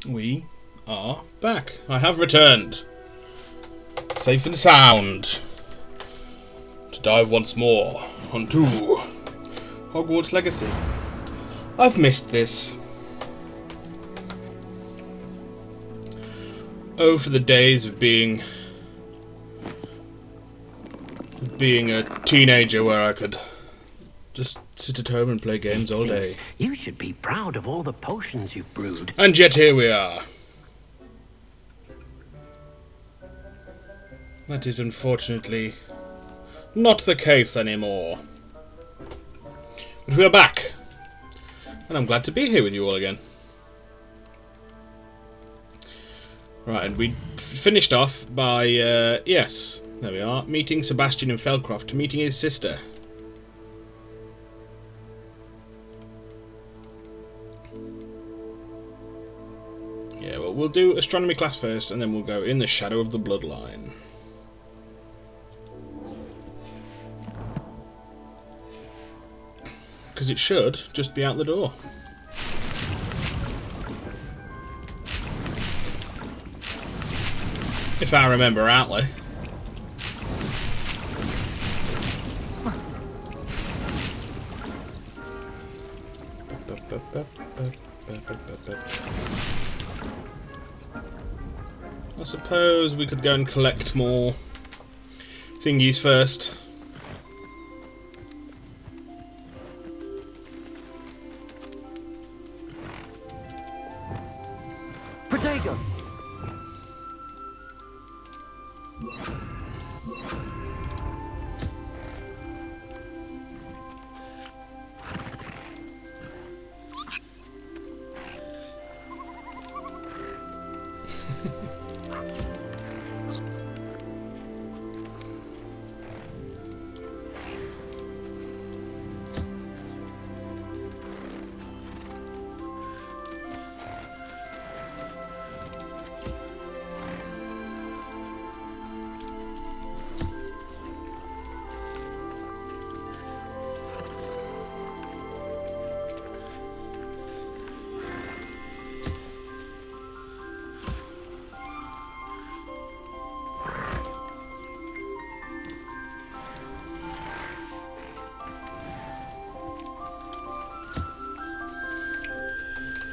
We are back. I have returned. Safe and sound. To dive once more onto Hogwarts Legacy. I've missed this. Oh, for the days of being a teenager where I could just sit at home and play games all day. You should be proud of all the potions you've brewed. And yet here we are. That is unfortunately not the case anymore. But we are back. And I'm glad to be here with you all again. Right, and we finished off by, yes, there we are, meeting Sebastian in Feldcroft, meeting his sister. Yeah, well, we'll do astronomy class first, and then we'll go in the shadow of the bloodline. Because it should just be out the door. If I remember rightly. I suppose we could go and collect more thingies first. Protego!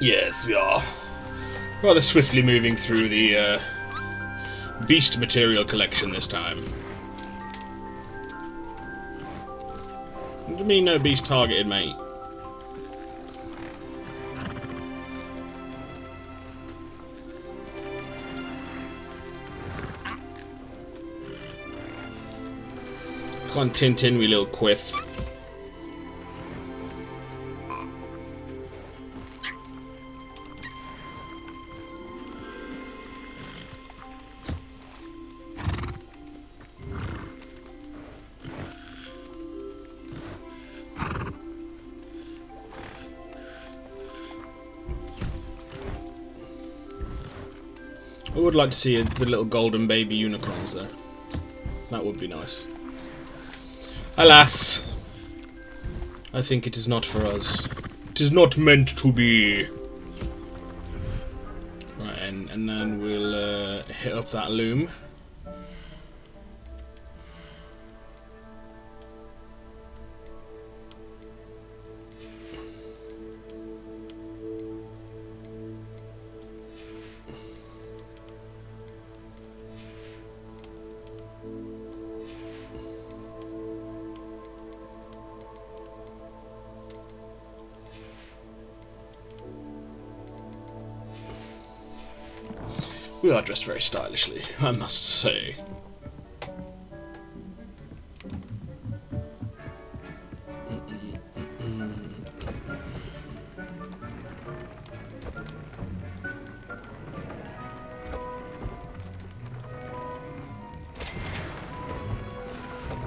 Yes, we are rather swiftly moving through the beast material collection this time. What do you mean no beast targeted, mate? Come on, Tintin, we little quiff. I would like to see the little golden baby unicorns though. That would be nice. Alas, I think it is not for us. It is not meant to be. Right, and then we'll hit up that loom. We are dressed very stylishly, I must say.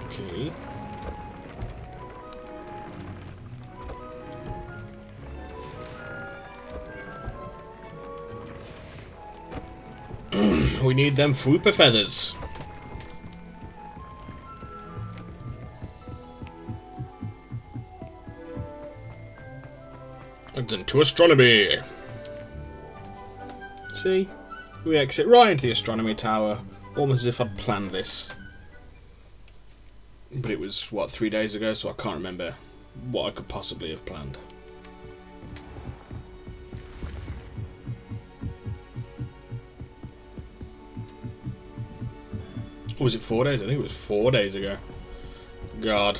Okay. We need them Fwooper feathers. And then to astronomy. See? We exit right into the astronomy tower, almost as if I'd planned this. But it was, what, 3 days ago, so I can't remember what I could possibly have planned. Or was it 4 days? I think it was 4 days ago. God.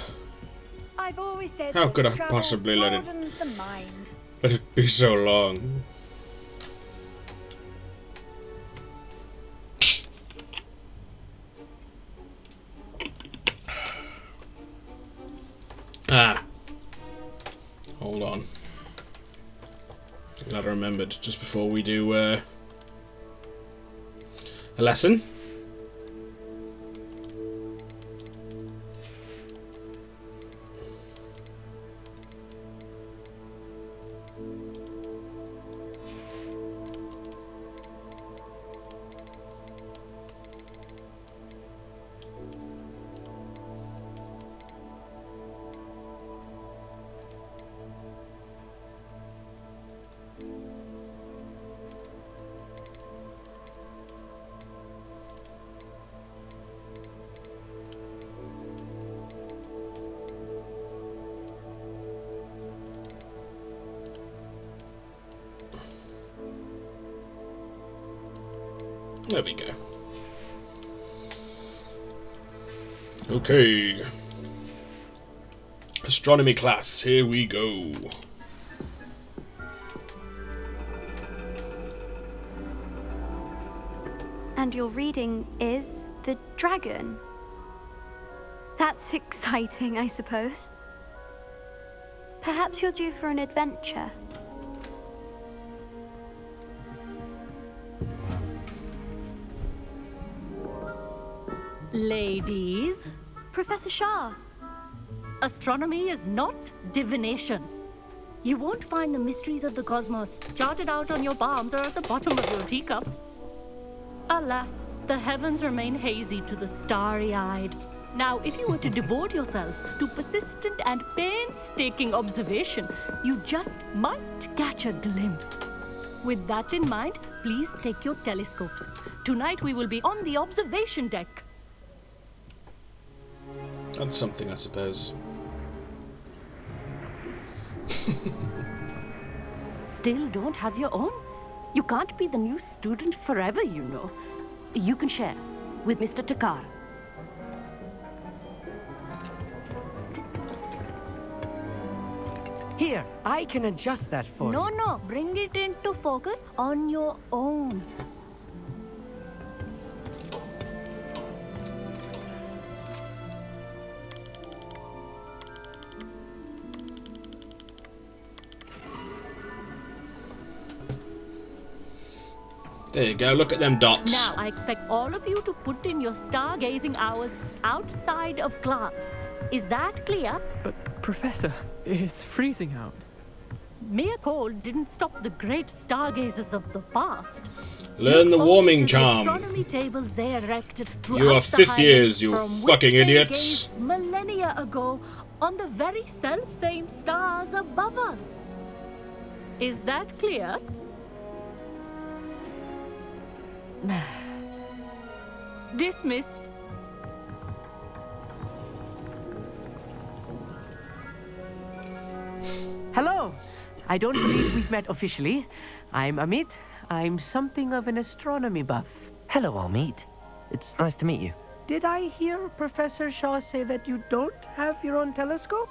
I've always said How that could I travel possibly let broadens the mind. it be so long? Ah. Hold on. Glad I remembered just before we do a lesson. There we go. Okay. Astronomy class, here we go. And your reading is the dragon. That's exciting, I suppose. Perhaps you're due for an adventure. Ladies, Professor Shah. astronomy is not divination. You won't find the mysteries of the cosmos charted out on your palms or at the bottom of your teacups. Alas, the heavens remain hazy to the starry-eyed. Now, if you were to devote yourselves to persistent and painstaking observation, you just might catch a glimpse. With that in mind, please take your telescopes. Tonight we will be on the observation deck. That's something, I suppose. Still don't have your own? You can't be the new student forever, you know. You can share with Mr. Takar. Here, I can adjust that for you. No, bring it into focus on your own. There you go, look at them dots. Now, I expect all of you to put in your stargazing hours outside of class. Is that clear? But, Professor, it's freezing out. Mere cold didn't stop the great stargazers of the past. Learn the Look warming only to charm. The astronomy tables they erected throughout You are the 50 years, highlands you from which fucking they idiots. gazed millennia ago on the very self-same stars above us. Is that clear? Dismissed. Hello. I don't believe we've met officially. I'm Amit. I'm something of an astronomy buff. Hello, Amit. It's nice to meet you. Did I hear Professor Shaw say that you don't have your own telescope?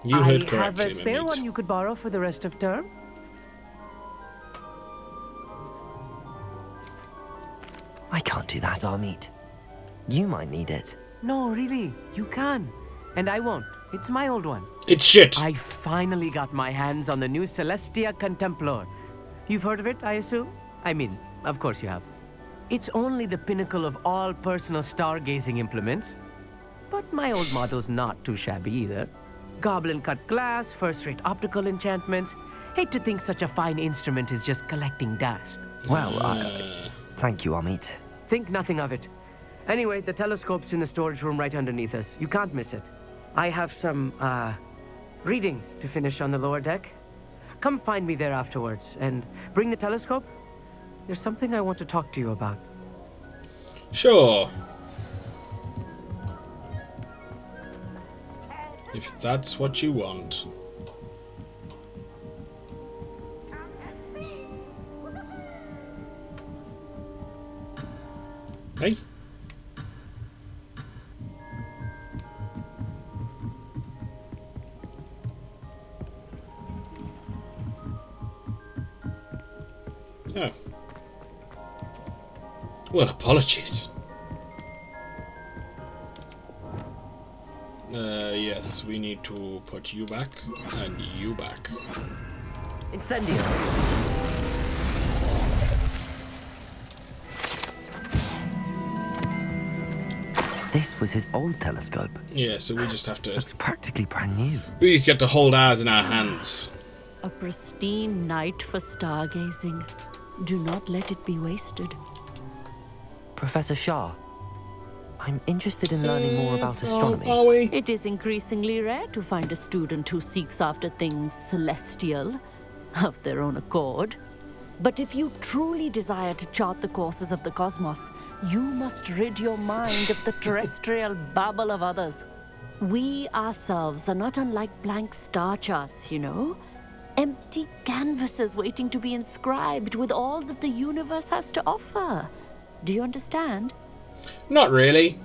You heard I correctly, have a spare Mimit. one you could borrow for the rest of term. I can't do that, Amit. You might need it. No, really, you can. And I won't. It's my old one. It's shit. I finally got my hands on the new Celestia Contemplar. You've heard of it, I assume? I mean, of course you have. It's only the pinnacle of all personal stargazing implements. But my old model's not too shabby either. Goblin-cut glass, first-rate optical enchantments. Hate to think such a fine instrument is just collecting dust. Well, thank you, Amit. Think nothing of it. Anyway, the telescope's in the storage room right underneath us. You can't miss it. I have some, reading to finish on the lower deck. Come find me there afterwards, and bring the telescope. there's something I want to talk to you about. Sure. If that's what you want. Hey. Oh. Well, apologies. Yes, we need to put you back and you back. Incendio. This was his old telescope. Yeah, so we just have to... Looks practically brand new. We get to hold ours in our hands. A pristine night for stargazing. Do not let it be wasted. Professor Shah, I'm interested in learning more about astronomy. Are we? It is increasingly rare to find a student who seeks after things celestial, of their own accord. But if you truly desire to chart the courses of the cosmos, you must rid your mind of the terrestrial babble of others. We ourselves are not unlike blank star charts, you know? Empty canvases waiting to be inscribed with all that the universe has to offer. Do you understand? Not really.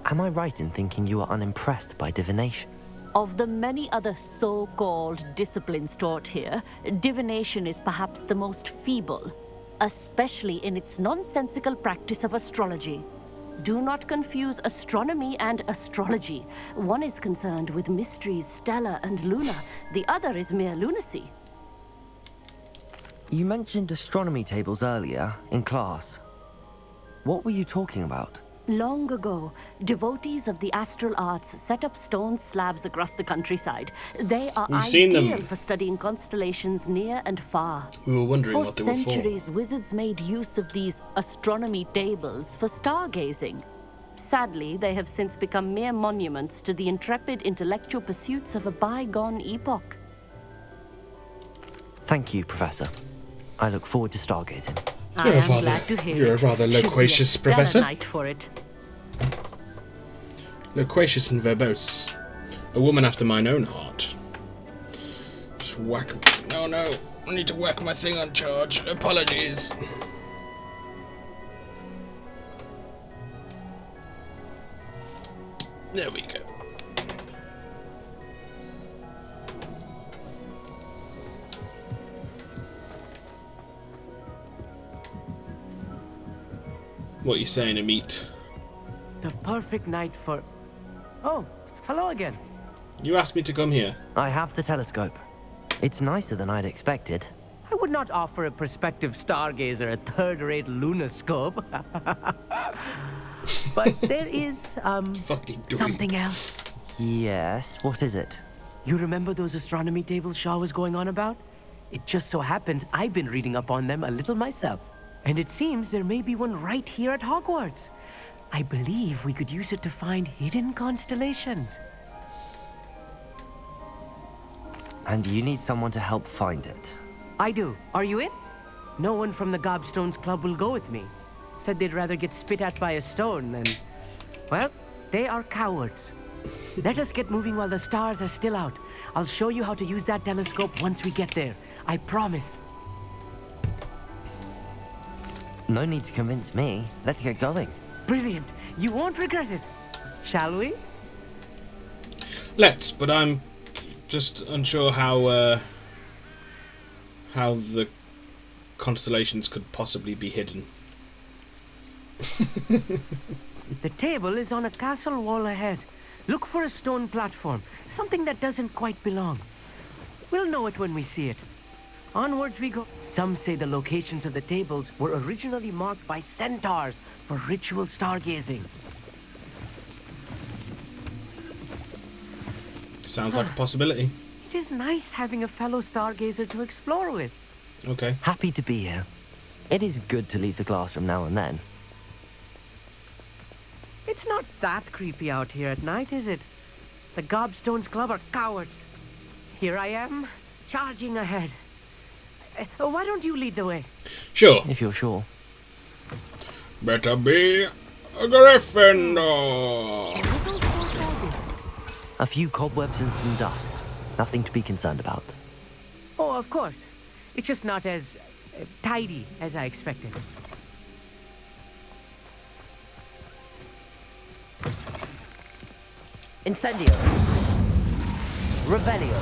Am I right in thinking you are unimpressed by divination? Of the many other so-called disciplines taught here, divination is perhaps the most feeble, especially in its nonsensical practice of astrology. Do not confuse astronomy and astrology. One is concerned with mysteries stellar and lunar, the other is mere lunacy. You mentioned astronomy tables earlier, in class. What were you talking about? Long ago, devotees of the astral arts set up stone slabs across the countryside. They are We've seen them. ideal for studying constellations near and far. We were wondering For what they were for. centuries, wizards made use of these astronomy tables for stargazing. Sadly, they have since become mere monuments to the intrepid intellectual pursuits of a bygone epoch. Thank you, Professor. I look forward to stargazing. I You're a am rather- glad to hear you're a it. rather Should be a loquacious stellar professor. night for it. Loquacious and verbose. A woman after mine own heart. Just whack... Oh no, I need to whack my thing on charge. Apologies. There we go. What are you saying, Amit? The perfect night for... Oh, hello again. You asked me to come here. I have the telescope. It's nicer than I'd expected. I would not offer a prospective stargazer a third-rate lunoscope. But there is, Fucking doing. something else. Yes, what is it? You remember those astronomy tables Shaw was going on about? It just so happens I've been reading up on them a little myself. And it seems there may be one right here at Hogwarts. I believe we could use it to find hidden constellations. And you need someone to help find it. I do. Are you in? No one from the Gobstones Club will go with me. Said they'd rather get spit at by a stone than... Well, they are cowards. Let us get moving while the stars are still out. I'll show you how to use that telescope once we get there. I promise. No need to convince me. Let's get going. Brilliant. You won't regret it. Shall we? Let's, but I'm just unsure how the constellations could possibly be hidden. The table is on a castle wall ahead. Look for a stone platform, something that doesn't quite belong. We'll know it when we see it. Onwards we go. Some say the locations of the tables were originally marked by centaurs for ritual stargazing. Sounds like a possibility. It is nice having a fellow stargazer to explore with. Okay. Happy to be here. It is good to leave the classroom now and then. It's not that creepy out here at night, is it? The Gobstones Club are cowards. Here I am, charging ahead. why don't you lead the way? Sure. If you're sure. Better be a Gryffindor. A few cobwebs and some dust. Nothing to be concerned about. Oh, of course. It's just not as tidy as I expected. Incendio. Revelio.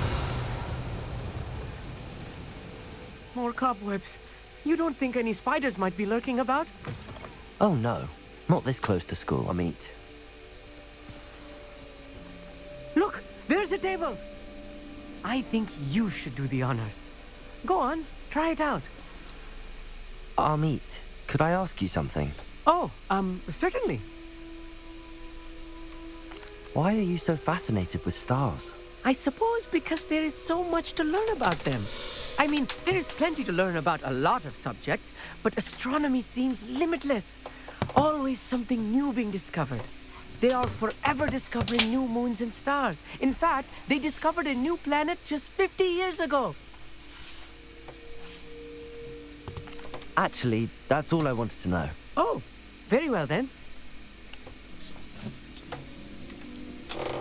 More cobwebs. You don't think any spiders might be lurking about? Oh no. Not this close to school, I mean. Look, there's a table. I think you should do the honors. Go on, try it out. Amit, could I ask you something? Oh, certainly. Why are you so fascinated with stars? I suppose because there is so much to learn about them. I mean, there is plenty to learn about a lot of subjects, but astronomy seems limitless. Always something new being discovered. They are forever discovering new moons and stars. In fact, they discovered a new planet just 50 years ago. Actually, that's all I wanted to know. Oh, very well then.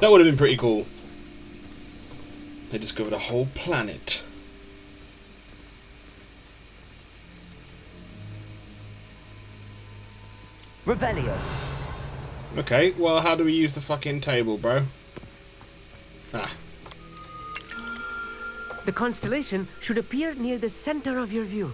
That would have been pretty cool. They discovered a whole planet. Revelio. Okay, well, how do we use the fucking table, bro? Ah. The constellation should appear near the center of your view.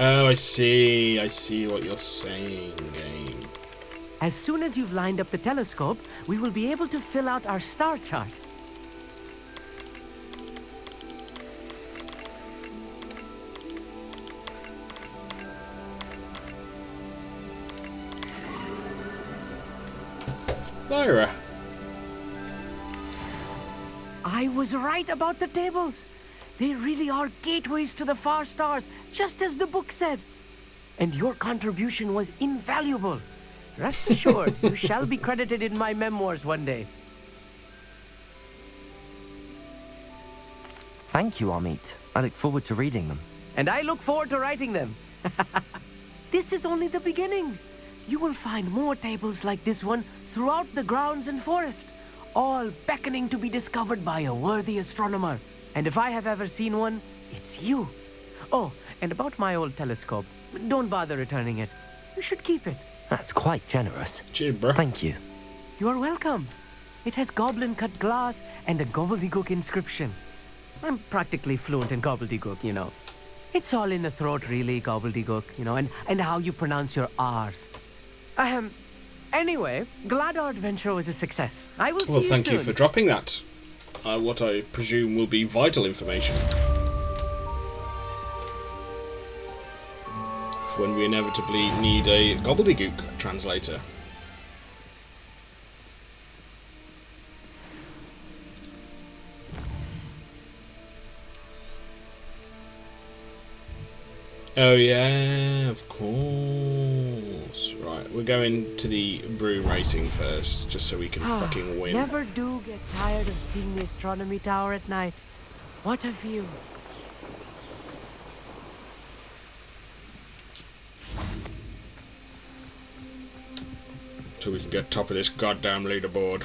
Oh, I see. I see what you're saying, game. As soon as you've lined up the telescope, we will be able to fill out our star chart. Lyra. I was right about the tables. They really are gateways to the far stars, just as the book said. And your contribution was invaluable. Rest assured, you shall be credited in my memoirs one day. Thank you, Amit. I look forward to reading them. And I look forward to writing them. This is only the beginning. You will find more tables like this one throughout the grounds and forest, all beckoning to be discovered by a worthy astronomer. And if I have ever seen one, it's you. Oh, and about my old telescope, don't bother returning it. You should keep it. That's quite generous. Cheers, bro. Thank you. You are welcome. It has goblin-cut glass and a gobbledygook inscription. I'm practically fluent in gobbledygook, you know. It's all in the throat, really, gobbledygook, you know, and how you pronounce your R's. Anyway, glad our adventure was a success. I will see you soon. Well, thank you for dropping that. What I presume will be vital information. When we inevitably need a gobbledygook translator. Oh yeah, of course. Right, we're going to the broom racing first, just so we can fucking win. Never do get tired of seeing the astronomy tower at night. What a view. So we can get top of this goddamn leaderboard.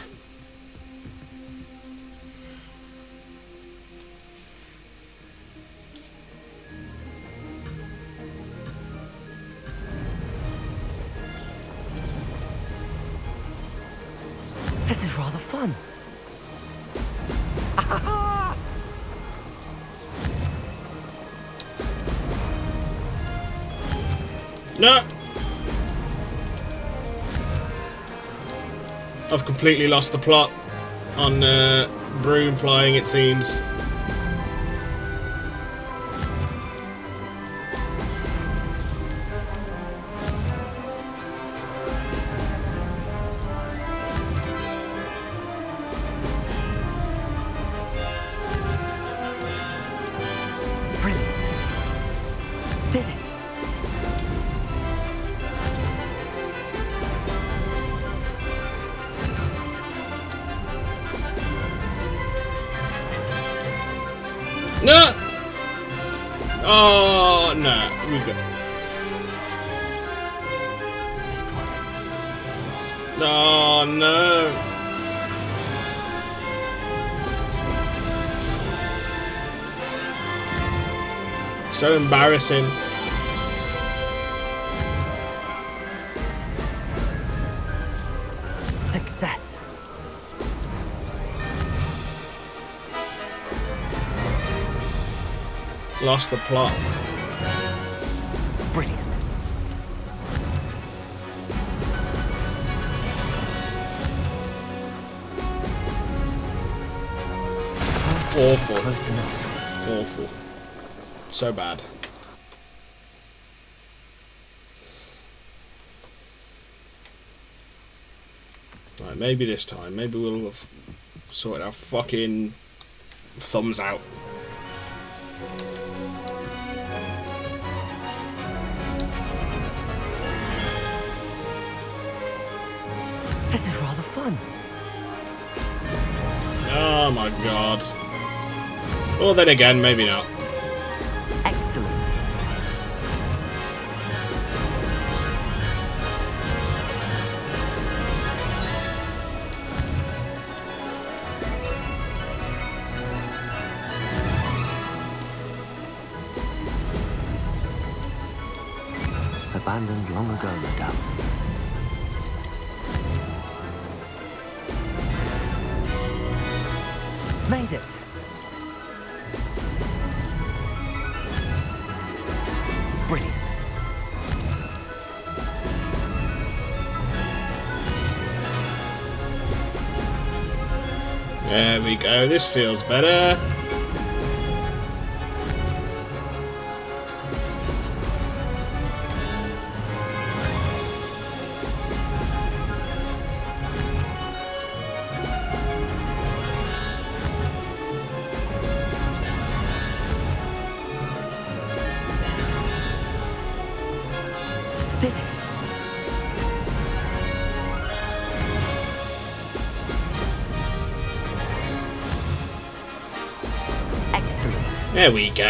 This is rather fun. No! I've completely lost the plot on broom flying, it seems. Brilliant. Did it. No! Oh, no. We've got... Missed one. Oh, no. So embarrassing. Success. Lost the plot. Brilliant. Awful. Close enough. Awful. So bad. Right, maybe this time. Maybe we'll have sorted our fucking thumbs out. This is rather fun. Oh my god. Well, then again, maybe not. Excellent. Abandoned long ago, no doubt. Made it. Brilliant. There we go. This feels better. Did it. Excellent. There we go.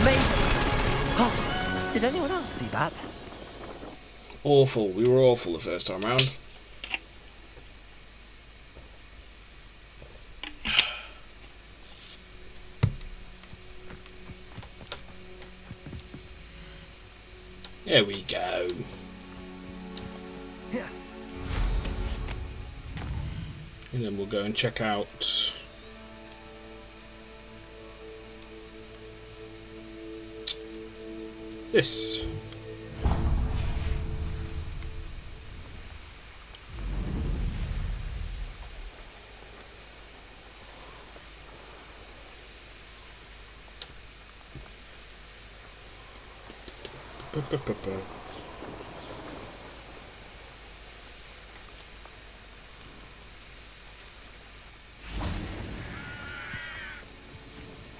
Made it. Oh, did anyone else see that? Awful. We were awful the first time round. There we go. Yeah. And then we'll go and check out this.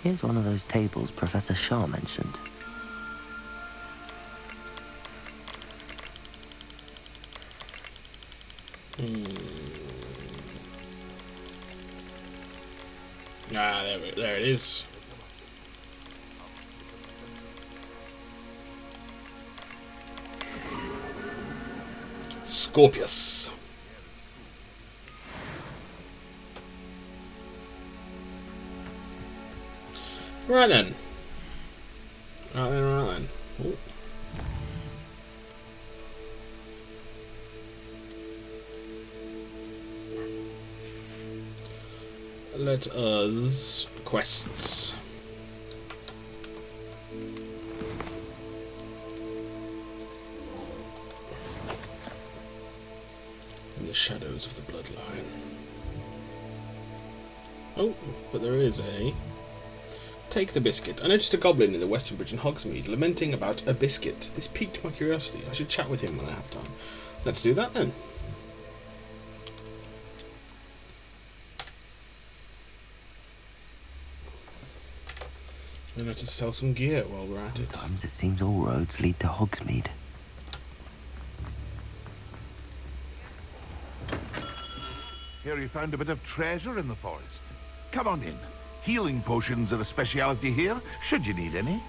Here's one of those tables Professor Shah mentioned. Ah, there it is. Scorpius. Right then. Right then. Ooh. Let us quests. In the shadows of the bloodline. Oh, but there is a... Take the biscuit. I noticed a goblin in the Western Bridge in Hogsmeade lamenting about a biscuit. This piqued my curiosity. I should chat with him when I have time. Let's do that then. Then let us sell some gear while we're at it. Sometimes it seems all roads lead to Hogsmeade. Hear you found a bit of treasure in the forest. Come on in. Healing potions are a speciality here, should you need any.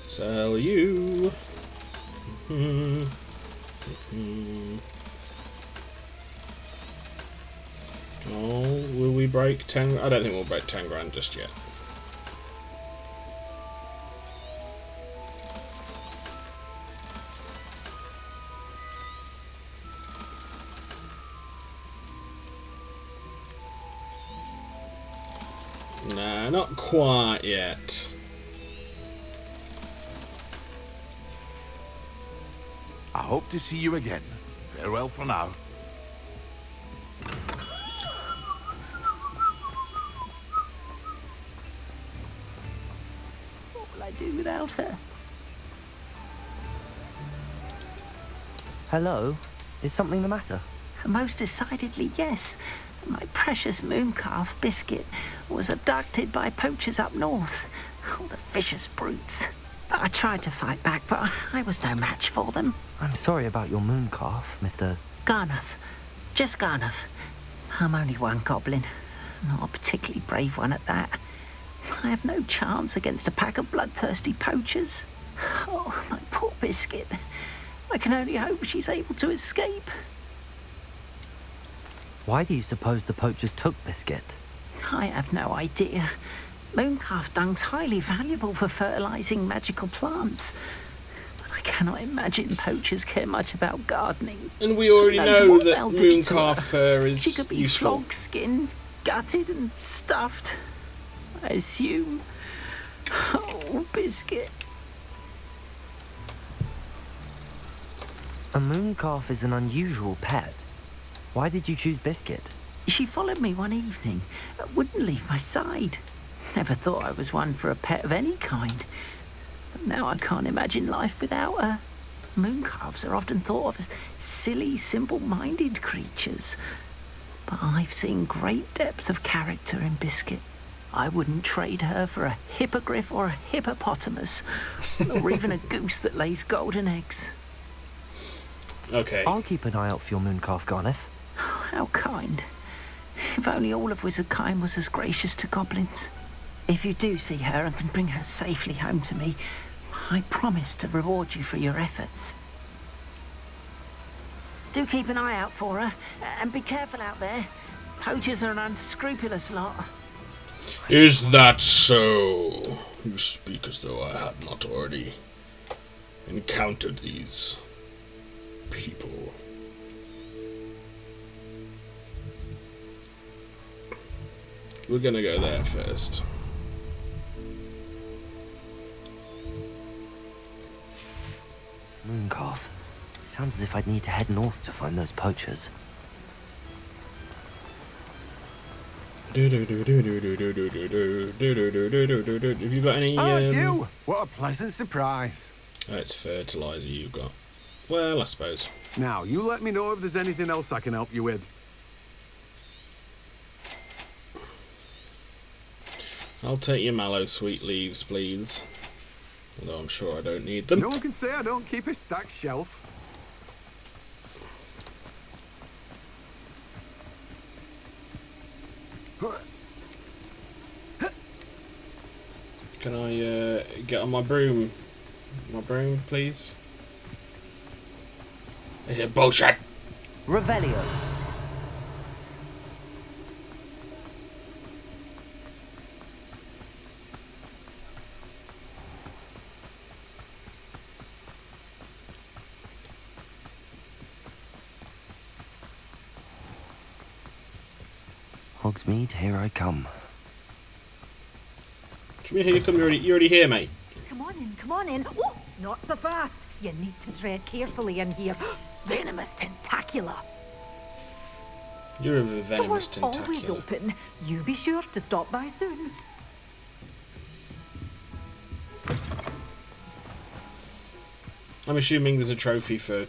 Sell you. Oh, will we break 10? I don't think we'll break 10 grand just yet. Nah, not quite yet. I hope to see you again. Farewell for now. What will I do without her? Hello? Is something the matter? Most decidedly, yes. My precious mooncalf, Biscuit, was abducted by poachers up north. Oh, the vicious brutes. I tried to fight back, but I was no match for them. I'm sorry about your mooncalf, Mr. Garnuff. Just Garnuff. I'm only one goblin. Not a particularly brave one at that. I have no chance against a pack of bloodthirsty poachers. Oh, my poor Biscuit. I can only hope she's able to escape. Why do you suppose the poachers took Biscuit? I have no idea. Mooncalf dung's highly valuable for fertilizing magical plants. But I cannot imagine poachers care much about gardening. And we already Who knows know what that they'll do to mooncalf her. fur is She could be useful. flogged, skinned, gutted and stuffed. I assume. Oh, Biscuit. A mooncalf is an unusual pet. Why did you choose Biscuit? She followed me one evening, wouldn't leave my side. Never thought I was one for a pet of any kind. But now I can't imagine life without her. Mooncalves are often thought of as silly, simple-minded creatures. But I've seen great depth of character in Biscuit. I wouldn't trade her for a hippogriff or a hippopotamus, or even a goose that lays golden eggs. Okay. I'll keep an eye out for your mooncalf, Garniff. How kind. If only all of Wizardkind was as gracious to goblins. If you do see her and can bring her safely home to me, I promise to reward you for your efforts. Do keep an eye out for her, and be careful out there. Poachers are an unscrupulous lot. Is that so? You speak as though I had not already encountered these people. We're gonna go there first. Mooncalf. Sounds as if I'd need to head north to find those poachers. Have you got any? Oh, it's you! What a pleasant surprise. It's fertilizer you've got. Well, I suppose. Now, you let me know if there's anything else I can help you with. I'll take your mallow sweet leaves, please. Although I'm sure I don't need them. No one can say I don't keep a stacked shelf. Can I get on my broom? My broom, please? Bullshit! Revelio. Hogsmeade, here I come. Do you mean here you come? You're already here, mate. Come on in, come on in. Oh, not so fast. You need to tread carefully in here. Venomous tentacula. You're a venomous Doors always tentacular. open. You be sure to stop by soon. I'm assuming there's a trophy for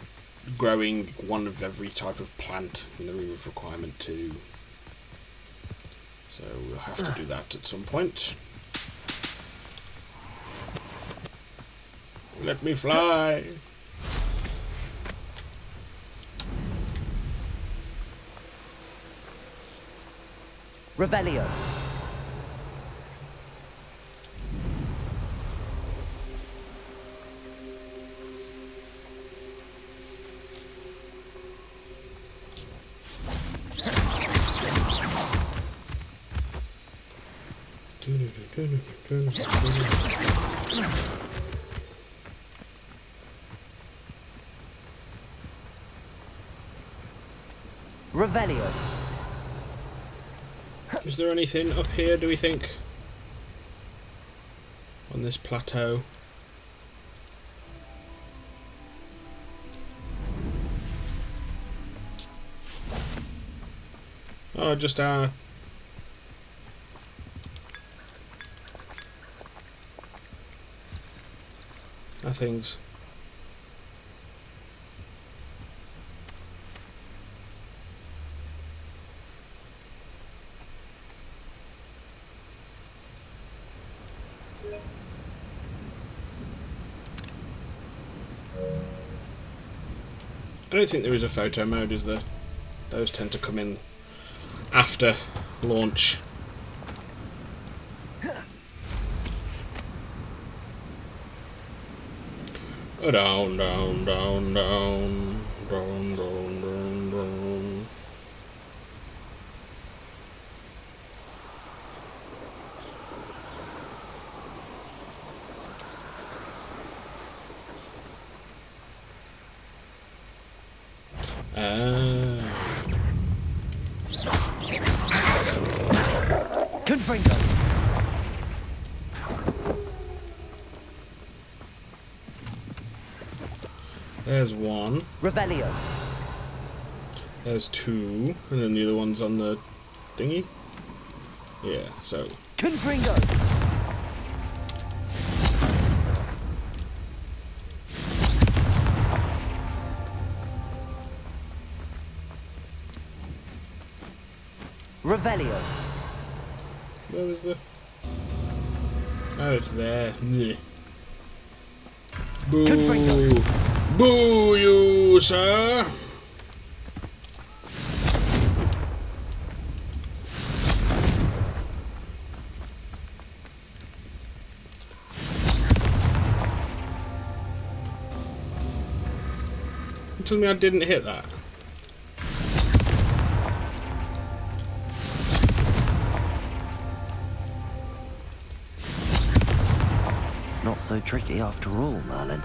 growing one of every type of plant in the room of requirement 2. So we'll have to do that at some point. Let me fly. Revelio. Revelio. Is there anything up here, do we think? On this plateau? Oh, just our things. I don't think there is a photo mode, is there? Those tend to come in after launch. Down, down, down, down, down, down, down, down. Confringo. There's one. Revelio. There's two. And then the other one's on the thingy. Yeah, so. Confringo. Revelio. Where was the... Oh, it's there. Bleh. Boo! Boo, you, sir! You told me I didn't hit that. Not so tricky after all, Merlin.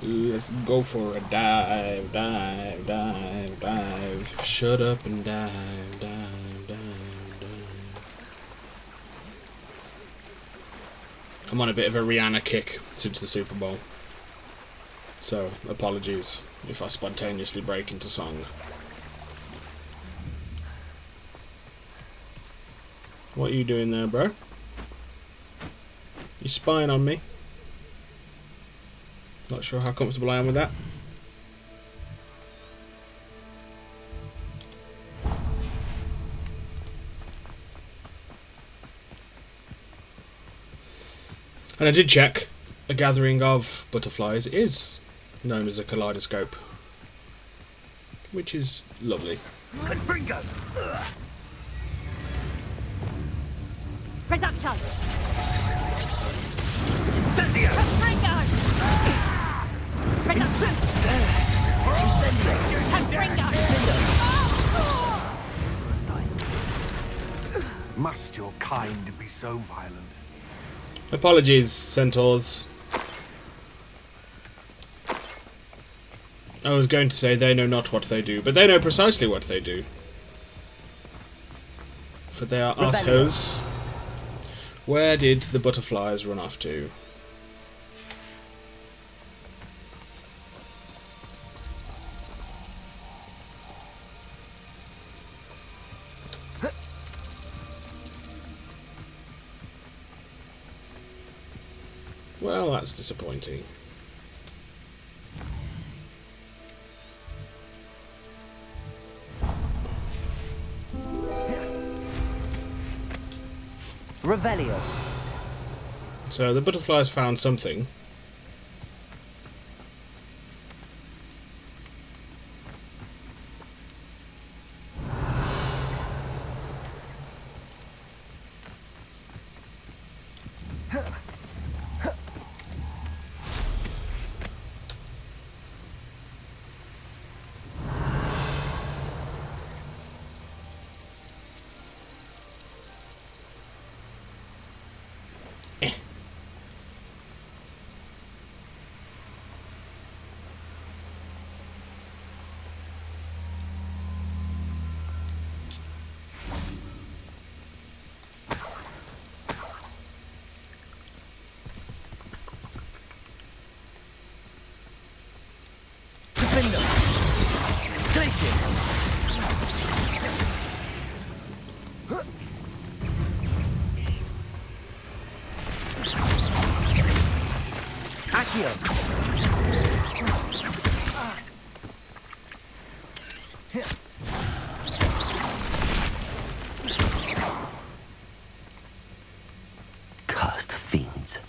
Let's go for a dive, dive, dive, dive. Shut up and dive, dive, dive, dive. I'm on a bit of a Rihanna kick since the Super Bowl. So, apologies if I spontaneously break into song. What are you doing there, bro? You spying on me? Not sure how comfortable I am with that. And I did check. A gathering of butterflies is known as a kaleidoscope, which is lovely. Confringo! Reduction! Incendio! Confringo! Reduction! Incendio! Confringo! Must your kind be so violent? Apologies, centaurs. I was going to say they know not what they do, but they know precisely what they do. For they are assholes. Where did the butterflies run off to? Well, that's disappointing. Revelio. So the butterflies found something. Cursed fiends.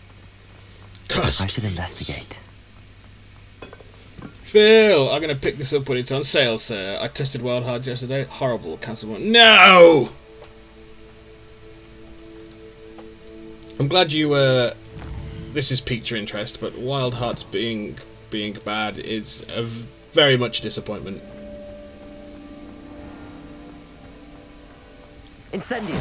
Cursed I should investigate. Phil, I'm going to pick this up when it's on sale, sir. I tested Wild Heart yesterday. Horrible. Cancel one. No! I'm glad you, this has piqued your interest, but Wild Hearts being bad is very much a disappointment. Incendio.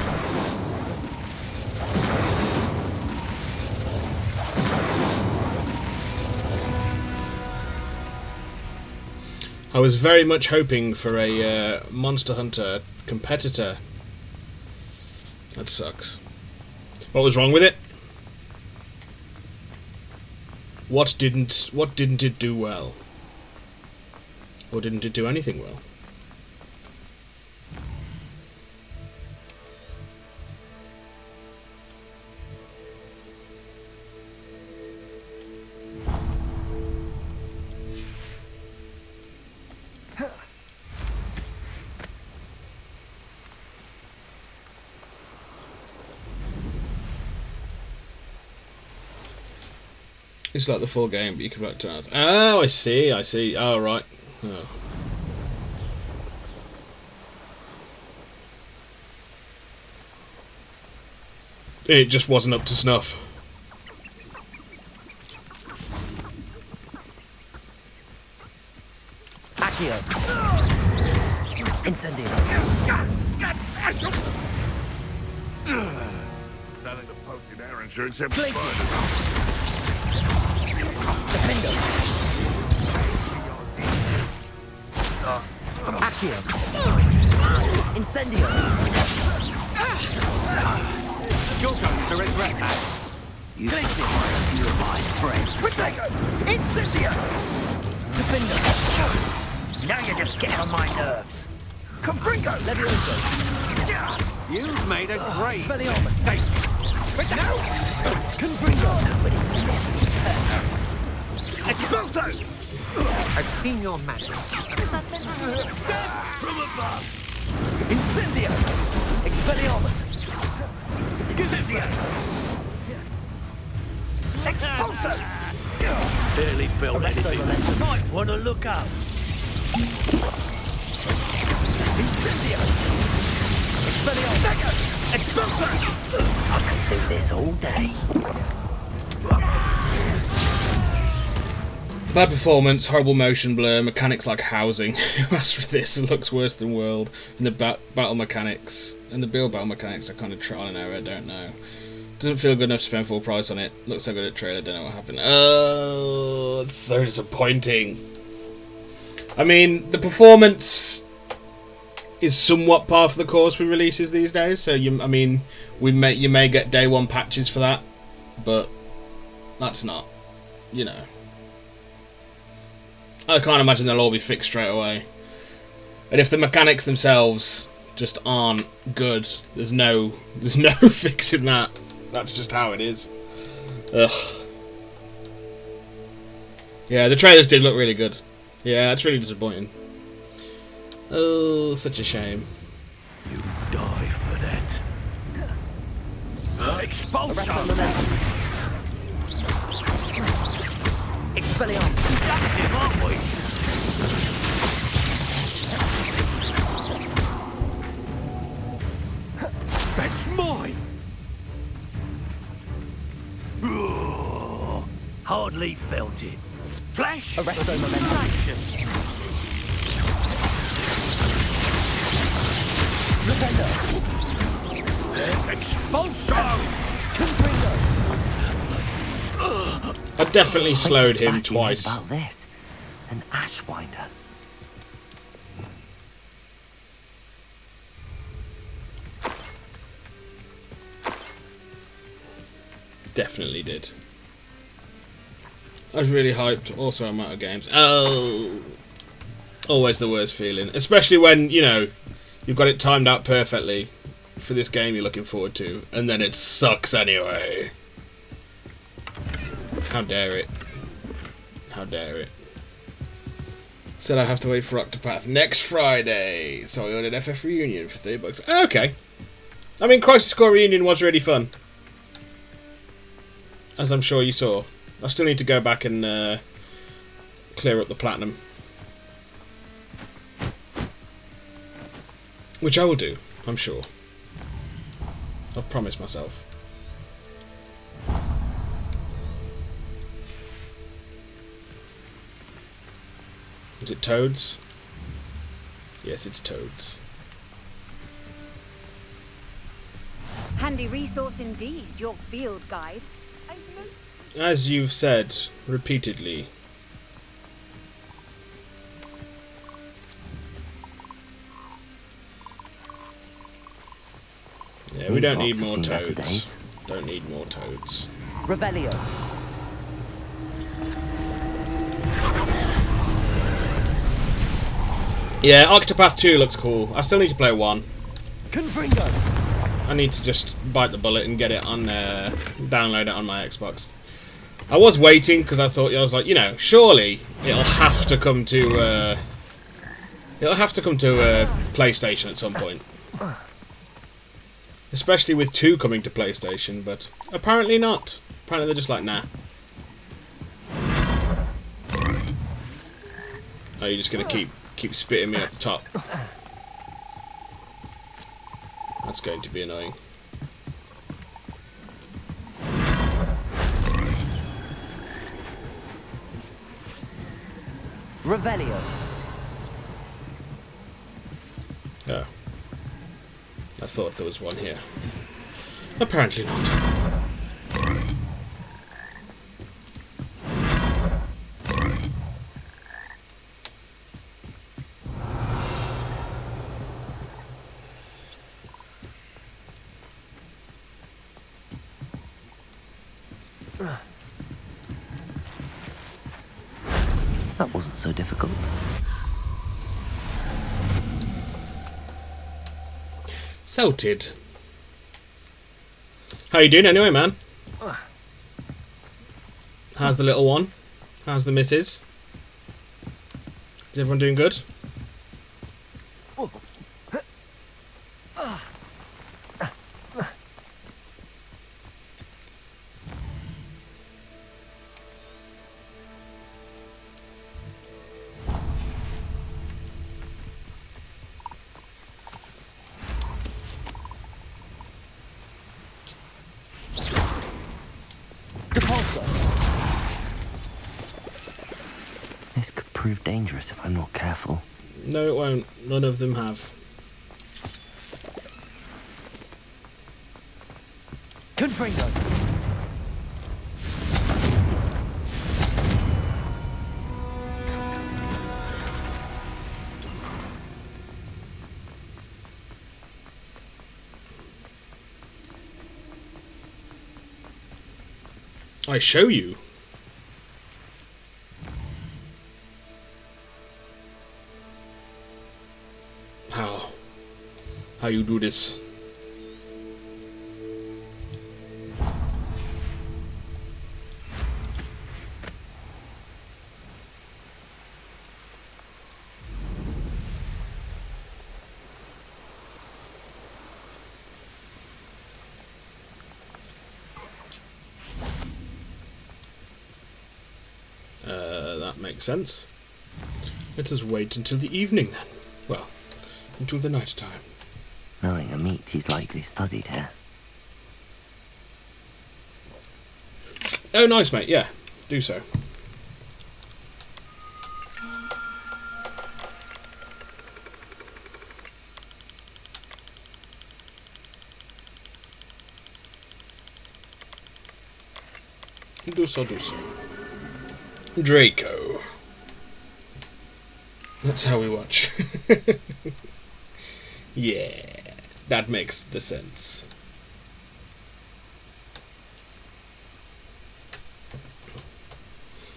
I was very much hoping for a Monster Hunter competitor. That sucks. What was wrong with it? What didn't it do well? Or didn't it do anything well? It's like the full game, but you can back 2 hours. Oh, I see. Oh, right. Oh. It just wasn't up to snuff. Accio. Incendio. Nothing to poke in air insurance except Defendo. Accio. Incendio. Your turn to resurrect that. You you're my friend. Incendio. Defendo. Now you're just getting on my nerves. Confringo. Levioso. You've made a great Expelliarmus. mistake. Confringo. Expulso! I've seen your magic. From above. Incendio. Expelliarmus. Expulso! Barely felt anything. Might want to look up. Incendio. Expelliarmus. Expulso! I could do this all day. Bad performance, horrible motion blur, mechanics like housing. Who asked for this? It looks worse than World. And the battle mechanics and the build battle mechanics are kind of trial and error. I don't know. Doesn't feel good enough to spend full price on it. Looks so good at trailer. Don't know what happened. Oh, it's so disappointing. I mean, the performance is somewhat par for the course with releases these days. So you may get day one patches for that, but that's not, you know. I can't imagine they'll all be fixed straight away. And if the mechanics themselves just aren't good, there's no fixing that. That's just how it is. Ugh. Yeah, the trailers did look really good. Yeah, it's really disappointing. Oh, such a shame. You die for that. Expulsion! Expelliarmus. Him, aren't we? That's mine! Ugh, hardly felt it. Flash! Arresto momentum. Action! Expulsion! I definitely slowed him Sebastian twice. About this, an Ashwinder. Definitely did. I was really hyped. Also, I'm out of games. Oh, always the worst feeling, especially when you know you've got it timed out perfectly for this game you're looking forward to, and then it sucks anyway. How dare it? How dare it? Said I have to wait for Octopath next Friday, so I ordered FF Reunion for $30. Okay. I mean, Crisis Core Reunion was really fun, as I'm sure you saw. I still need to go back and clear up the platinum, which I will do, I'm sure. I've promised myself. Is it Toads? Yes, it's Toads. Handy resource indeed, your field guide. As you've said repeatedly. Yeah, we These don't rocks need have more seen better Toads. days. Don't need more Toads. Revelio. Yeah, Octopath 2 looks cool. I still need to play 1. Confringo. I need to just bite the bullet and get it on, download it on my Xbox. I was waiting because I thought, I was like, you know, surely it'll have to come to, PlayStation at some point. Especially with 2 coming to PlayStation, but apparently not. Apparently they're just like, nah. Oh, you're just gonna keep spitting me up the top. That's going to be annoying. Revelio. Oh. I thought there was one here. Apparently not. That wasn't so difficult. Salted. How you doing anyway, man? How's the little one? How's the missus? Is everyone doing good? This could prove dangerous if I'm not careful. No, it won't. None of them have. Confringo. I show you. How you do this. Makes sense. Let us wait until the evening then. Well, until the night time. Knowing a meat, he's likely studied here. Oh, nice, mate. Yeah, do so. Do so, do so. Draco. That's how we watch. Yeah, that makes the sense.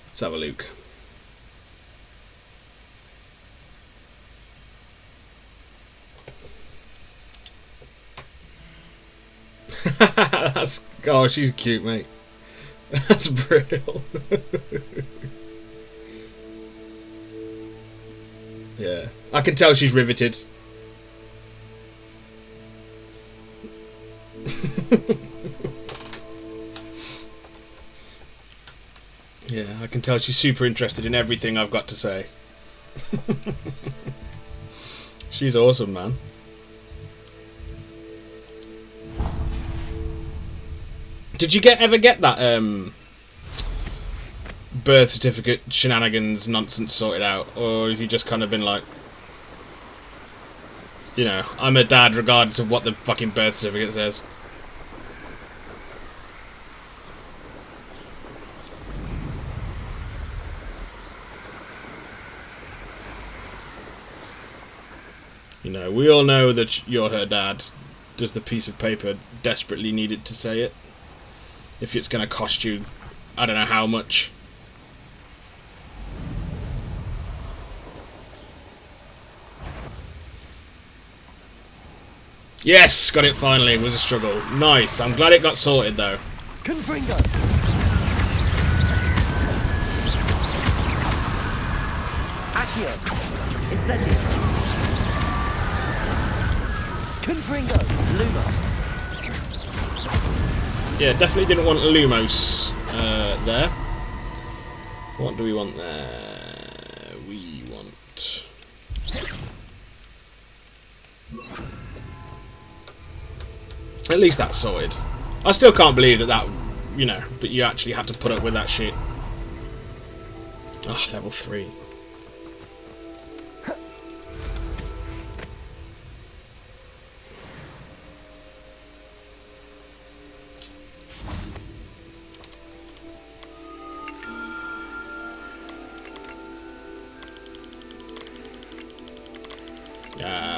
Let's have a look. That's, oh, she's cute, mate. That's brilliant. Yeah, I can tell she's riveted. Yeah, I can tell she's super interested in everything I've got to say. She's awesome, man. Did you ever get that birth certificate shenanigans nonsense sorted out, or have you just kind of been like, you know, I'm a dad regardless of what the fucking birth certificate says? You know, we all know that you're her dad. Does the piece of paper desperately need it to say it? If it's going to cost you, I don't know how much. Yes, got it finally. It was a struggle. Nice. I'm glad it got sorted though. Confringo. Accio. Incendio. Confringo. Lumos. Yeah, definitely didn't want Lumos there. What do we want there? We want... At least that's sorted. I still can't believe that, you know, that you actually had to put up with that shit. Ah, level 3.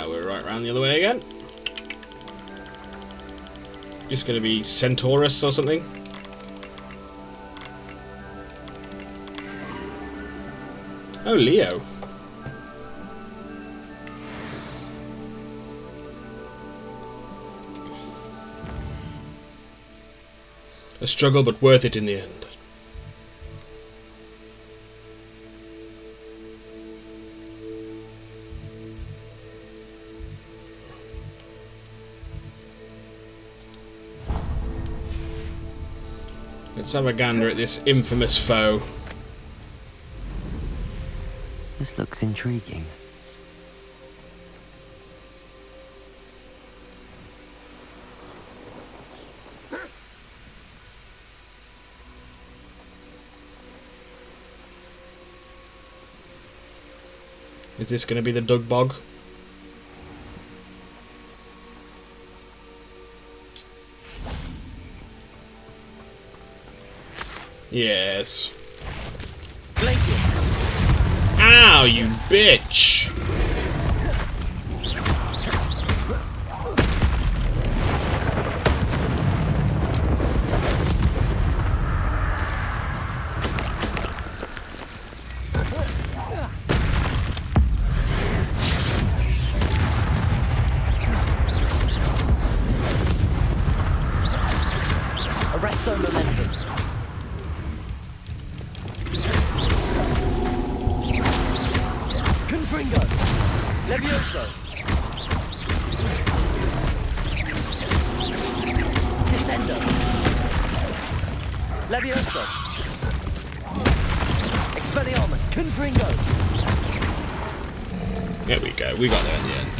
We're right round the other way again. Just going to be Centaurus or something. Oh, Leo. A struggle, but worth it in the end. Let's have a gander at this infamous foe. This looks intriguing. Is this going to be the Dug Bog? Yes. Glacius. Ow, you bitch! Arresto momentum. Confringo. Levioso. Descendo. Levioso. Expelliarmus! Confringo! There we go. We got there in the end.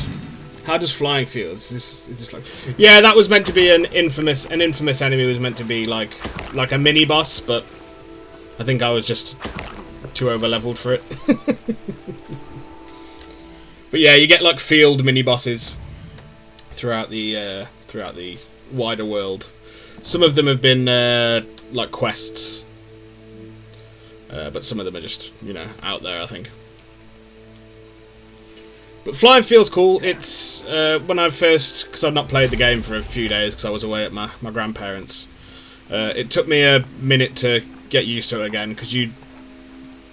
How does flying feel? Is this like? Yeah, that was meant to be an infamous enemy. Was meant to be like a mini boss, but I think I was just too over leveled for it. But yeah, you get like field mini bosses throughout the wider world. Some of them have been like quests, but some of them are just, you know, out there, I think. But flying feels cool. It's when I first, because I've not played the game for a few days because I was away at my grandparents'. It took me a minute to get used to it again, because you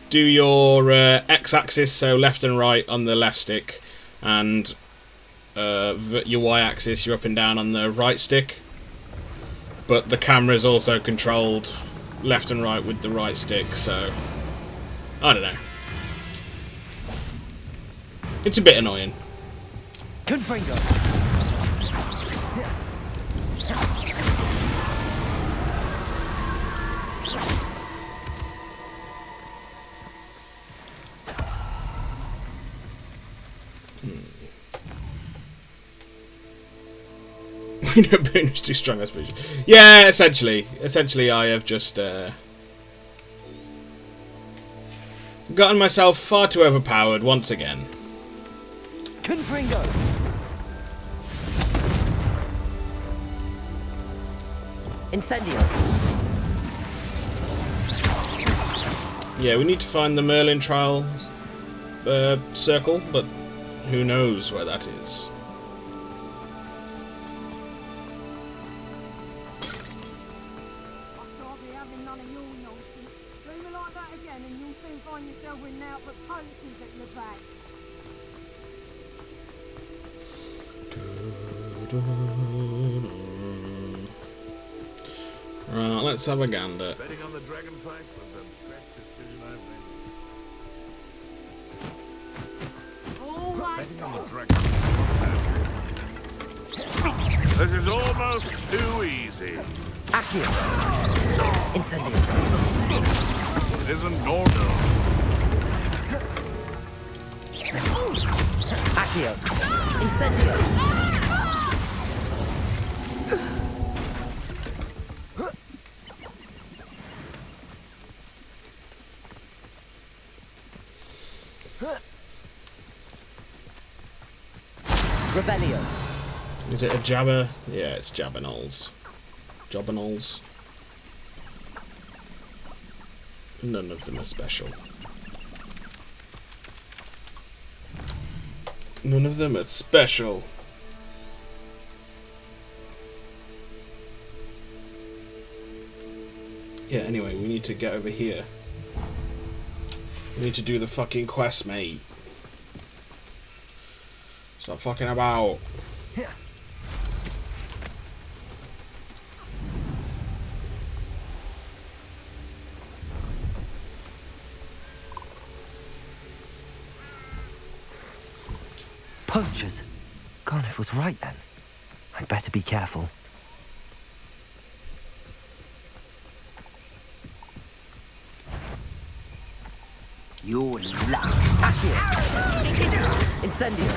do your x-axis, so left and right on the left stick, and your y-axis, you're up and down on the right stick. But the camera is also controlled left and right with the right stick, so I don't know. It's a bit annoying. Confringo! We know Boone is too strong, I suppose. Yeah, essentially. Essentially, I have just gotten myself far too overpowered once again. Confringo! Incendio! Yeah, we need to find the Merlin trial circle, but who knows where that is. Right, let's have a gander. Betting on the dragon fight was the best decision I've made. Betting on the dragon. This is almost too easy. Accio! Incendio! It isn't Gordo. Accio! Incendio! Rebellion. Is it a jabber? Yeah, it's Jabbernols. Jobbernols. None of them are special. None of them are special. Yeah, anyway, we need to get over here. We need to do the fucking quest, mate. Stop fucking about. Poachers? Garniff was right then. I'd better be careful. Your luck. Accio! Incendio!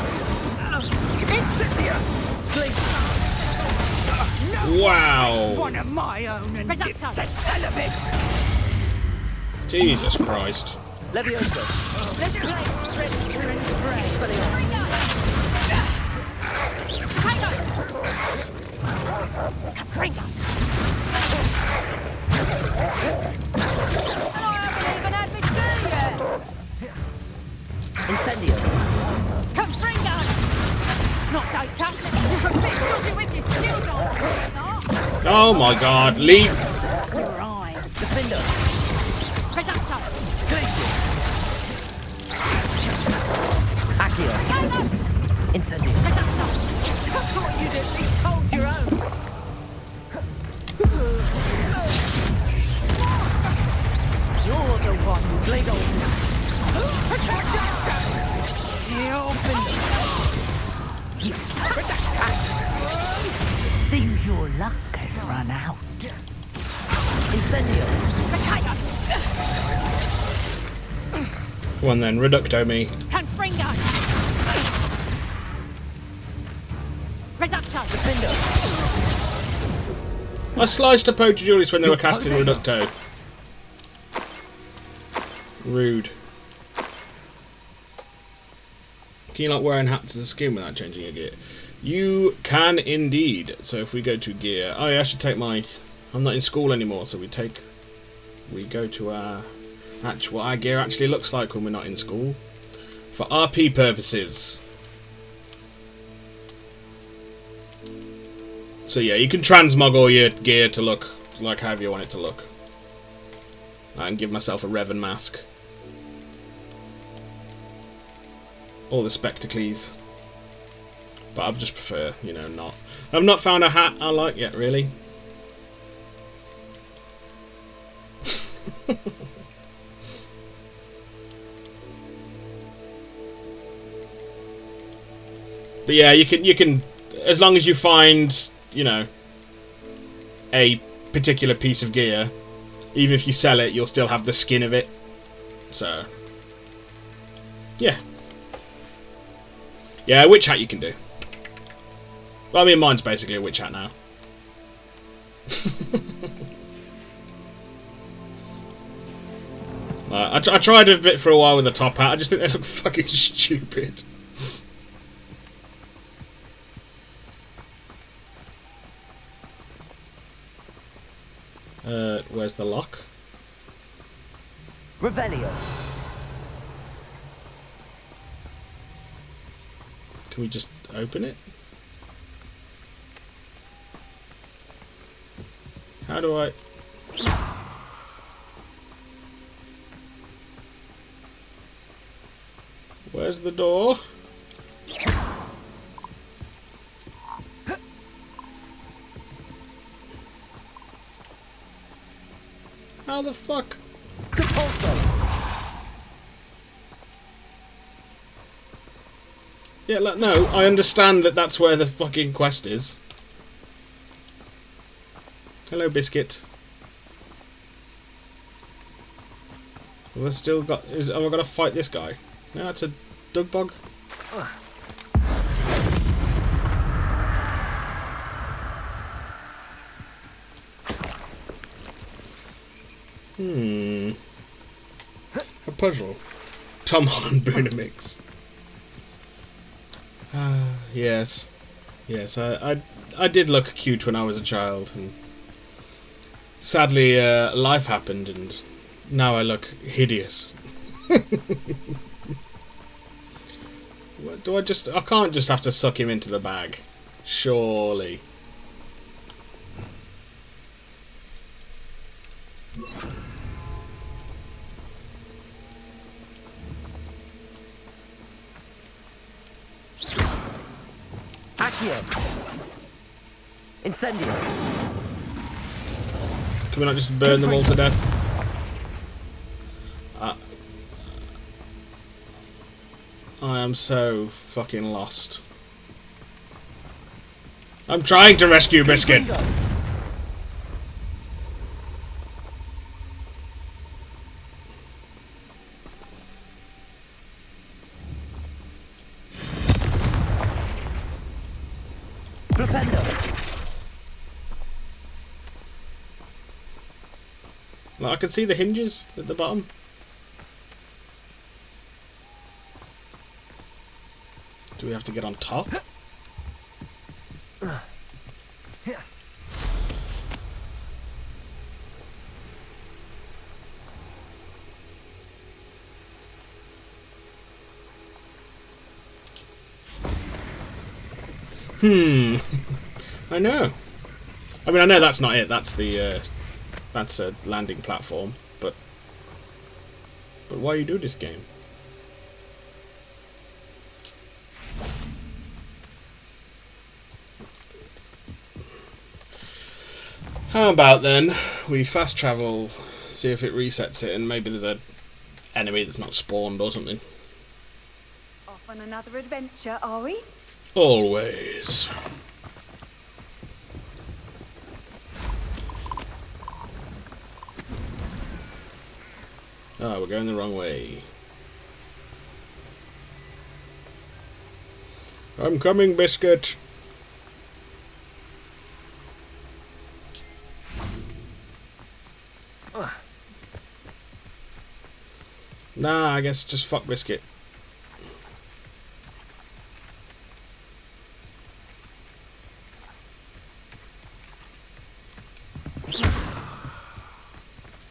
Incendio! Glacier! Wow! One of my own and get the hell of it! Jesus Christ. Levioso! Let's play Fringo! I haven't even had me tea yet! Incendio! Come, Fringo! Not so tough. You're a bit dodgy with your skills on. Oh my god, leave! Your eyes. Defendo! Reducto! Glacier! Accio! Incendio! Reducto! What you did, you hold your own. You're the one who Blade Olsen! Seems your luck has run out. Incendio! Come on then, Reducto me. Confringo! Reducto! I sliced a Poacher Julius when they were casting Reducto. Rude. Can you not wearing hats as a skin without changing your gear? You can indeed. So if we go to gear... Oh yeah, I should take my... I'm not in school anymore, so we go to our what our gear actually looks like when we're not in school. For RP purposes. So yeah, you can transmog all your gear to look like however you want it to look. I can give myself a Revan mask. All the spectacles. But I just prefer, you know, not. I've not found a hat I like yet, really. But yeah, you can, as long as you find, you know, a particular piece of gear, even if you sell it, you'll still have the skin of it. So, yeah. Yeah, a witch hat you can do. Well, I mean, mine's basically a witch hat now. I tried a bit for a while with a top hat. I just think they look fucking stupid. Where's the lock? Revelio. Can we just open it? How do I... Where's the door? How the fuck? Yeah, look, no, I understand that that's where the fucking quest is. Hello, Biscuit. We've still got... have I got to fight this guy? No, it's a Dugbog. A puzzle. Tom Holland Boona mix. Yes. Yes, I did look cute when I was a child, and sadly life happened and now I look hideous. What, do I can't just have to suck him into the bag. Surely. Accio. Incendio. Can we not just burn them all to death? I am so fucking lost. I'm trying to rescue Biscuit. Like, I can see the hinges at the bottom. Do we have to get on top? I know. I mean, I know that's not it. That's the that's a landing platform. But why you do this game? How about then we fast travel, see if it resets it, and maybe there's a enemy that's not spawned or something. Off on another adventure, are we? Always. Ah, we're going the wrong way. I'm coming, Biscuit. Nah, I guess just fuck Biscuit.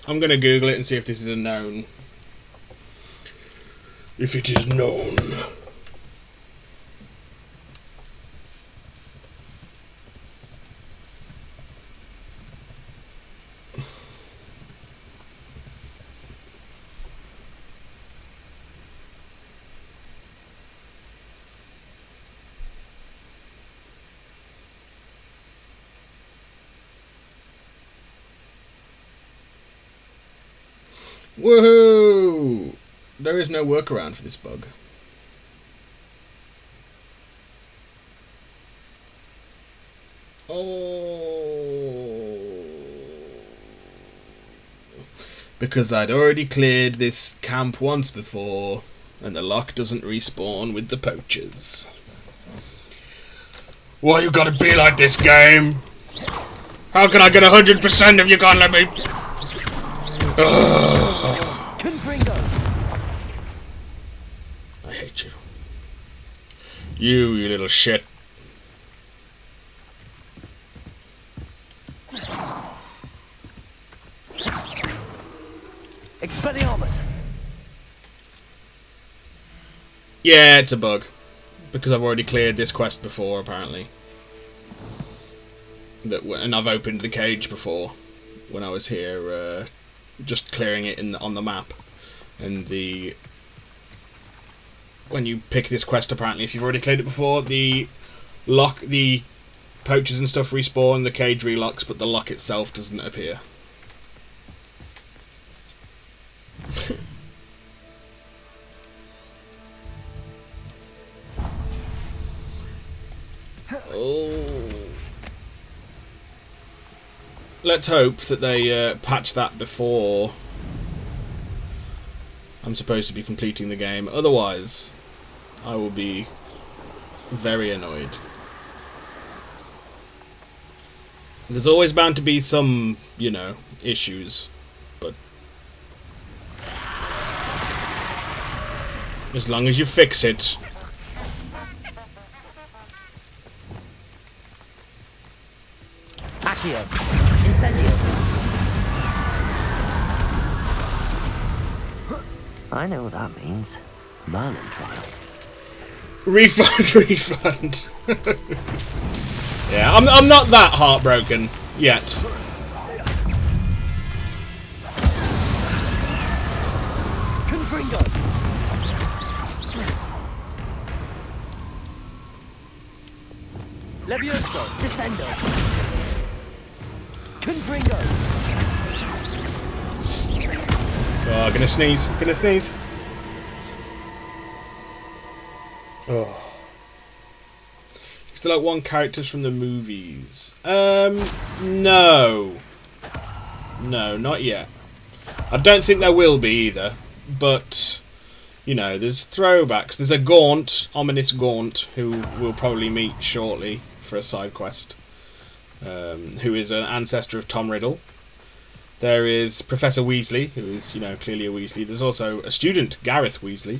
I'm gonna Google it and see if this is a known. If it is known. Woohoo! There is no workaround for this bug. Oh. Because I'd already cleared this camp once before, and the lock doesn't respawn with the poachers. Why you gotta be like this, game? How can I get 100% if you can't let me... I hate you. You little shit. Expelliarmus! Yeah, it's a bug. Because I've already cleared this quest before, apparently. And I've opened the cage before. When I was here, just clearing it on the map. And when you pick this quest, apparently, if you've already cleared it before, the poachers and stuff respawn, the cage relocks, but the lock itself doesn't appear. Oh. Let's hope that they patch that before I'm supposed to be completing the game. Otherwise, I will be very annoyed. There's always bound to be some, issues. But as long as you fix it. Accio. Incendio. I know what that means. Merlin trial. Refund. Yeah, I'm not that heartbroken yet. Confringo. Levioso. Descendo. Confringo. Oh, gonna sneeze. Oh. Still like one characters from the movies. No. No, not yet. I don't think there will be either. But, there's throwbacks. There's a Gaunt, ominous Gaunt, who we'll probably meet shortly for a side quest. Who is an ancestor of Tom Riddle. There is Professor Weasley, who is, clearly a Weasley. There's also a student, Gareth Weasley.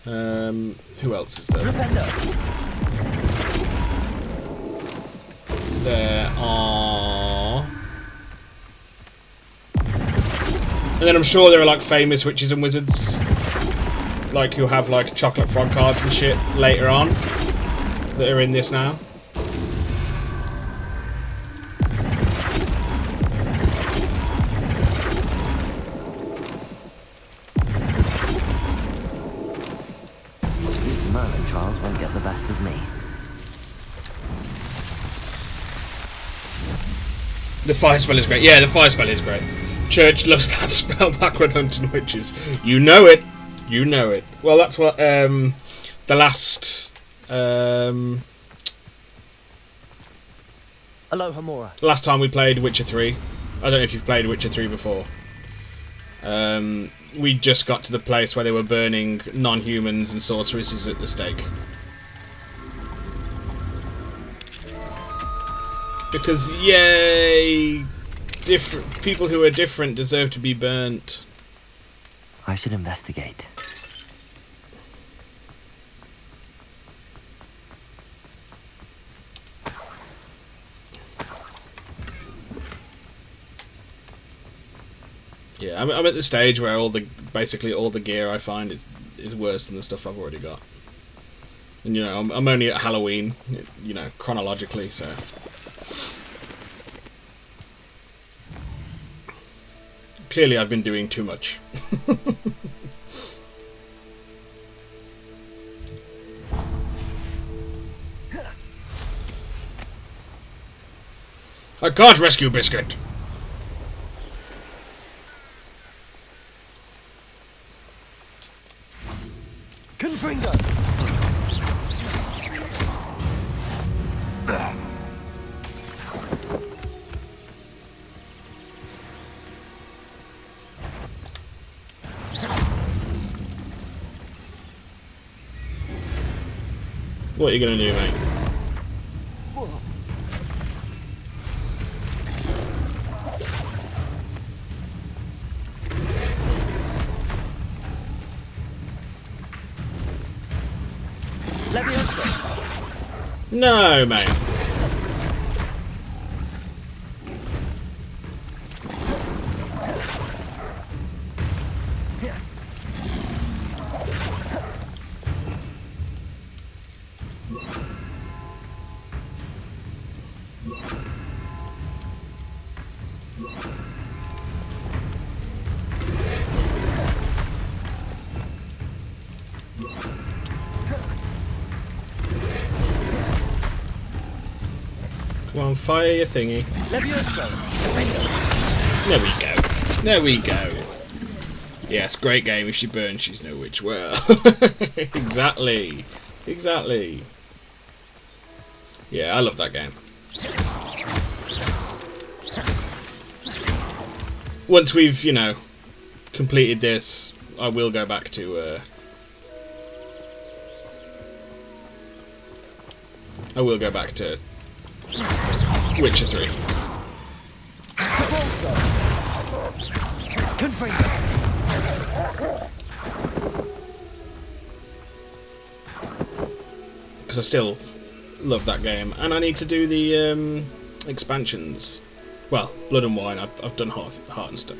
Who else is there? There are... And then I'm sure there are, famous witches and wizards. Who have, chocolate frog cards and shit later on. That are in this now. Merlin trials won't get the best of me. The fire spell is great. Yeah, the fire spell is great. Church loves that spell back when hunting witches. You know it. Well, that's what the last Alohomora. last time we played Witcher 3. I don't know if you've played Witcher 3 before. We just got to the place where they were burning non-humans and sorceresses at the stake. Because, yay! Different people who are different deserve to be burnt. I should investigate. Yeah, I'm at the stage where basically all the gear I find is worse than the stuff I've already got. And you know, I'm only at Halloween, you know, chronologically, so. Clearly I've been doing too much. I can't rescue Biscuit! Confringo! What are you gonna do, mate? No, mate. Come on, fire your thingy. There we go. There we go. Yes, great game. If she burns, she's no witch. Well, exactly. Exactly. Yeah, I love that game. Once we've, you know, completed this, I will go back to, I will go back to Witcher 3. Because I still love that game, and I need to do the expansions. Well, Blood and Wine. I've done Heart and Stone.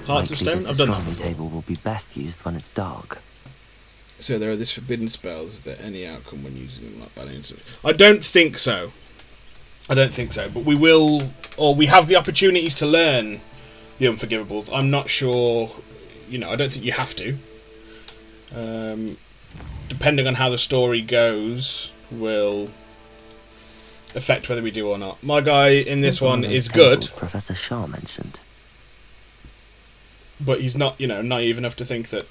Hearts of Stone. I've done that before. The table will be best used when it's dark. So there are these forbidden spells. Is there any outcome when using them like balance? I don't think so. I don't think so. But we will, or we have the opportunities to learn the Unforgivables. I'm not sure. You know, I don't think you have to. Depending on how the story goes, will affect whether we do or not. My guy in this one is good. Professor Shaw mentioned. But he's not, you know, naive enough to think that.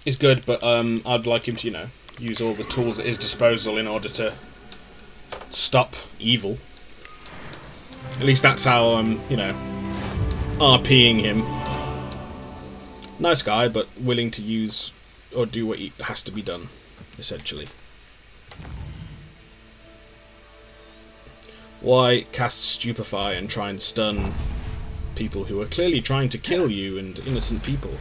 Is good, but I'd like him to, you know, use all the tools at his disposal in order to stop evil. At least that's how I'm, you know, RPing him. Nice guy, but willing to use or do what has to be done, essentially. Why cast Stupefy and try and stun people who are clearly trying to kill you and innocent people?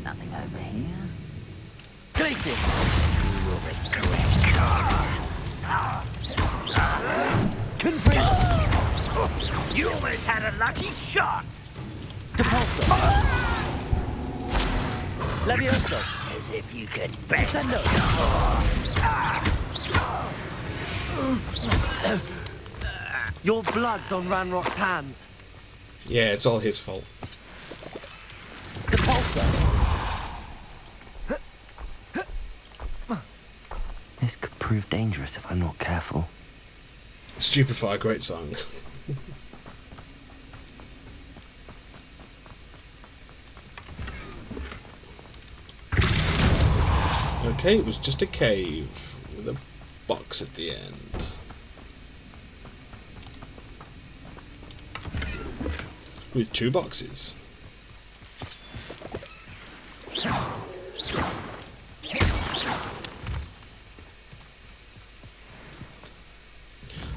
Nothing over here. Glacis! You will regret. Confringo! You almost had a lucky shot! Depulso! Levioso! As if you could best Sendo! Your blood's on Ranrock's hands. Yeah, it's all his fault. Depulso! This could prove dangerous if I'm not careful. Stupefy, great song. Okay, it was just a cave with a box at the end. With 2 boxes.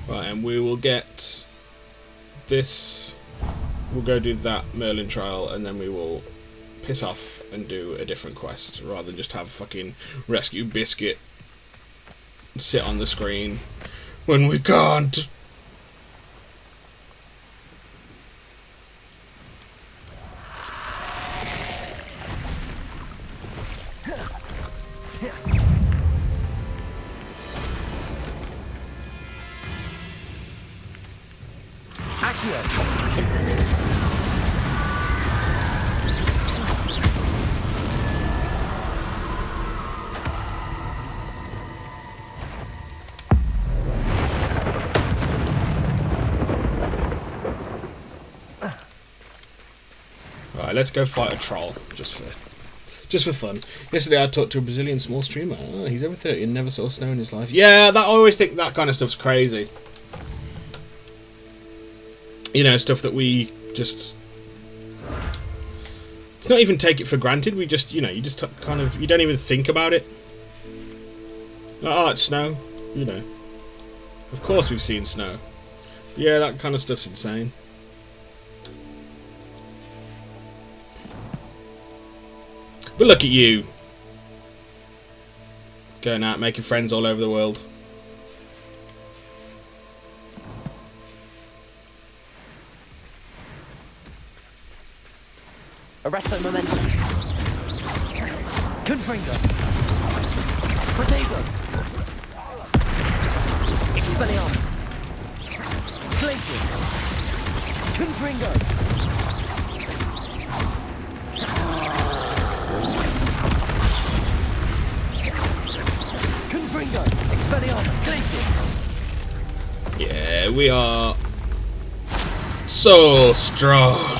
Right, and we will get this. We'll go do that Merlin trial, and then we will piss off and do a different quest, rather than just have fucking Rescue Biscuit sit on the screen when we can't. Accio. Incendiary. Right, let's go fight a troll, just for fun. Yesterday I talked to a Brazilian small streamer. Oh, he's over 30 and never saw snow in his life. Yeah, I always think that kind of stuff's crazy. You know, stuff that we just... It's not even take it for granted. We just, you know, you just kind of... You don't even think about it. Oh, it's snow. You know. Of course we've seen snow. But yeah, that kind of stuff's insane. But look at you. Going out, making friends all over the world. Arresto momentum. Confringo. Protego. Expelliarmus. Glacius. Confringo. Confringo. Expelliarmus. Glacius. Yeah, we are so strong.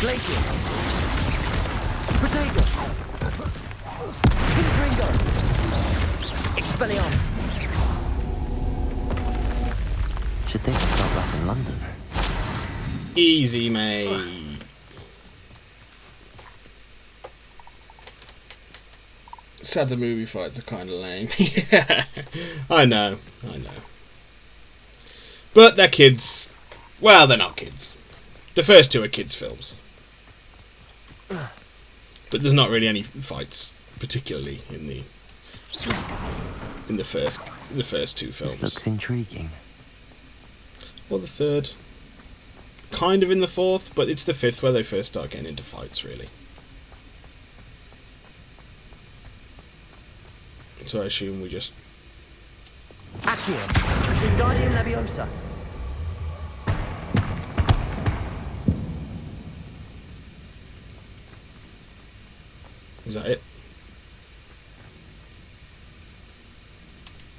Glacius. Protego. Confringo. Expelliarmus. Should think I'll start back in London. Easy, mate. Sad the movie fights are kind of lame. Yeah, I know. But they're kids. Well, they're not kids. The first 2 are kids' films. But there's not really any fights, particularly in the first 2 films. This looks intriguing. Or the 3rd. Kind of in the 4th, but it's the 5th where they first start getting into fights, really. So I assume we just... Accio. Wingardium Leviosa. Is that it?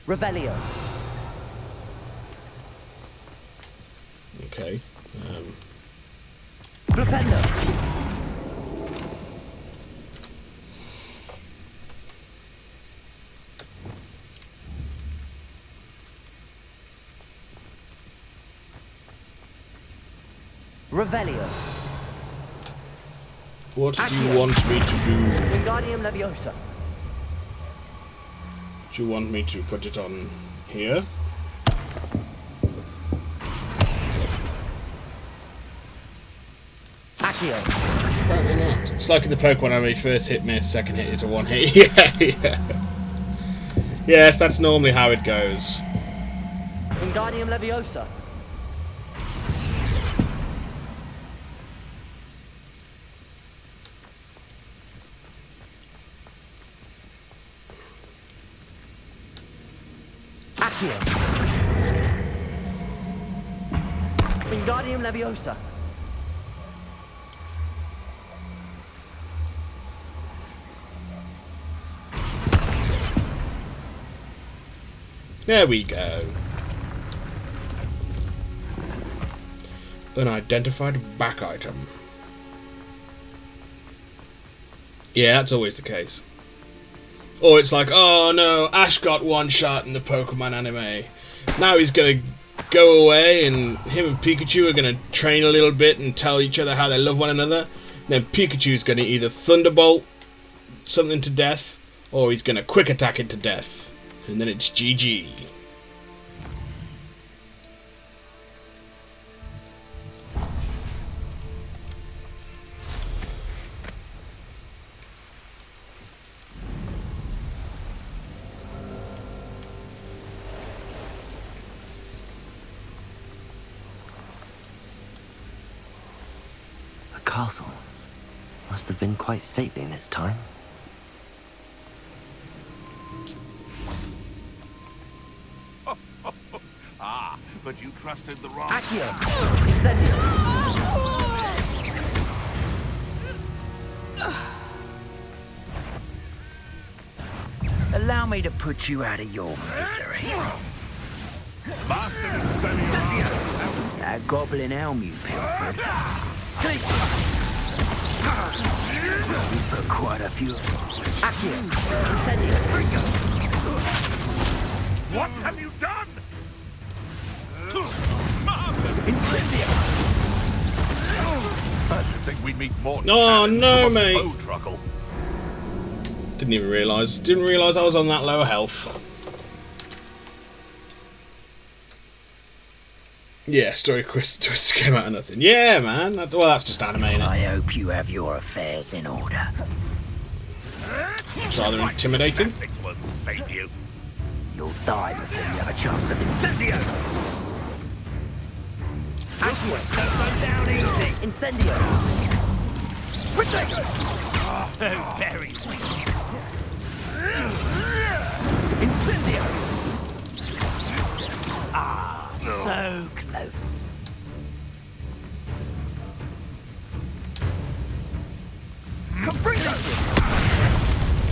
Revelio. Okay. Flipendo. Revelio. What do you want me to do? Wingardium Leviosa. Do you want me to put it on here? Accio. Apparently not. It's like in the Pokemon anime, first hit miss, second hit is a 1 hit. Yeah. Yes, that's normally how it goes. Wingardium Leviosa. Accio. Wingardium Leviosa. There we go. Unidentified back item. Yeah, that's always the case. Or it's like, oh no, Ash got one shot in the Pokemon anime. Now he's gonna go away and him and Pikachu are gonna train a little bit and tell each other how they love one another. And then Pikachu's gonna either Thunderbolt something to death, or he's gonna Quick Attack it to death. And then it's GG. Castle must have been quite stately in its time. Ah, but you trusted the wrong... Accio! Incendio! Allow me to put you out of your misery. That goblin elm you pilfered. You put quite a few. Accio! Incendio! What have you done? Incendio! I should think we'd meet more. Oh no, mate! Bow truckle. Didn't even realise. Didn't realise I was on that low health. Yeah, story twists came out of nothing. Yeah, man. Well, that's just anime, innit? I hope you have your affairs in order. It's rather intimidating. Plastics won't save you. You'll die before you have a chance of Incendio! Accio! Don't go down easy! Incendio! So very Incendio! Ah, so close.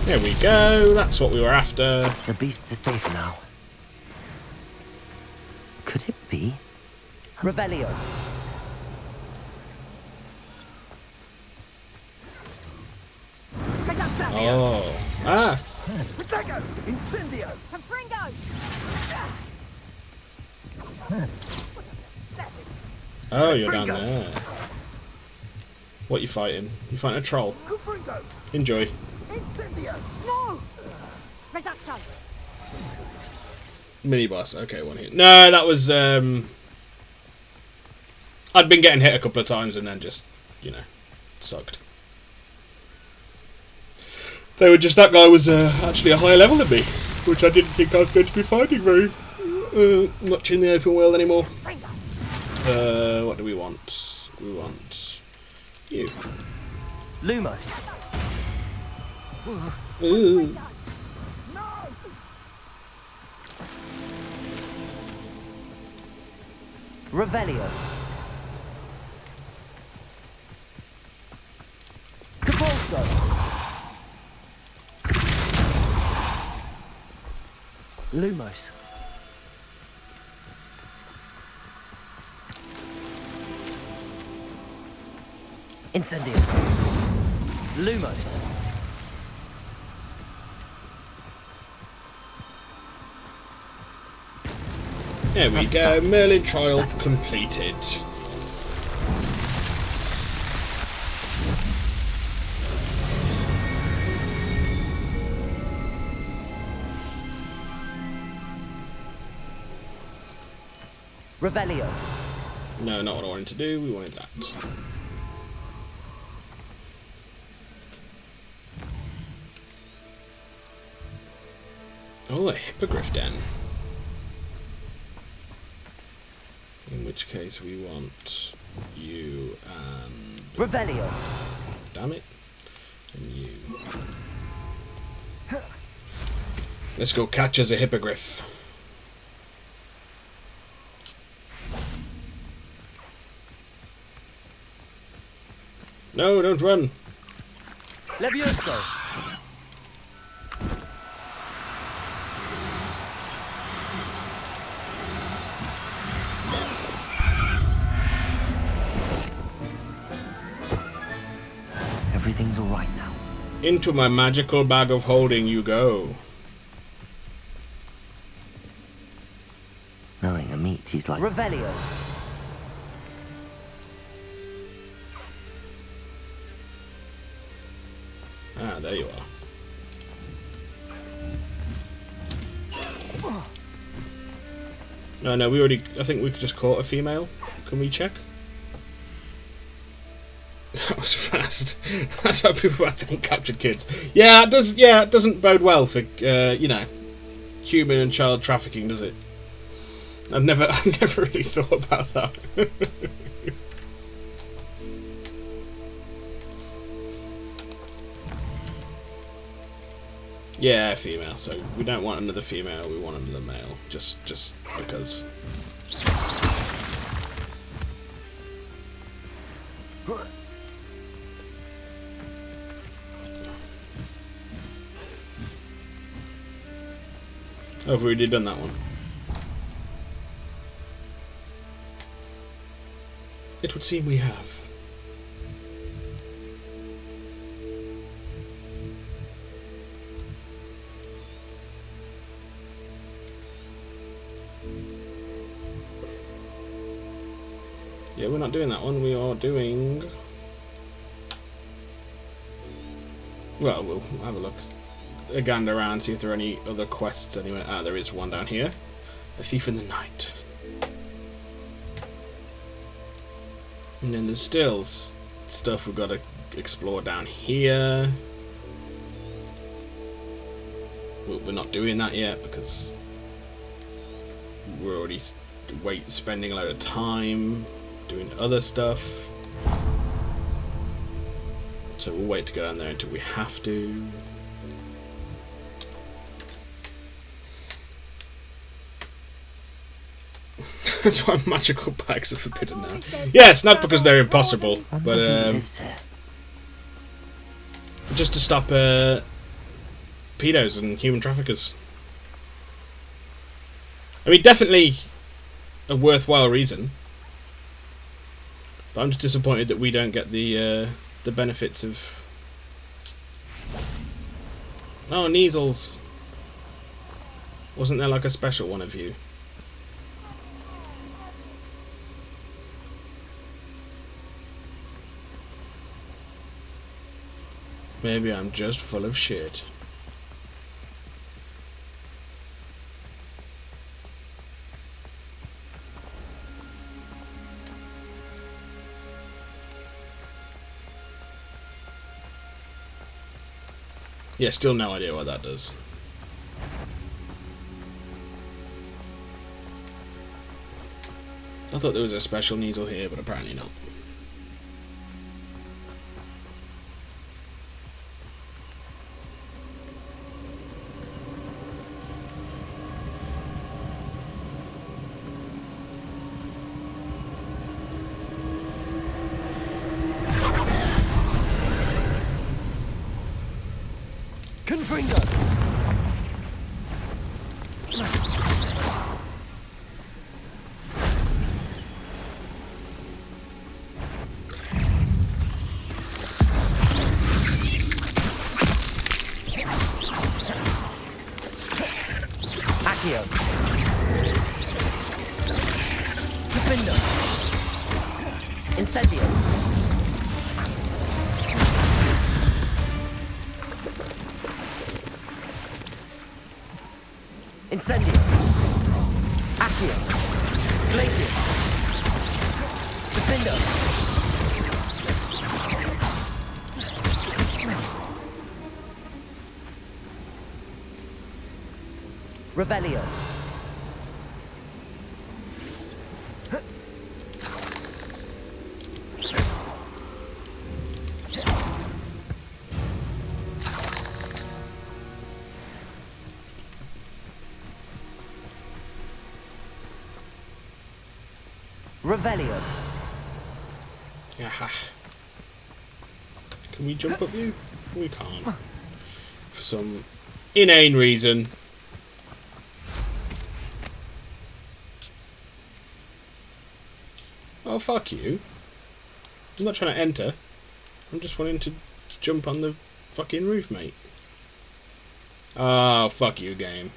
There we go. That's what we were after. The beasts are safe now. Could it be? Revelio. Oh. Ah. Incendio! Oh, you're down there. What you fighting? You fighting a troll. Enjoy. Mini boss. Okay, one hit. No, that was I'd been getting hit a couple of times and then just, you know, sucked. They were just, that guy was actually a higher level than me, which I didn't think I was going to be fighting very much in the open world anymore. What do we want? We want you. Lumos. Ooh. Revelio. Cabolso. Lumos. Incendio. Lumos. There we go. Merlin trial completed. Revelio. No, not what I wanted to do. We wanted that. Oh, a hippogriff den. In which case we want you and... Revelio. Damn it. And you. Let's go catch us a hippogriff. No, don't run. Levioso. everything's alright now. Into my magical bag of holding you go. Knowing a meat, he's like... Revelio. Ah, there you are. No, we already... I think we just caught a female. Can we check? That was fast. That's how people, I think, captured kids. Yeah, it does. Yeah, it doesn't bode well for you know, human and child trafficking, does it? I've never really thought about that. Yeah, female. So we don't want another female. We want another male. Just because. Oh, have we already done that one? It would seem we have. Yeah, we're not doing that one. We are doing... Well, we'll have a look. A gander around, see if there are any other quests anywhere. Ah, there is one down here. A Thief in the Night. And then there's still stuff we've got to explore down here. Well, we're not doing that yet because we're already spending a lot of time doing other stuff. So we'll wait to go down there until we have to. That's why magical bags are forbidden now. Yeah, it's not because they're impossible, but just to stop pedos and human traffickers. I mean, definitely a worthwhile reason, but I'm just disappointed that we don't get the benefits of... Oh, Kneasels. Wasn't there like a special one of you? Maybe I'm just full of shit. Yeah, still no idea what that does. I thought there was a special Kneasel here, but apparently not. Incendio. Incendio. Accio. Glacius. Defendo. Revelio. Revelio. Aha. Can we jump up you? We can't. For some inane reason. Oh, fuck you. I'm not trying to enter. I'm just wanting to jump on the fucking roof, mate. Oh, fuck you, game.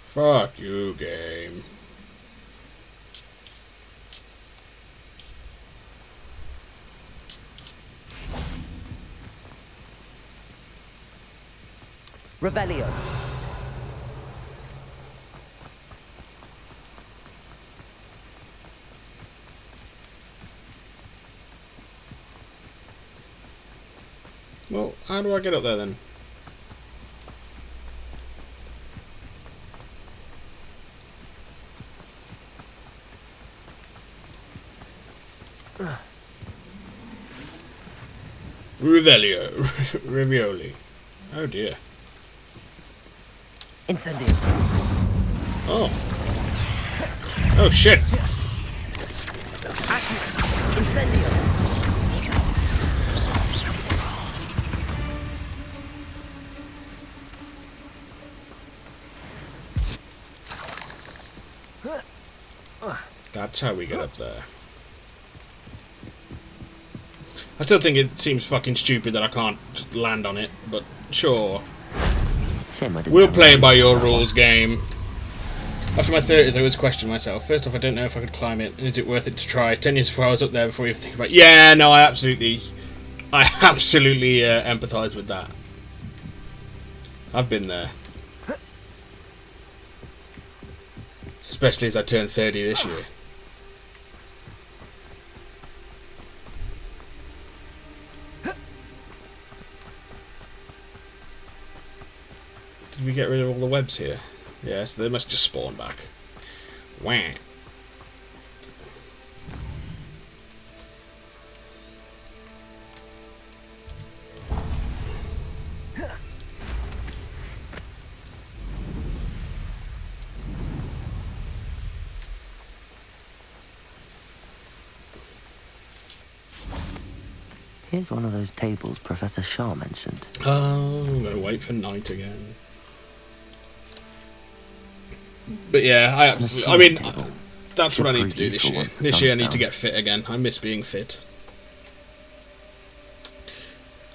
Fuck you, game. Revelio. Well, how do I get up there then? Revelio. Ravioli. Oh dear. Incendio. Oh. Oh shit. Incendio. That's how we get up there. I still think it seems fucking stupid that I can't just land on it, but sure. We'll play by your rules, game. After my 30s, I always question myself. First off, I don't know if I could climb it, and is it worth it to try? 10 years before I was up there before you even think about it. Yeah, no, I absolutely empathise with that. I've been there. Especially as I turn 30 this year. Did we get rid of all the webs here? Yes, they must just spawn back. Wah. Here's one of those tables Professor Shaw mentioned. Oh, I'm gonna wait for night again. But yeah, I mean, that's what I need to do this year. This year I need to get fit again. I miss being fit.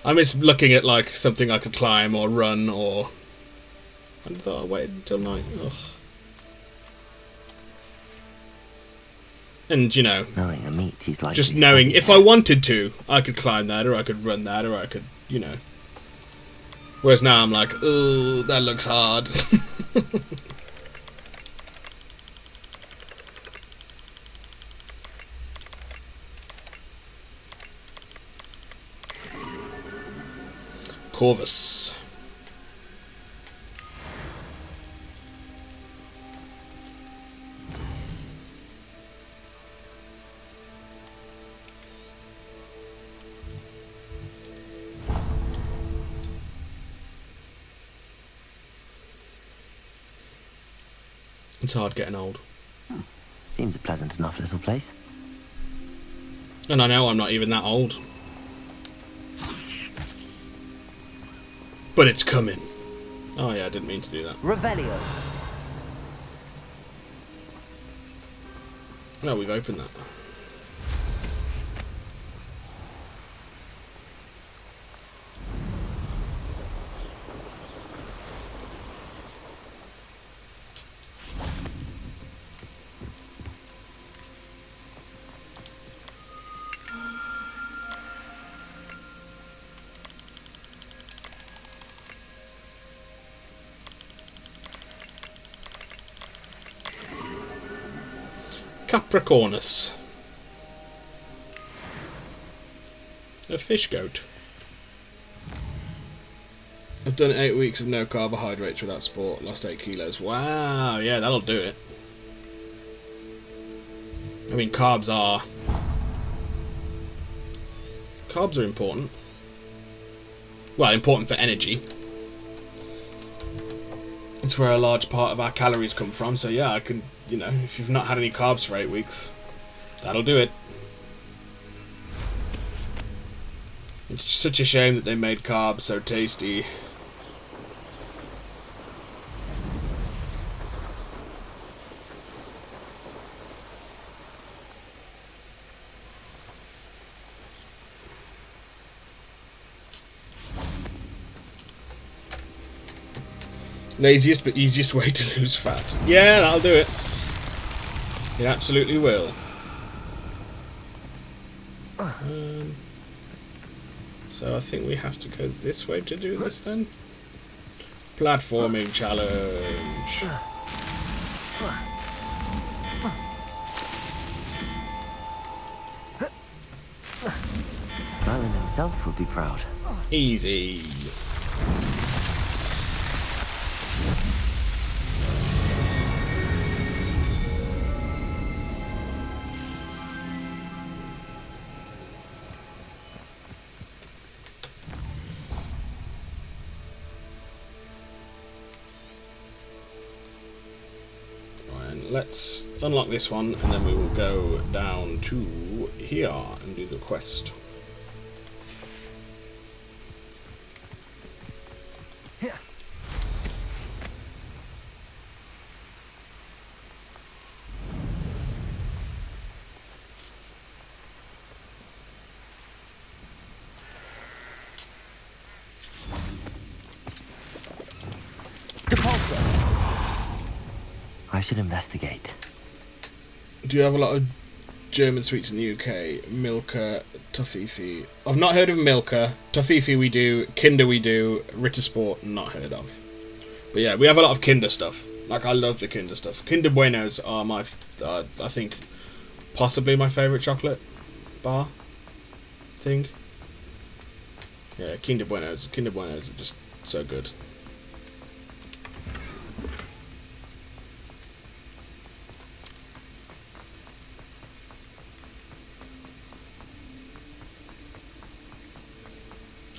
I miss looking at like something I could climb or run or... I thought I waited until night. Ugh. And, you know, knowing a meat, he's like just knowing if I wanted to, I could climb that, or I could run that, or I could, you know. Whereas now I'm like, oh, that looks hard. Corvus. It's hard getting old. Seems a pleasant enough little place. And I know I'm not even that old. But it's coming. Oh yeah, I didn't mean to do that. Revelio. No, we've opened that. Capricornus. A fish goat. I've done 8 weeks of no carbohydrates without sport, lost 8 kilos. Wow, yeah, that'll do it. I mean, carbs are important. Well, important for energy. It's where a large part of our calories come from, so yeah, I can, you know, if you've not had any carbs for 8 weeks, that'll do it. It's such a shame that they made carbs so tasty. Laziest but easiest way to lose fat. Yeah, that'll do it. It absolutely will. So I think we have to go this way to do this then. Platforming challenge. Merlin himself would be proud. Easy. Let's unlock this one and then we will go down to here and do the quest. I should investigate. Do you have a lot of German sweets in the UK? Milka, Toffifee. I've not heard of Milka. Toffifee we do. Kinder we do. Rittersport not heard of. But yeah, we have a lot of Kinder stuff. Like, I love the Kinder stuff. Kinder Buenos are my, I think, possibly my favourite chocolate bar thing. Yeah, Kinder Buenos. Kinder Buenos are just so good.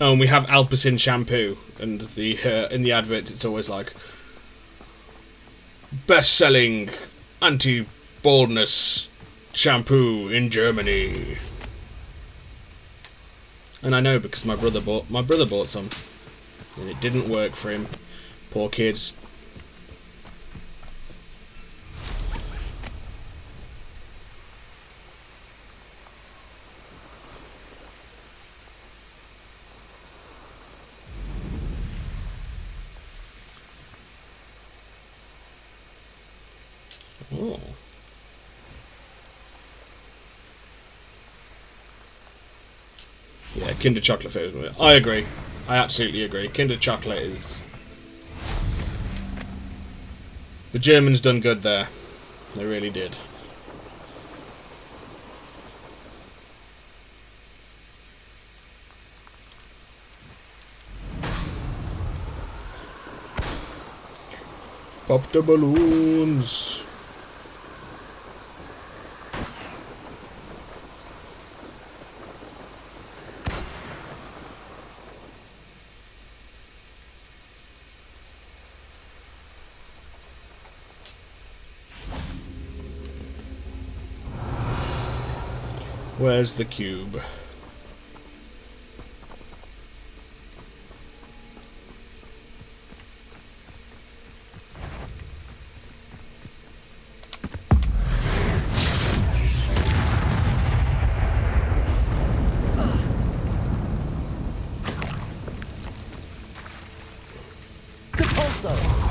Oh, and we have Alpecin shampoo, and the in the adverts it's always like best-selling anti-baldness shampoo in Germany. And I know because my brother bought some, and it didn't work for him. Poor kid. Oh. Yeah, Kinder Chocolate flavors. I agree. I absolutely agree. Kinder Chocolate is... The Germans done good there. They really did. Pop the balloons. Where's the cube?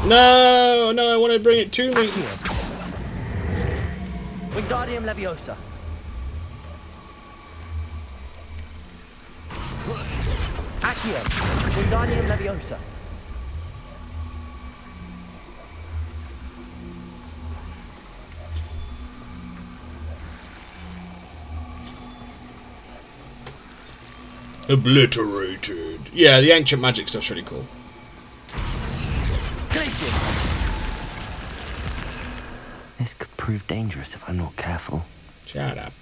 No, no, I want to bring it to me. Wingardium Leviosa. Accio. Wingardium Leviosa. Obliterated. Yeah, the ancient magic stuff's really cool. This could prove dangerous if I'm not careful. Shut up.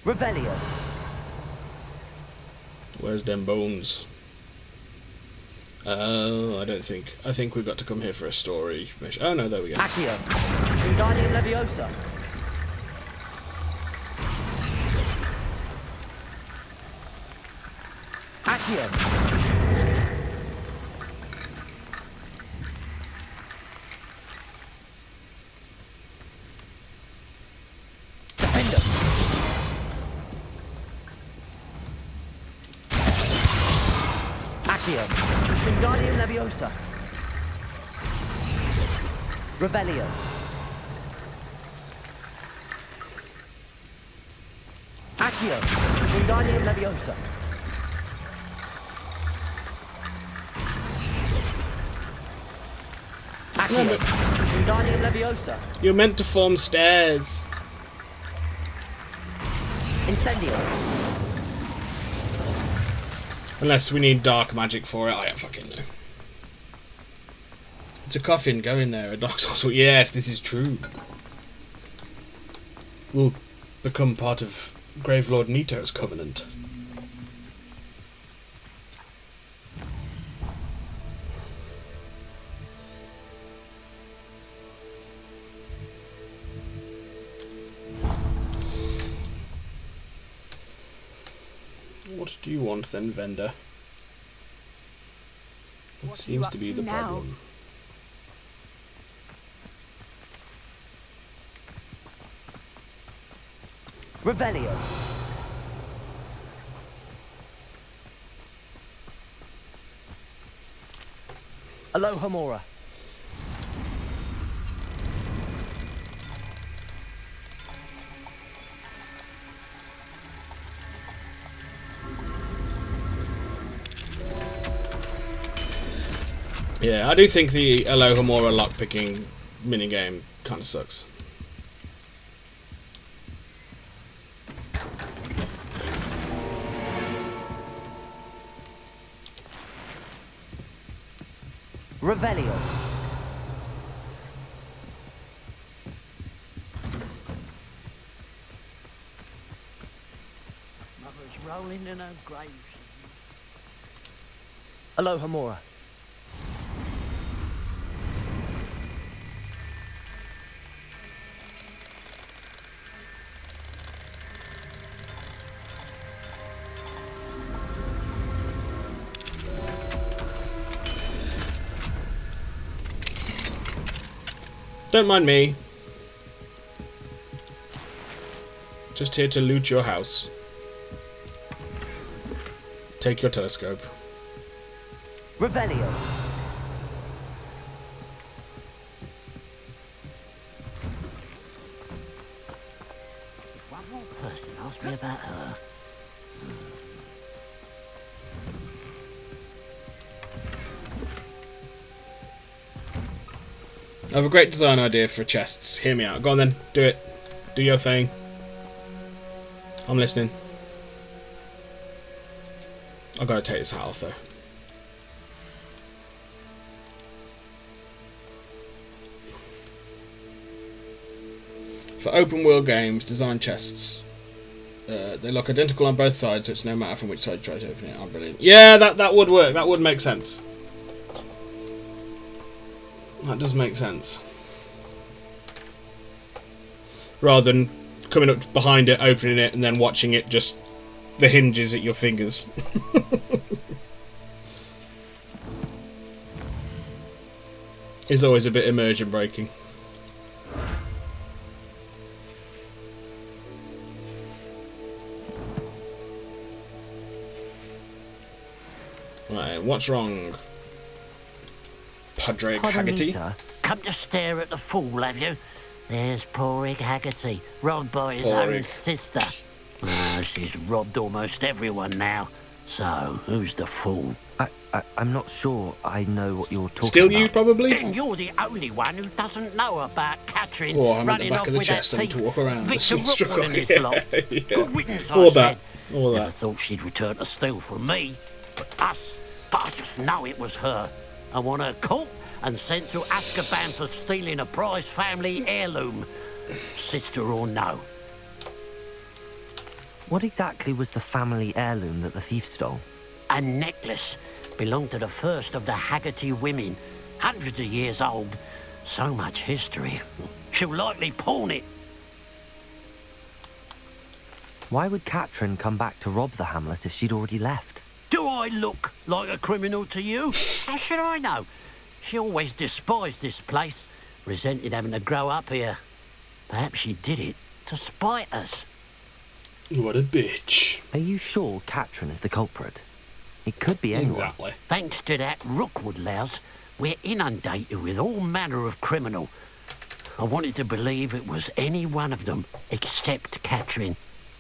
Revelio. Where's them bones? Oh, I think we've got to come here for a story mission. Oh no, there we go. Accio. Wingardium Leviosa. Accio. Accio. Wingardium Leviosa. Revelio. Accio. Wingardium Leviosa. Accio. Wingardium Leviosa. You're meant to form stairs. Incendio. Unless we need dark magic for it, I don't fucking know. It's a coffin, go in there, a dark sorcerer. Yes, this is true. We'll become part of Gravelord Nito's covenant. What do you want then, vendor? What seems to be the problem? Revelio. Alohomora. Yeah, I do think the Alohomora lockpicking minigame kind of sucks. Revelio. Mother's rolling in her grave. Alohomora. Don't mind me. Just here to loot your house. Take your telescope. Revelio. One more person asked me about her. I have a great design idea for chests. Hear me out. Go on then. Do it. Do your thing. I'm listening. I've got to take this hat off though. For open world games, design chests. They look identical on both sides, so it's no matter from which side you try to open it. Oh, brilliant. Yeah, that would work. That would make sense. That does make sense. Rather than coming up behind it, opening it, and then watching it just the hinges at your fingers. Is always a bit immersion breaking. Right, what's wrong? Padre Haggerty? Come to stare at the fool, have you? There's poor Egg Haggerty, robbed by his Poor own Egg. sister. She's robbed almost everyone now. So, who's the fool? I'm not sure I know what you're talking Still about. you, probably? Then you're the only one who doesn't know about Catherine Oh, I'm at the running back off of the with chest. that I need thief, to walk around. The Victor small Rookwood struggle. and his Yeah, lot. yeah. Good riddance, All I that. said. All Never that. thought she'd return to steal from me, but us. But I just know it was her. I want her caught and sent to Azkaban for stealing a prized family heirloom. Sister or no. What exactly was the family heirloom that the thief stole? A necklace belonged to the first of the Haggerty women. Hundreds of years old. So much history. She'll likely pawn it. Why would Katrin come back to rob the hamlet if she'd already left? Do I look like a criminal to you? How should I know? She always despised this place, resented having to grow up here. Perhaps she did it to spite us. What a bitch. Are you sure Katrin is the culprit? It could be anyone. Exactly. Thanks to that Rookwood louse, we're inundated with all manner of criminal. I wanted to believe it was any one of them, except Catherine.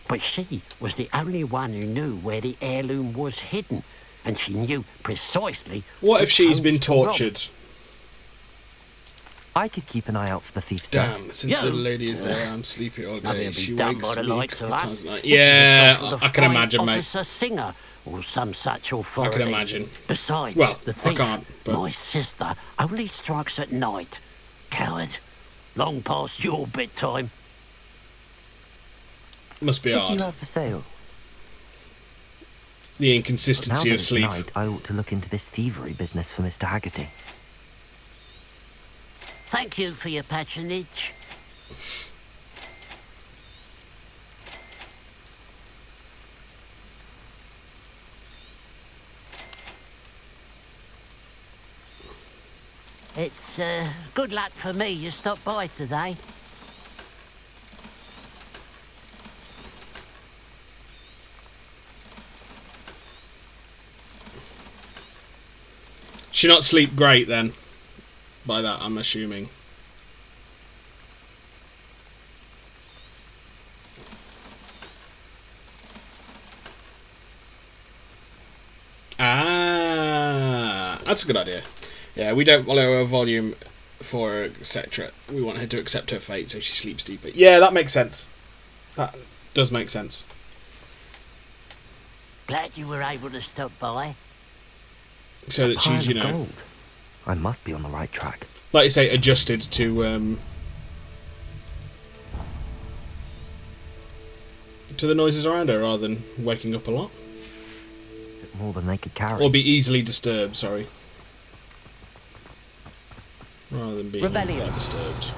But she was the only one who knew where the heirloom was hidden, and she knew precisely... What if she's which been house to rob. tortured? I could keep an eye out for the thief, sir. Damn, since the lady is there, I'm sleepy all Nothing day. to be She done wakes by the me a likes couple of times us. a night. This is a Yeah, job for the I can fine imagine, mate. Officer Singer, or some such authority. I can imagine. Besides, Well, the I thief, can't, but- my sister, only strikes at night. Coward. Long past your bedtime. Must be What do you hard. have for sale? The Now inconsistency that of it's sleep. night, I ought to look into this thievery business for Mr. Haggerty. Thank you for your patronage. It's good luck for me you stopped by today. She not sleep great then? By that, I'm assuming. Ah, that's a good idea. Yeah, we don't follow her volume for her, etc. We want her to accept her fate so she sleeps deeper. Yeah, that makes sense. That does make sense. Glad you were able to stop by. So that Pile she's, you of know, gold. I must be on the right track. like you say, adjusted to the noises around her rather than waking up a lot. Is it more than they could carry? Or be easily disturbed, sorry. Rather than being Revelio. easily disturbed.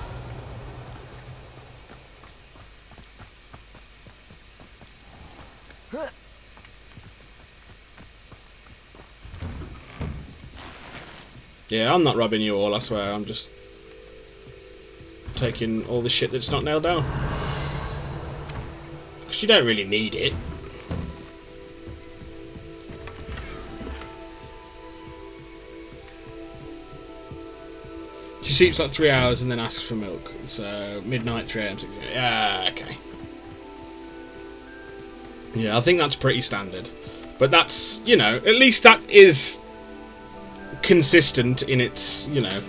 Yeah, I'm not robbing you all, I swear. I'm just taking all the shit that's not nailed down. Because you don't really need it. She sleeps like 3 hours and then asks for milk. So, midnight, 3 a.m., 6 a.m. Yeah, okay. Yeah, I think that's pretty standard. But that's, you know, at least that is consistent in its, you know,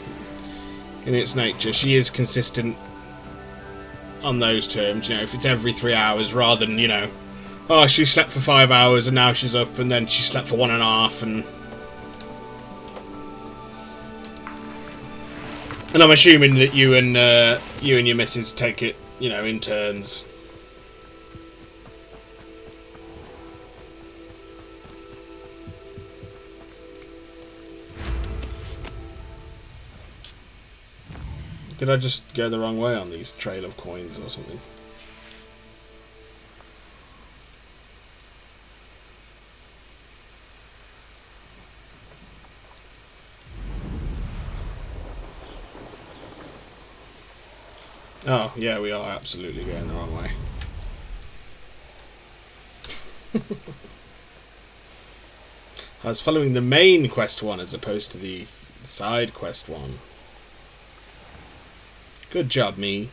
in its nature. She is consistent on those terms, you know, if it's every 3 hours rather than, you know, oh, she slept for 5 hours and now she's up and then she slept for 1.5 and I'm assuming that you and your missus take it, you know, in turns. Did I just go the wrong way on these trail of coins or something? Oh, yeah, we are absolutely going the wrong way. I was following the main quest one as opposed to the side quest one. Good job, me.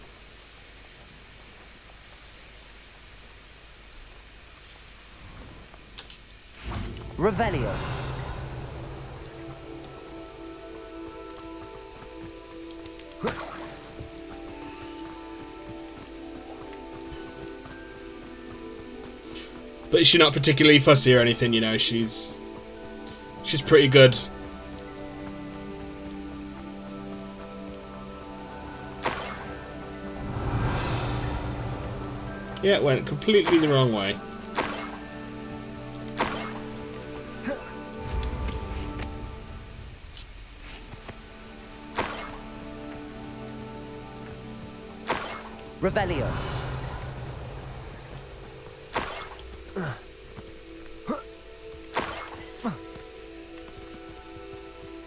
Revelio. But she's not particularly fussy or anything, you know, she's pretty good. Yeah, it went completely the wrong way. Revelio.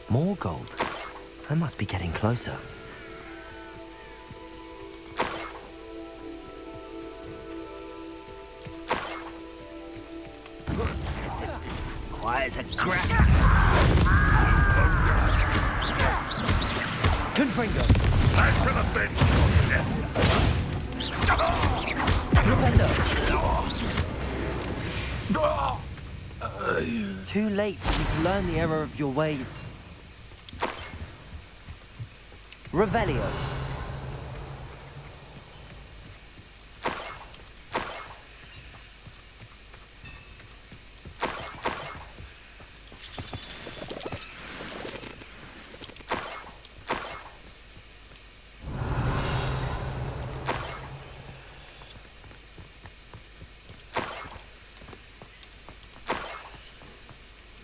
More gold. I must be getting closer. quiet as a crack. Confringo. Back to the bench. Too late for you to learn the error of your ways. Revelio.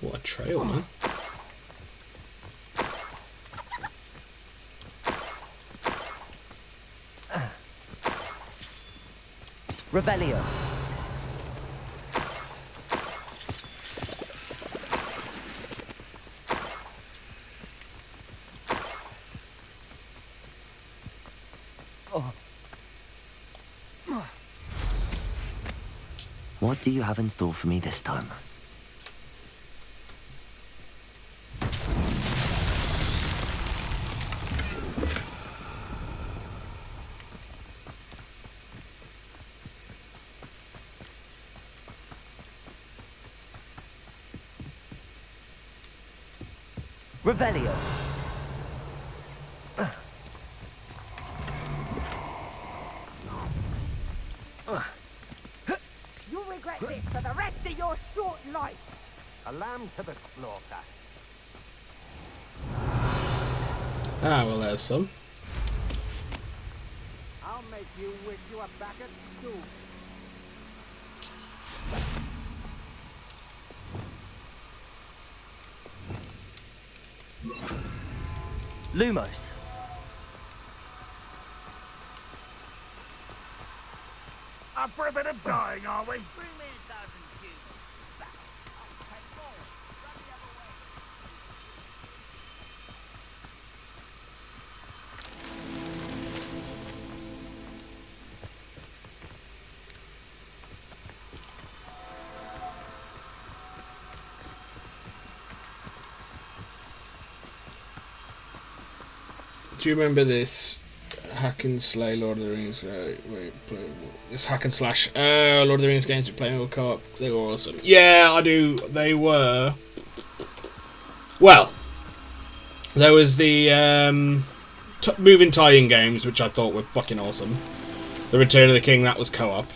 What a trail, man. Revelio. What do you have in store for me this time? Revelio. You'll regret this for the rest of your short life. A lamb to the slaughter. Ah, well, there's some. I'll make you wish you were back at school. Lumos. Up for a bit of dying, are we? Do you remember this hack and slay Lord of the Rings? This hack and slash Lord of the Rings games we playing with co-op. They were awesome. Yeah, I do. They were. Well, there was the moving tie-in games, which I thought were fucking awesome. The Return of the King, that was co-op.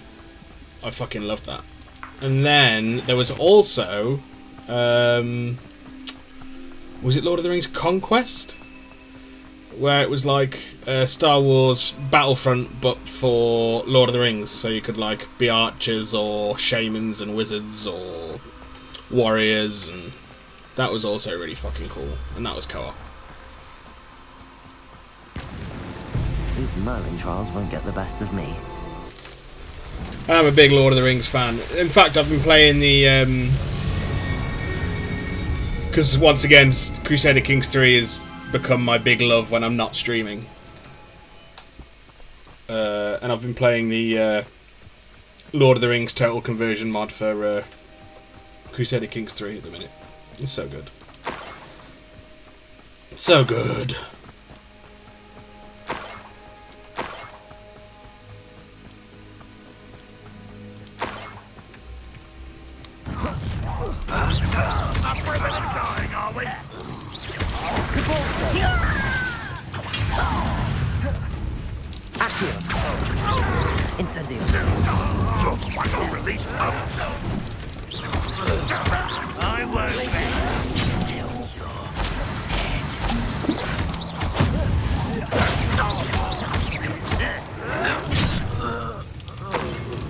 I fucking loved that. And then there was also, was it Lord of the Rings Conquest? Where it was like Star Wars Battlefront, but for Lord of the Rings. So you could like be archers or shamans and wizards or warriors, and that was also really fucking cool. And that was co-op. These Merlin trials won't get the best of me. I'm a big Lord of the Rings fan. In fact, I've been playing the because once again, Crusader Kings 3 has become my big love when I'm not streaming. And I've been playing the Lord of the Rings Total Conversion mod for Crusader Kings 3 at the minute. It's so good. So good. Up for a bit of dying, are we? Accio. Incendio. Look, why over these pumps? I won't rest till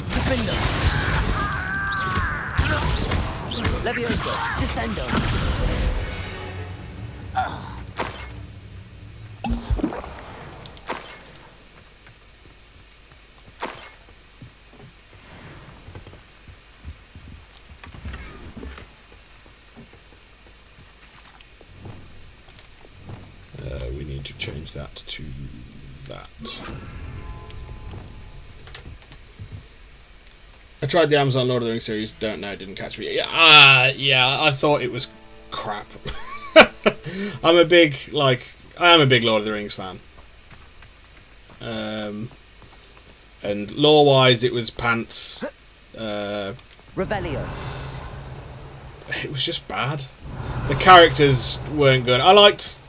Defendo. Levioso. Descendo. We need to change that to that. I tried the Amazon Lord of the Rings series. Don't know. Didn't catch me. Yeah, I thought it was crap. I am a big Lord of the Rings fan. And lore-wise, it was pants. Revelio. It was just bad. The characters weren't good. I liked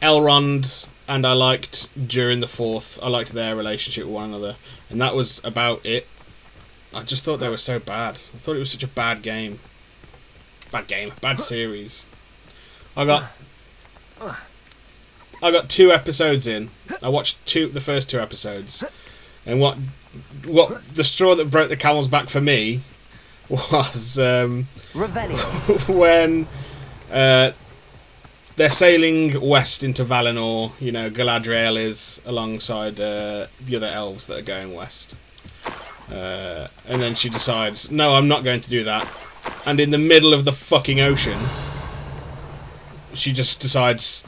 Elrond, and I liked Durin the Fourth. I liked their relationship with one another, and that was about it. I just thought they were so bad. I thought it was such a bad game. Bad series. I got 2 episodes in. I watched the first 2 episodes, and what the straw that broke the camel's back for me was when they're sailing west into Valinor. You know, Galadriel is alongside the other elves that are going west, and then she decides, no, I'm not going to do that. And in the middle of the fucking ocean, she just decides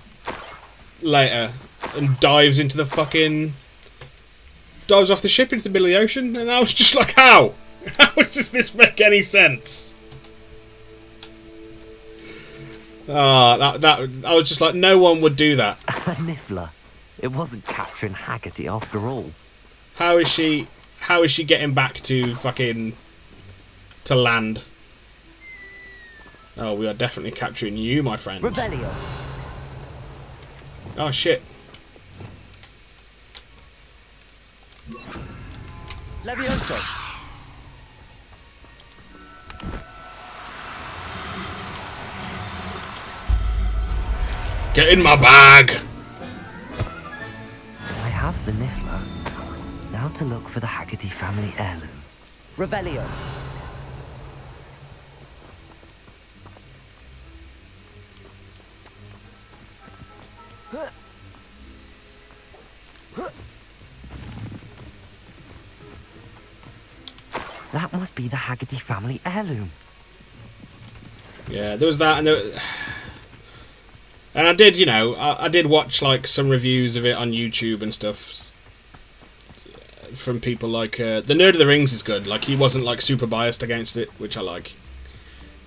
later and dives off the ship into the middle of the ocean, and I was just like, how does this make any sense? That I was just like, no one would do that. A Niffler. It wasn't capturing Haggerty after all. How is she getting back to land? Oh, we are definitely capturing you, my friend. Revelio. Oh shit. Levioso. Get in my bag! I have the Niffler. Now to look for the Haggerty family heirloom. Revelio. That must be the Haggerty family heirloom. Yeah, there was that, and I did, I did watch like some reviews of it on YouTube and stuff from people like the Nerd of the Rings is good. Like, he wasn't like super biased against it, which I like.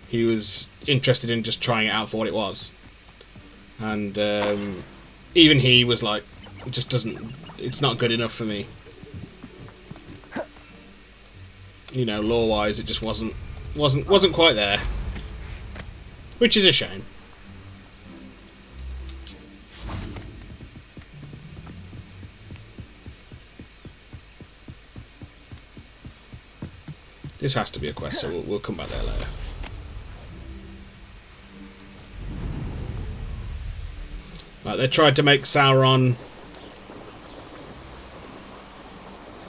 He was interested in just trying it out for what it was, and even he was like, it's not good enough for me. Lore-wise, it just wasn't quite there, which is a shame. This has to be a quest, so we'll come back there later. Like, they tried to make Sauron,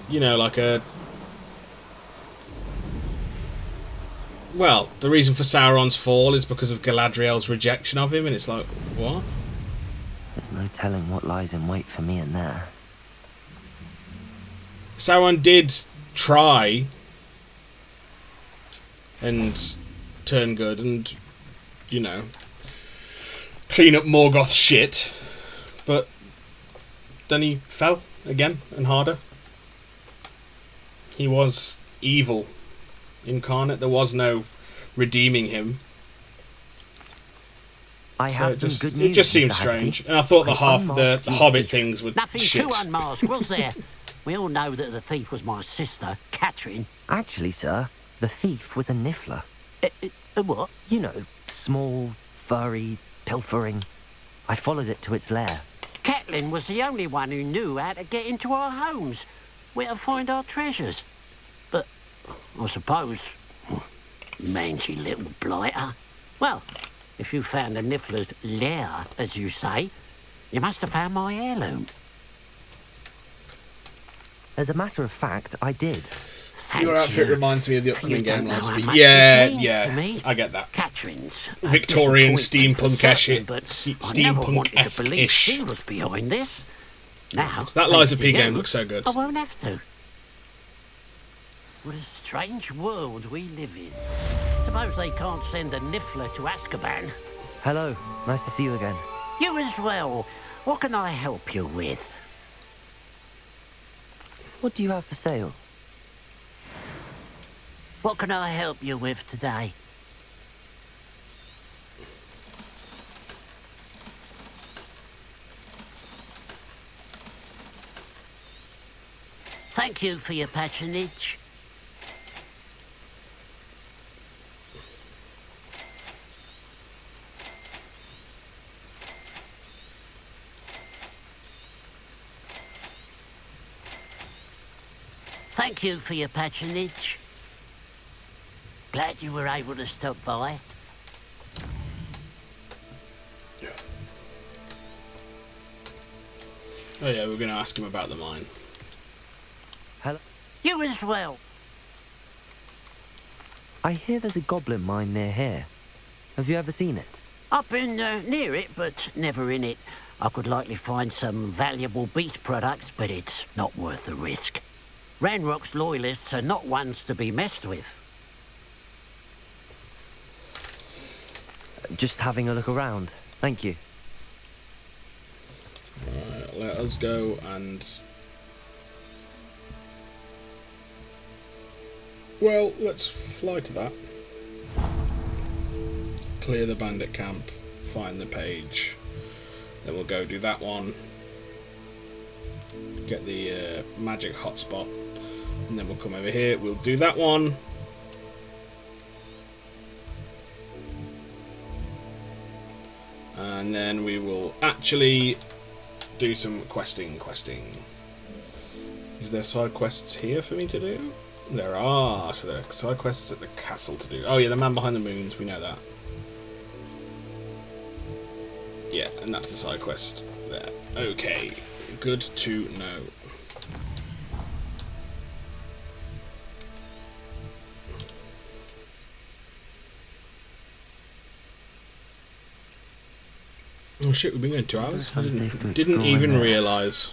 like a... Well, the reason for Sauron's fall is because of Galadriel's rejection of him, and it's like, what? There's no telling what lies in wait for me in there. Sauron did try and turn good and, clean up Morgoth's shit, but then he fell again and harder. He was evil incarnate. There was no redeeming him. I have some good news. It just seemed strange, and I thought the Hobbit things were Nothing shit. to unmask, was there? We all know that the thief was my sister, Catherine. Actually, sir, the thief was a Niffler. A what? Small, furry, pilfering. I followed it to its lair. Catelyn was the only one who knew how to get into our homes, where to find our treasures. But I suppose, mangy little blighter. Well, if you found the Niffler's lair, as you say, you must have found my heirloom. As a matter of fact, I did. Thank Your outfit you. reminds me of the upcoming You don't game know last how week. much Yeah, this means to me. I get that. Catherine's a Victorian disappointment for certain, steampunk-ish, but I never wanted to believe steampunk-esque-ish. she was behind this. Now, So that Lies of thanks P to game you, looks so good. I won't have to. What a strange world we live in. Suppose they can't send a Niffler to Azkaban. Hello, nice to see you again. You as well. What can I help you with? What do you have for sale? What can I help you with today? Thank you for your patronage. Thank you for your patronage. Glad you were able to stop by. Yeah. Oh yeah, we're going to ask him about the mine. Hello? You as well. I hear there's a goblin mine near here. Have you ever seen it? I've been near it, but never in it. I could likely find some valuable beast products, but it's not worth the risk. Ranrock's loyalists are not ones to be messed with. Just having a look around. Thank you. Alright, let us go and... Well, let's fly to that. Clear the bandit camp, find the page. Then we'll go do that one. Get the magic hotspot. And then we'll come over here, we'll do that one. And then we will actually do some questing. Is there side quests here for me to do? There are. So there are side quests at the castle to do. Oh yeah, the man behind the moons, we know that. Yeah, and that's the side quest there. Okay, good to know. Oh shit, we've been going 2 hours? I didn't even realise.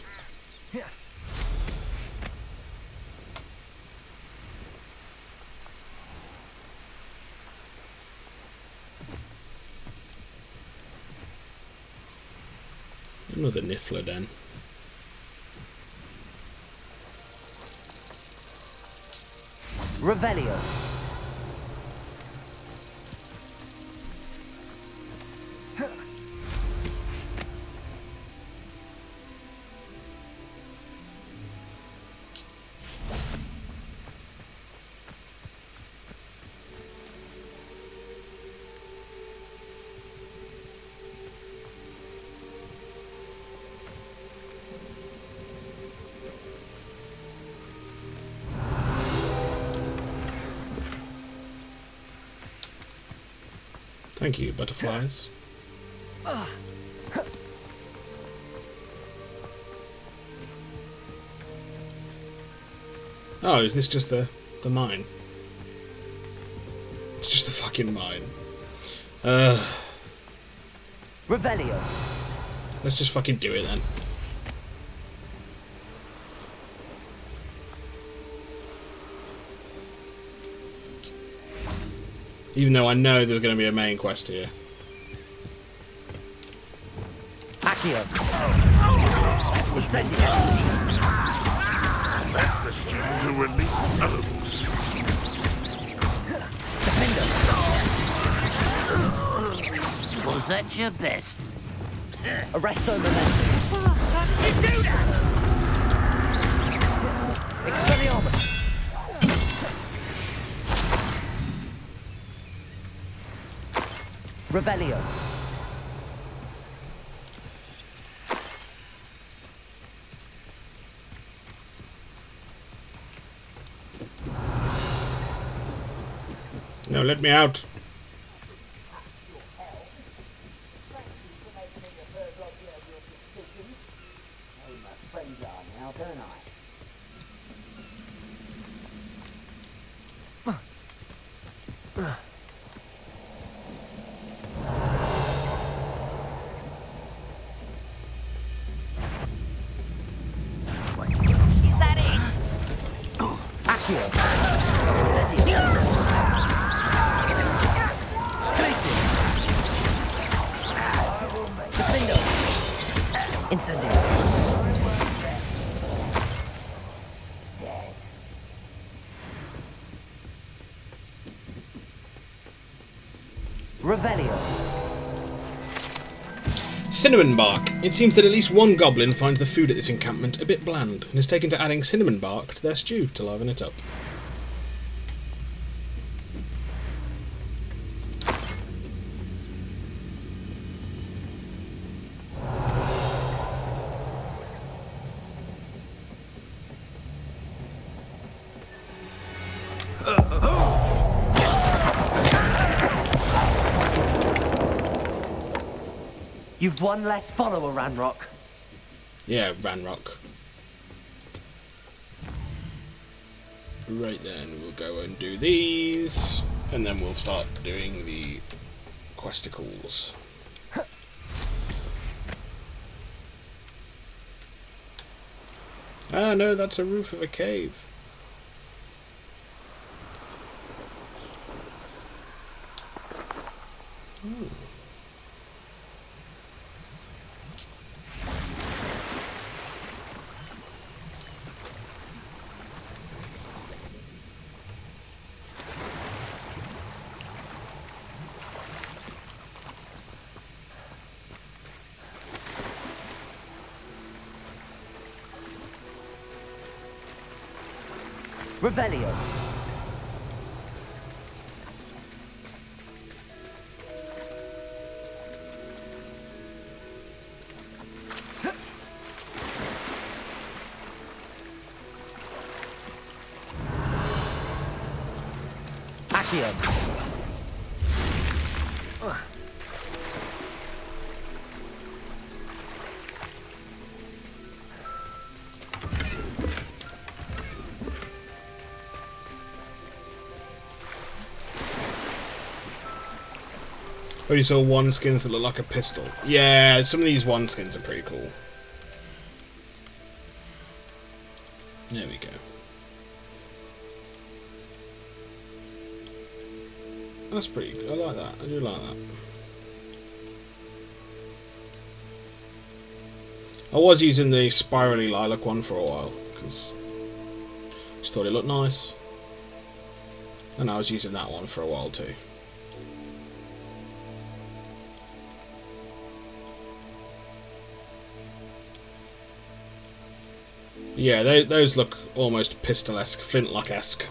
Another Niffler den. Revelio. Thank you, butterflies. Oh, is this just the mine? It's just the fucking mine. Revelio. Let's just fucking do it then. Even though I know there's going to be a main quest here. Accio. Incendio. That's the student who released Oaks. Was that your best? Arresto Momentum. How did you do that? Expelliarmus. Revelio. No, let me out. Is that it? Accio. Incendio. Glacius. Defendo. Incendio. Cinnamon bark. It seems that at least one goblin finds the food at this encampment a bit bland and is taken to adding cinnamon bark to their stew to liven it up. You've one less follower, Ranrock. Yeah, Ranrock. Right then, we'll go and do these, and then we'll start doing the questicles. Ah, no, that's a roof of a cave. Ooh. Revelio. Accio. Oh, you saw one skins that look like a pistol. Yeah, some of these one skins are pretty cool. There we go. That's pretty good. I like that. I do like that. I was using the spirally lilac one for a while because I just thought it looked nice. And I was using that one for a while too. Yeah, those look almost pistol-esque, flintlock-esque.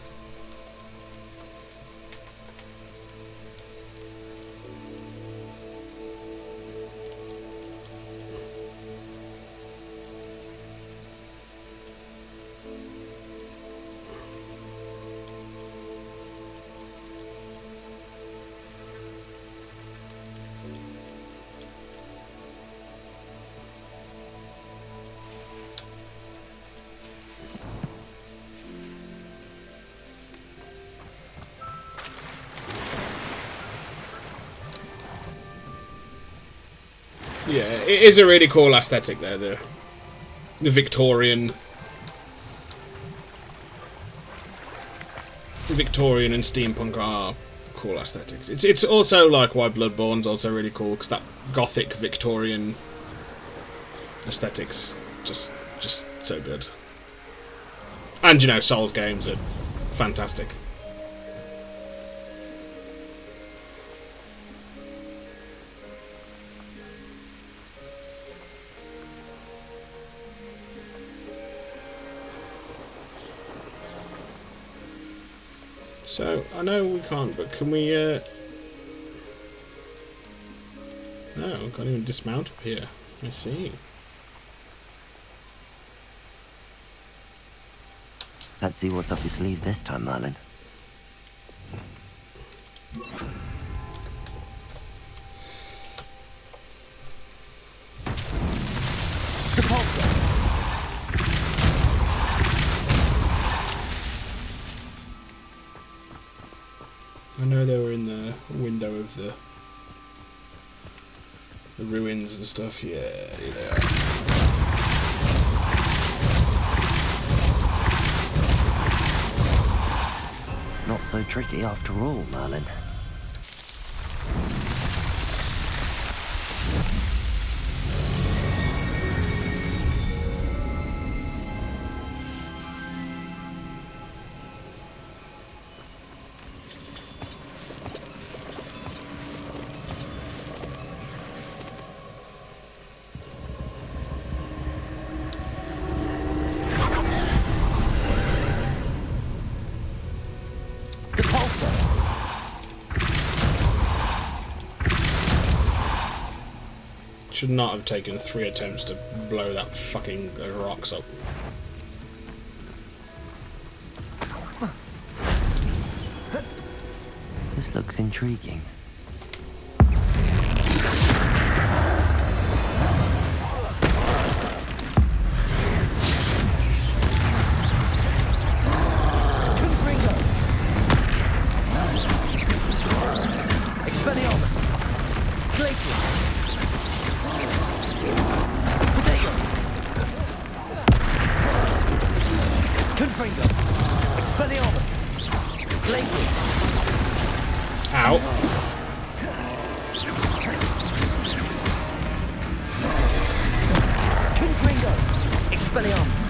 Yeah, it is a really cool aesthetic there, the Victorian and steampunk are cool aesthetics. It's also like why Bloodborne's also really cool, because that gothic Victorian aesthetics just so good. And you know, Souls games are fantastic. So, I know we can't, but can we, no, we can't even dismount up here. I see. Let's see what's up your sleeve this time, Merlin. I know they were in the window of the ruins and stuff. Yeah, here they are. Not so tricky after all, Merlin. Should not have taken 3 attempts to blow that fucking rocks up. This looks intriguing. Expelliarmus! Glacier! Confringo! Expelliarmus! Glaciers! Ow. Confringo! Expelliarmus!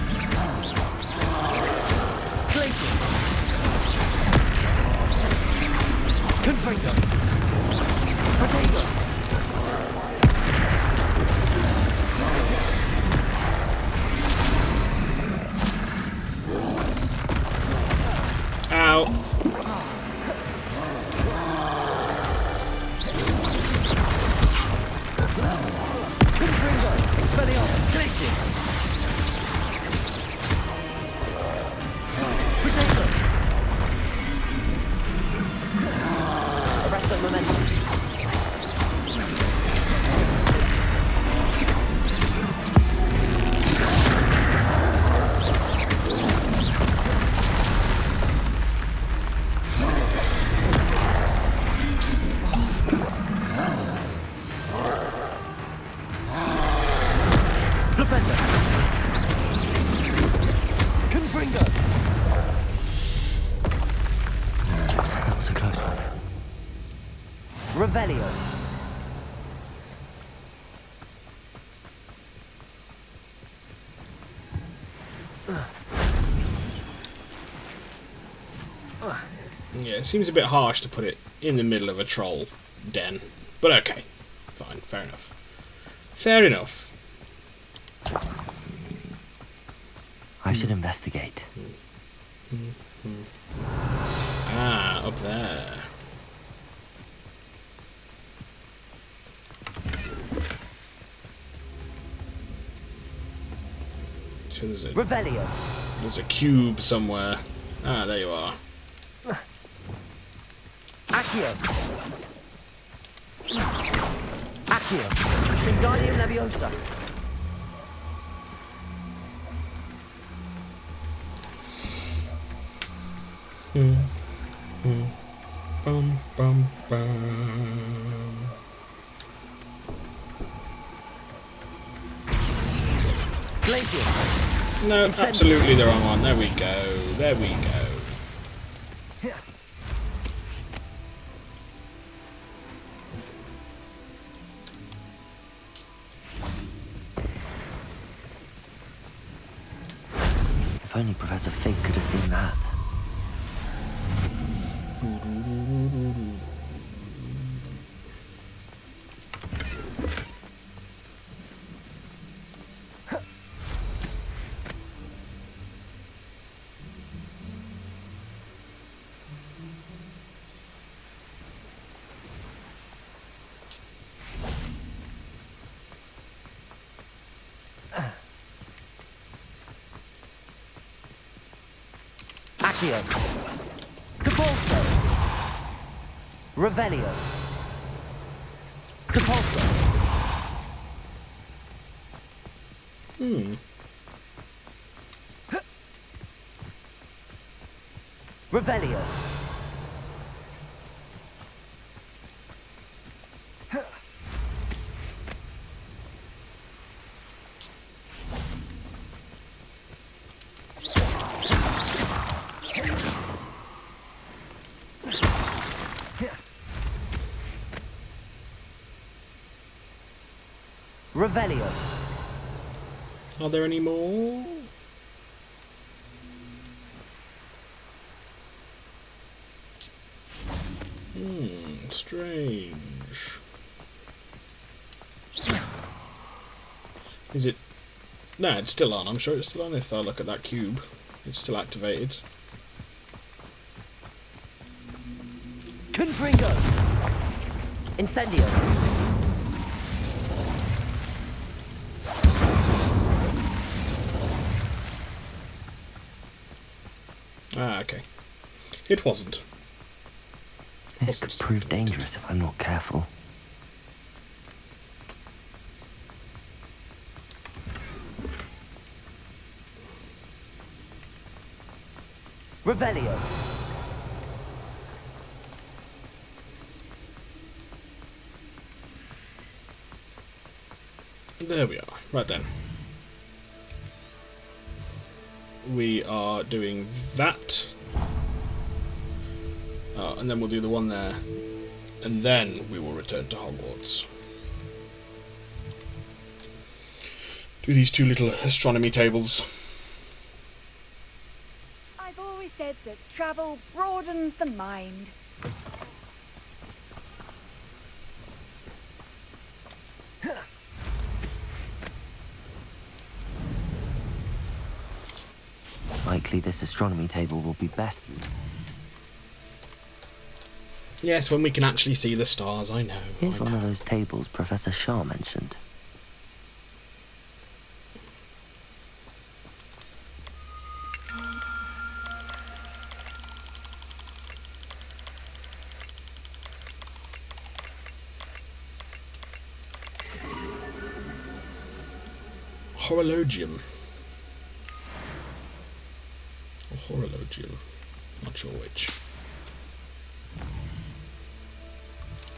Glaciers! Confringo! Potato! Ow. Confringo! Expelliarmus! Glaciers! Potato! Arrest the momentum! Flipenda! Confringo! That was a close one. Revelio! Yeah, it seems a bit harsh to put it in the middle of a troll den. But okay. Fine, fair enough. Fair enough. I should investigate. Ah, up there. So Revelio! there's a cube somewhere. Ah, there you are. Accio! Accio! Wingardium Leviosa! Bum, bum, bum. Glacius! No, absolutely the wrong one. There we go. There we go. If only Professor Fig could have seen that. Accio! Depulso! Revelio! Depulso! Revelio! Revelio! Are there any more? Strange. Is it? No, it's still on. I'm sure it's still on if I look at that cube. It's still activated. Confringo! Incendio! okay. It wasn't. This could prove dangerous if I'm not careful. Revelio. There we are. Right then. We are doing that. And then we'll do the one there. And then we will return to Hogwarts. Do these two little astronomy tables. I've always said that travel broadens the mind. Likely this astronomy table will be best. Yes, when we can actually see the stars, I know. Here's one of those tables Professor Shah mentioned. Horologium. Or horologium. Not sure which.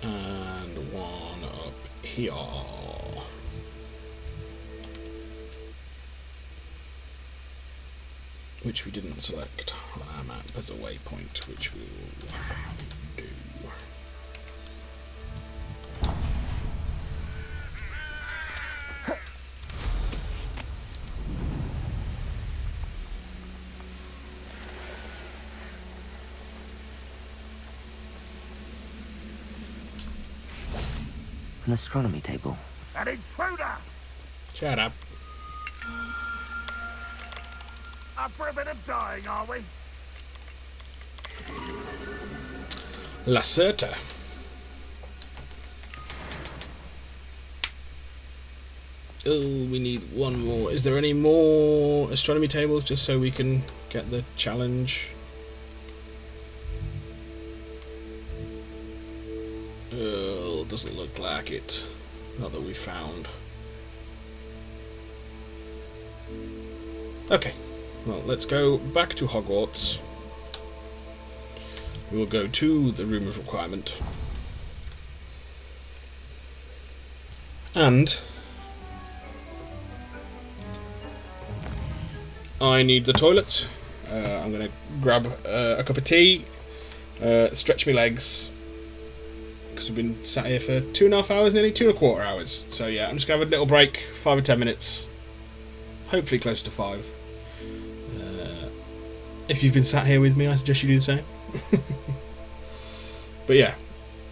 And one up here. Which we didn't select on our map as a waypoint, which we will do. An astronomy table. An intruder! Shut up. Up for a bit of dying, are we? Lacerta. Oh, we need one more. Is there any more astronomy tables just so we can get the challenge? Oh, doesn't look like it. Not that we found. Okay, well, let's go back to Hogwarts. We will go to the Room of Requirement. And I need the toilet. I'm going to grab a cup of tea, stretch my legs, because we've been sat here for 2.5 hours, nearly 2.25 hours. So yeah, I'm just going to have a little break, 5 or 10 minutes, hopefully close to 5. If you've been sat here with me, I suggest you do the same. But yeah,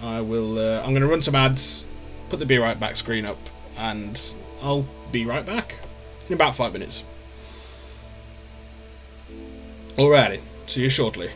I will. I'm going to run some ads, put the Be Right Back screen up, and I'll be right back in about 5 minutes. Alrighty, see you shortly.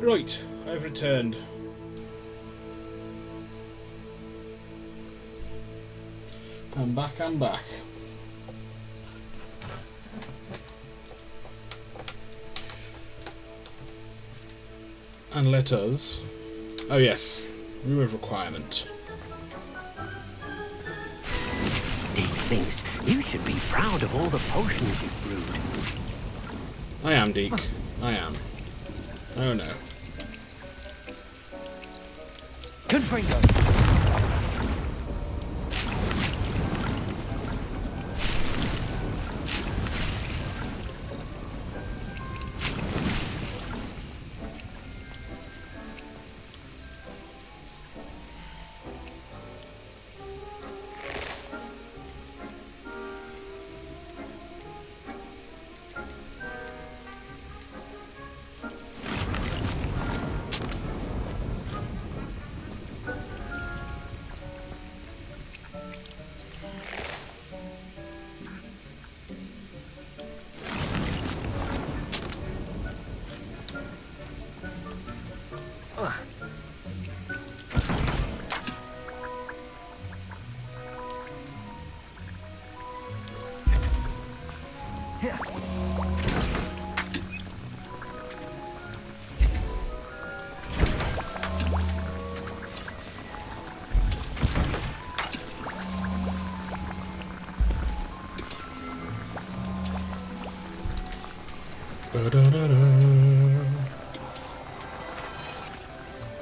Right, I've returned. I'm back, I'm back. And let us... Oh yes, remove requirement. Dick thinks you should be proud of all the potions you've brewed. I am, Deke. I am. Oh no. Confringo!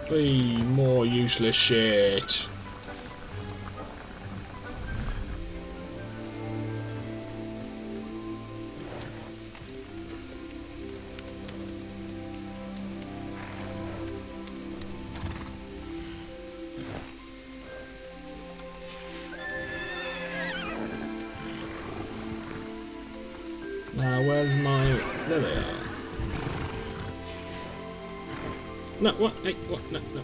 Be more useless shit. Now, where's my... There they are. No, what? Hey, what? No, no.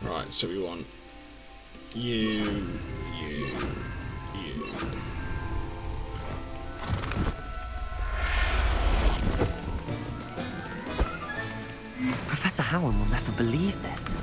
Right, so we want you. Professor Howard will never believe this.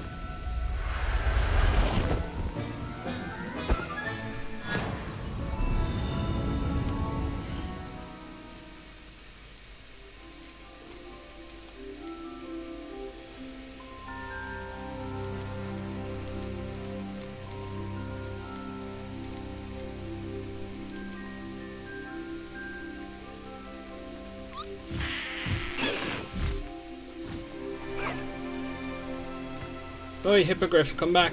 Oi, Hippogriff, come back.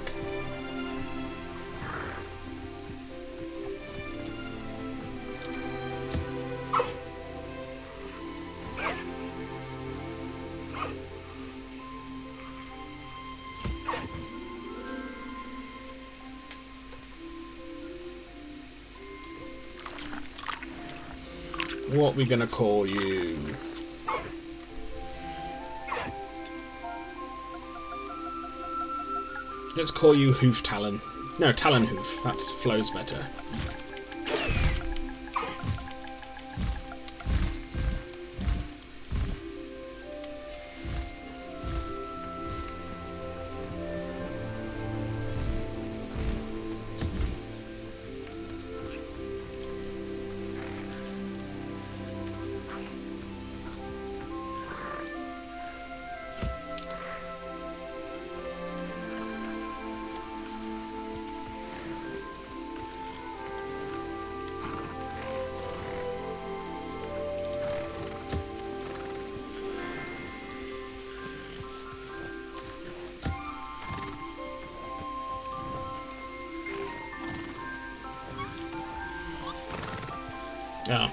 What we gonna call you? Let's call you Hoof Talon. No, Talon Hoof. That flows better. Oh.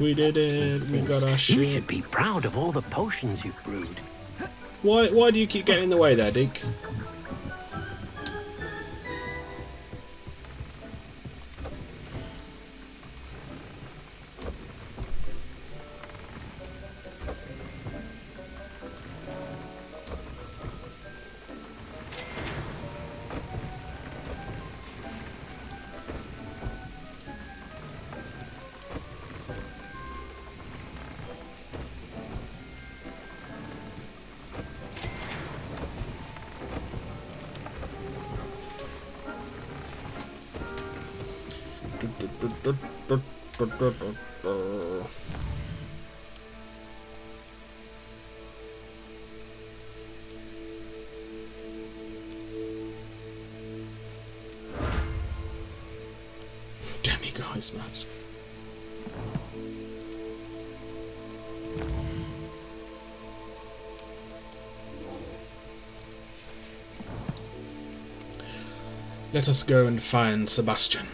We did it. We got our You shit. should be proud of all the potions you've brewed. Why do you keep getting in the way there, Deke? Demiguise mask. Let us go and find Sebastian.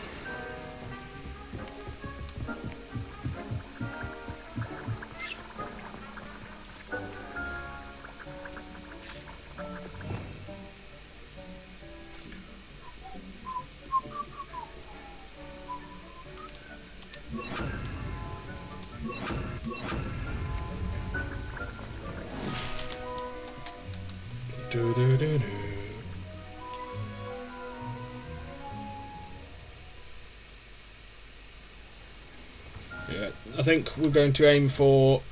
Yeah, I think we're going to aim for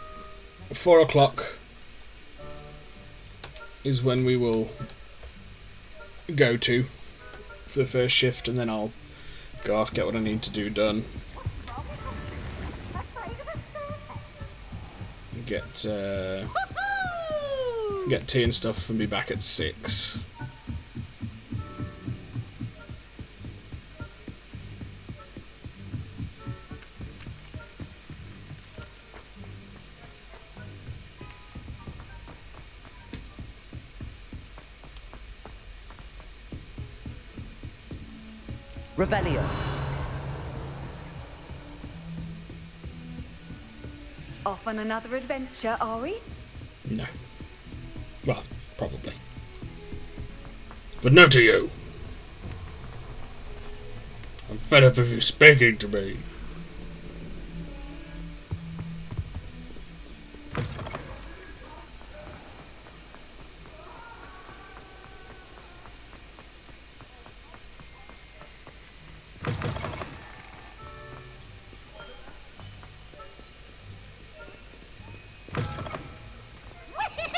4 o'clock is when we will go to for the first shift, and then I'll go off, get what I need to do done. Get tea and stuff and be back at 6. Revelio. Off on another adventure, are we? No. Well, probably. But no to you. I'm fed up of you speaking to me.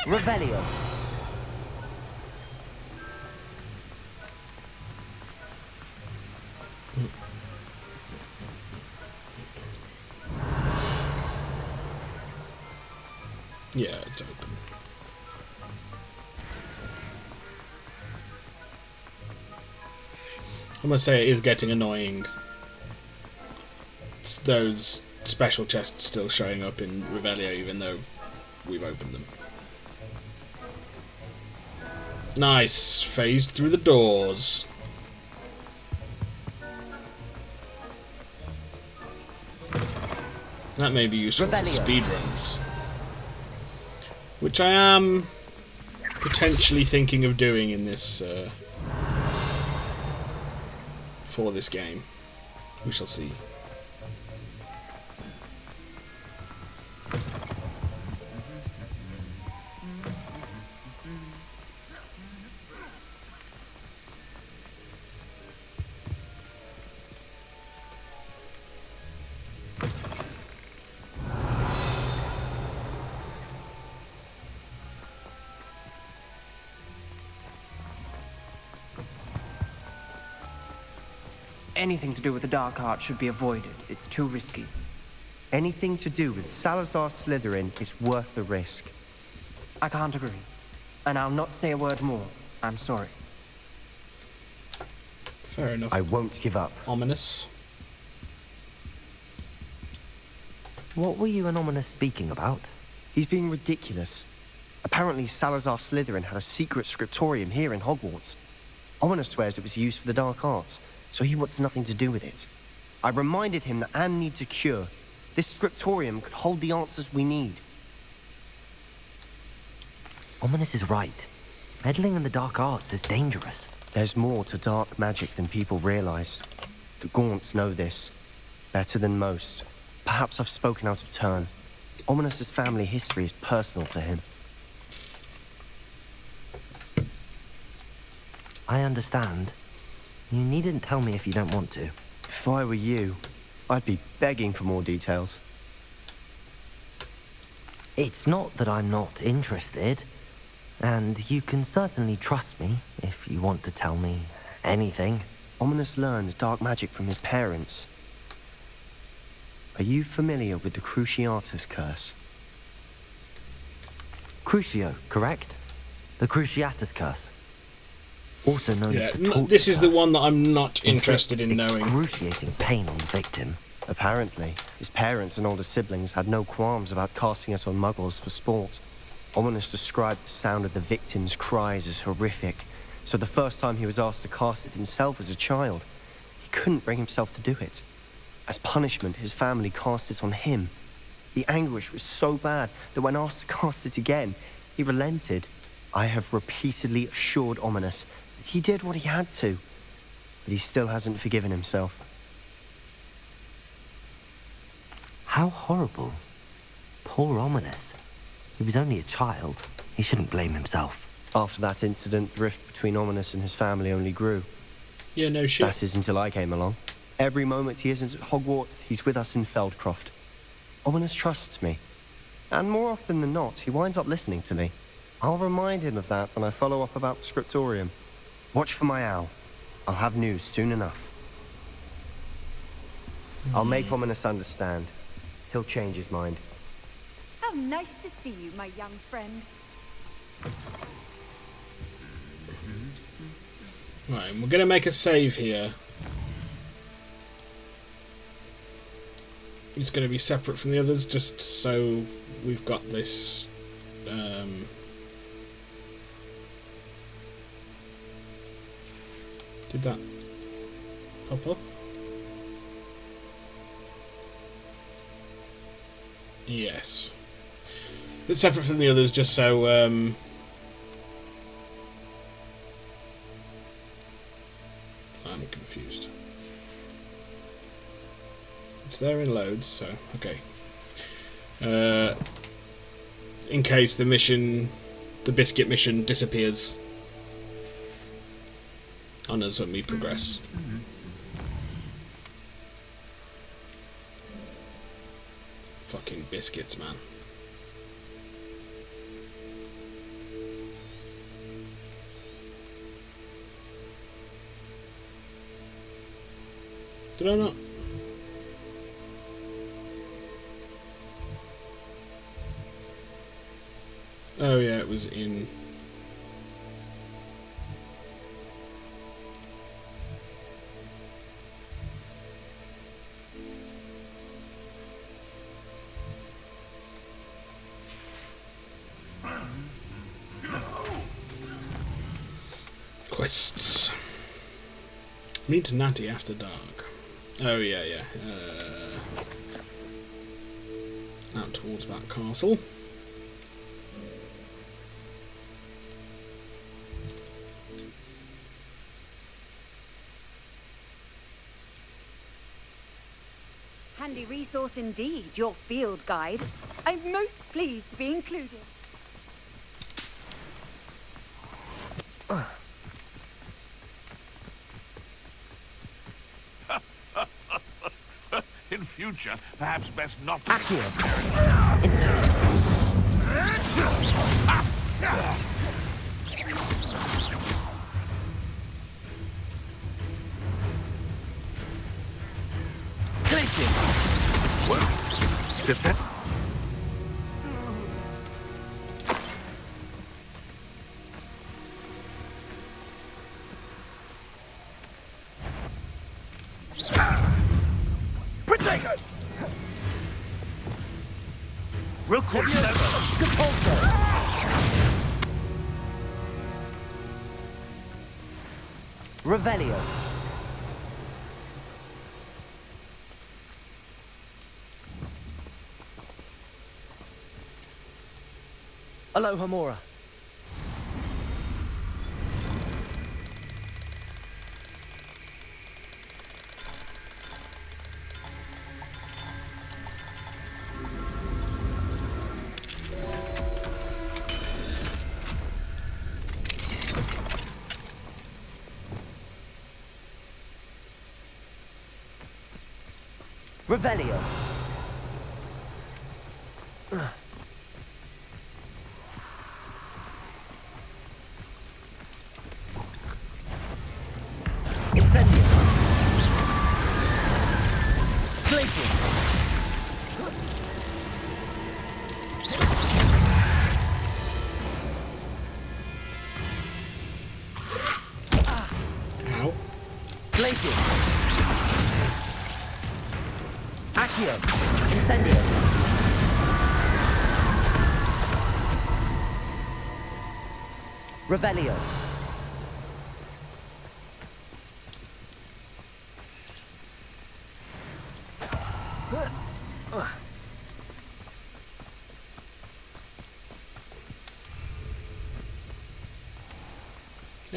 Revelio. Yeah, it's open. I must say it is getting annoying. Those special chests still showing up in Revelio even though we've opened them. Nice! Phased through the doors. That may be useful for speedruns. Which I am potentially thinking of doing in this for this game. We shall see. Anything to do with the dark art should be avoided. It's too risky. Anything to do with Salazar Slytherin is worth the risk. I can't agree. And I'll not say a word more. I'm sorry. Fair enough. I won't give up. Ominous. What were you and Ominous speaking about? He's being ridiculous. Apparently Salazar Slytherin had a secret scriptorium here in Hogwarts. Ominous swears it was used for the dark arts, so he wants nothing to do with it. I reminded him that Anne needs a cure, This scriptorium could hold the answers we need. Ominous is right. Meddling in the dark arts is dangerous. There's more to dark magic than people realize. The Gaunts know this. Better than most. Perhaps I've spoken out of turn. Ominous's family history is personal to him. I understand. You needn't tell me if you don't want to. If I were you, I'd be begging for more details. It's not that I'm not interested. And you can certainly trust me if you want to tell me anything. Ominous learned dark magic from his parents. Are you familiar with the Cruciatus curse? Crucio, correct? The Cruciatus curse. Also known as the torture this is the curse. one that I'm not interested in knowing. Excruciating pain on the victim. Apparently, his parents and older siblings had no qualms about casting it on muggles for sport. Ominous described the sound of the victim's cries as horrific, so the first time he was asked to cast it himself as a child, he couldn't bring himself to do it. As punishment, his family cast it on him. The anguish was so bad that when asked to cast it again, he relented. I have repeatedly assured Ominous that he did what he had to, but he still hasn't forgiven himself. How horrible. Poor Ominous. He was only a child. He shouldn't blame himself. After that incident, the rift between Ominous and his family only grew. Yeah, no shit. That is until I came along. Every moment he isn't at Hogwarts, he's with us in Feldcroft. Ominous trusts me. And more often than not, he winds up listening to me. I'll remind him of that when I follow up about the scriptorium. Watch for my owl. I'll have news soon enough. I'll make Ominous understand. He'll change his mind. How nice to see you, my young friend. Right, we're going to make a save here. It's going to be separate from the others, just so we've got this. Did that pop up? Yes. It's separate from the others, just so I'm confused. It's there in loads, so okay. In case the mission, the biscuit mission, disappears on us when we progress. Fucking biscuits, man. Did I not? Oh yeah, it was in. Quests. Meet Natty after dark. Oh yeah, yeah. Out towards that castle. Handy resource indeed, your field guide. I'm most pleased to be included. In future, perhaps best not to... Accio. Incendiary. Glacius! What? Just that? Protego! Real quick, Revelio. Aloha Mora. Revelio. Incendio. Glacius. Ow. Glacius. Accio. Incendio. Revelio.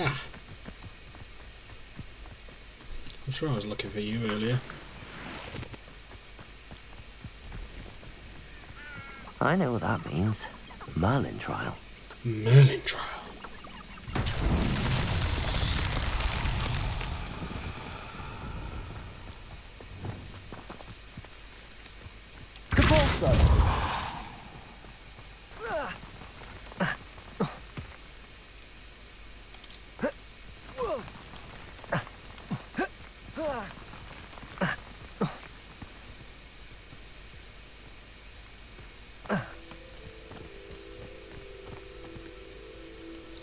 Ah. I'm sure I was looking for you earlier. I know what that means. Merlin trial. Merlin trial. Capulso.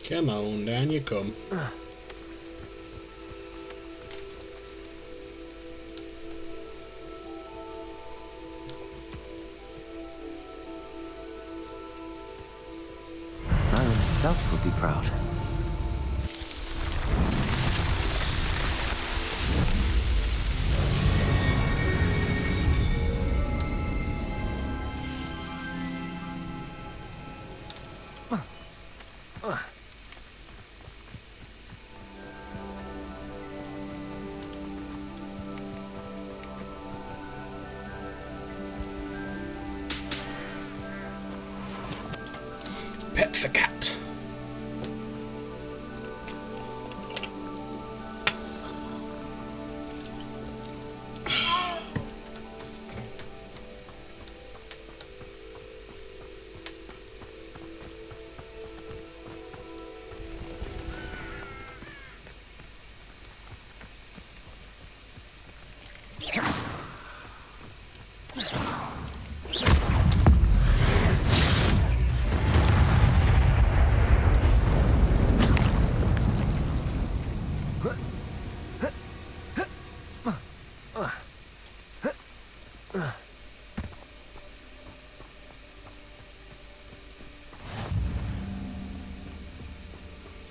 Come on, down you come. Merlin himself would be proud. Pet the cat.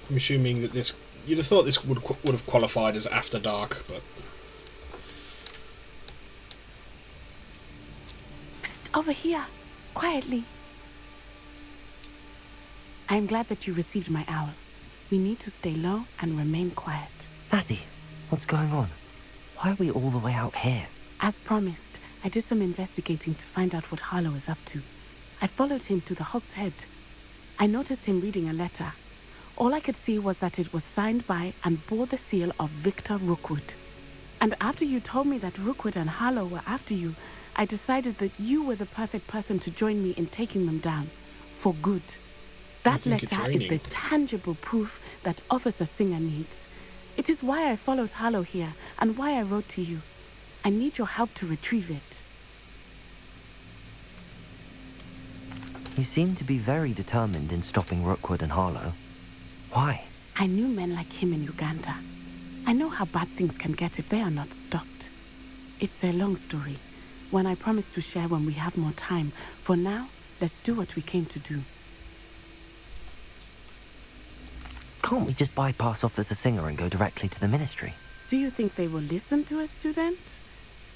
I'm assuming that this... You'd have thought this would have qualified as After Dark, but... Psst, over here. Quietly. I am glad that you received my owl. We need to stay low and remain quiet. Nazzy, what's going on? Why are we all the way out here? As promised, I did some investigating to find out what Harlow is up to. I followed him to the Hog's Head. I noticed him reading a letter. All I could see was that it was signed by and bore the seal of Victor Rookwood. And after you told me that Rookwood and Harlow were after you, I decided that you were the perfect person to join me in taking them down. For good. That letter is the tangible proof that Officer Singer needs. It is why I followed Harlow here and why I wrote to you. I need your help to retrieve it. You seem to be very determined in stopping Rookwood and Harlow. Why? I knew men like him in Uganda. I know how bad things can get if they are not stopped. It's a long story, one I promise to share when we have more time. For now, let's do what we came to do. Can't we just bypass Officer Singer and go directly to the Ministry? Do you think they will listen to a student?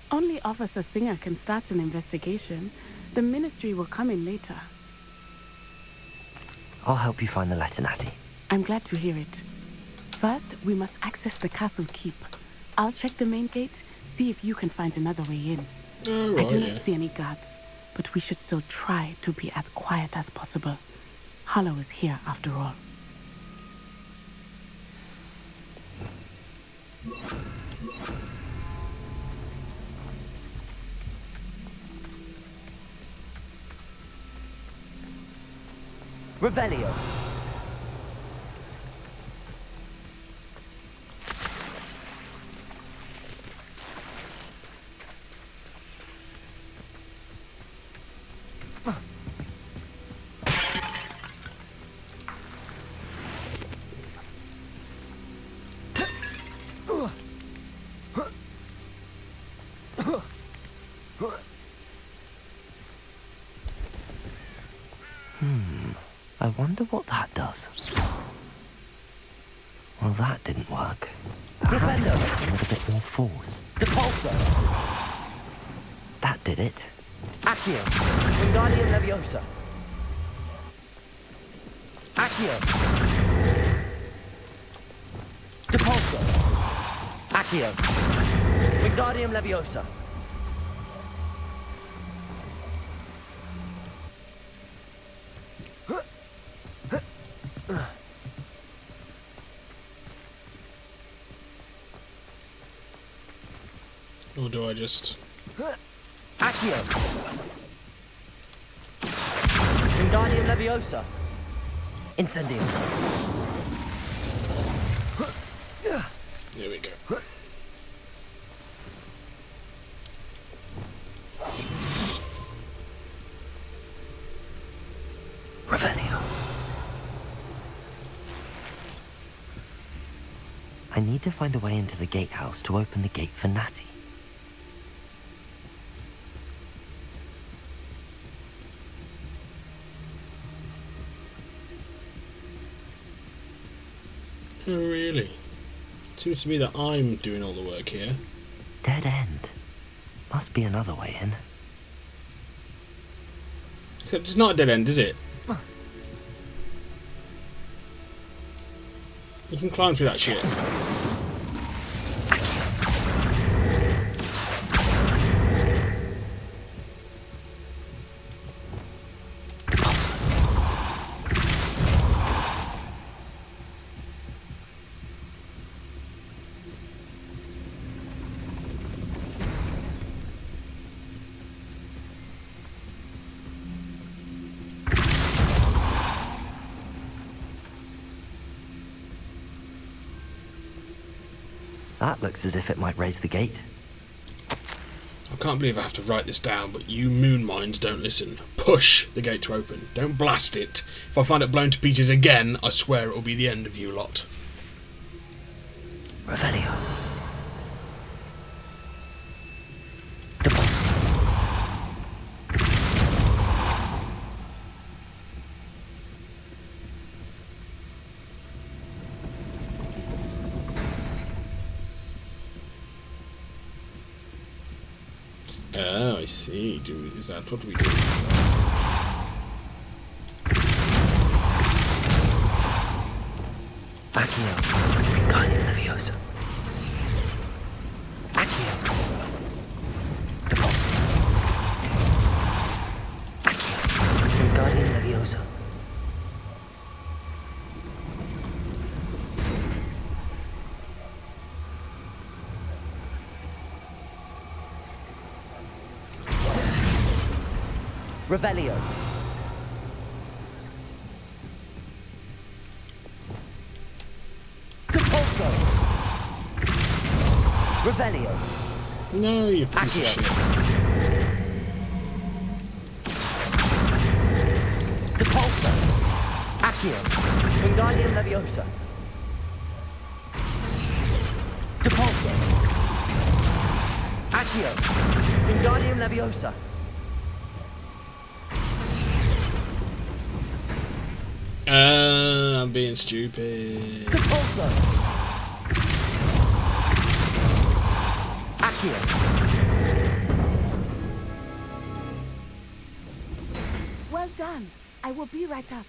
Only Officer Singer can start an investigation. The Ministry will come in later. I'll help you find the letter, Natty. I'm glad to hear it. First, we must access the castle keep. I'll check the main gate, see if you can find another way in. Oh, I right, do not yeah. see any guards, but we should still try to be as quiet as possible. Hollow is here after all. Revelio. I wonder what that does. Well, that didn't work. Perhaps a little bit more force. Depulso! That did it. Accio! Wingardium Leviosa! Accio! Depulso! Accio! Wingardium Leviosa! Or do I just... Accio! Wingardium Leviosa! Incendio! There we go. Revelio. I need to find a way into the gatehouse to open the gate for Natty. Oh, really? Seems to be that I'm doing all the work here. Dead end. Must be another way in. Except it's not a dead end, is it? You can climb through that shit. That looks as if it might raise the gate. I can't believe I have to write this down, but you moon minds don't listen. Push the gate to open. Don't blast it. If I find it blown to pieces again, I swear it will be the end of you lot. Revelio. Depulso. Oh, I see. Is that what we do? Accio. Wingardium Leviosa. Accio. Depulso. Accio. Wingardium Leviosa. Revelio. Depulso. Revelio. No, you piece of shit. Depulso. Accio. Wingardium Leviosa. Depulso. Accio. Wingardium Leviosa. I'm being stupid. Depulso. Accio. Well done. I will be right up.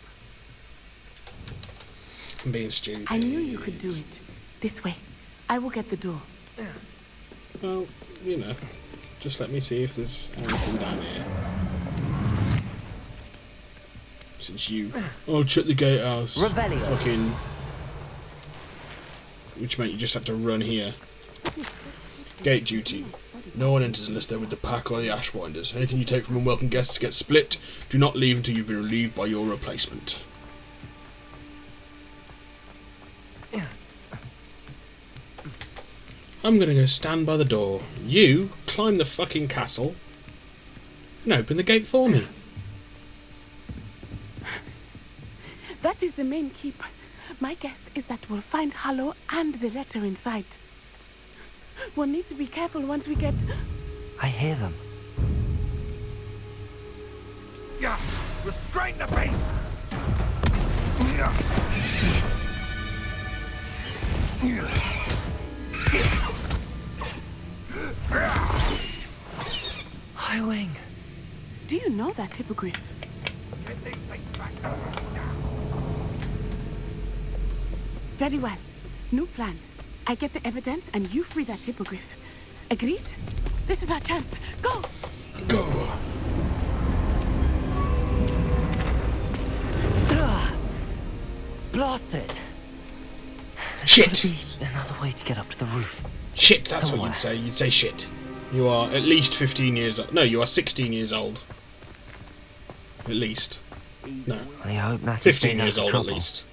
I'm being stupid. I knew you could do it. This way. I will get the door. Well, you know, just let me see if there's anything down here. Since you... Oh, check the gatehouse. Revelio. Fucking... Which meant you just had to run here. Gate duty. No one enters unless they're with the pack or the Ashwinders. Anything you take from unwelcome guests gets split. Do not leave until you've been relieved by your replacement. I'm gonna go stand by the door. You climb the fucking castle and open the gate for me. That is the main keep. My guess is that we'll find Harlow and the letter inside. We'll need to be careful once we get... I hear them. Yeah, restrain the beast! Highwing. Do you know that hippogriff? Very well. New plan. I get the evidence and you free that hippogriff. Agreed? This is our chance. Go! Go! Blast it! Shit! Another way to get up to the roof. Shit, that's Somewhere. what you'd say. You'd say shit. You are at least 15 years old. No, you are 16 years old. At least. No. I hope Natty 15 stays out years of old trouble. at least.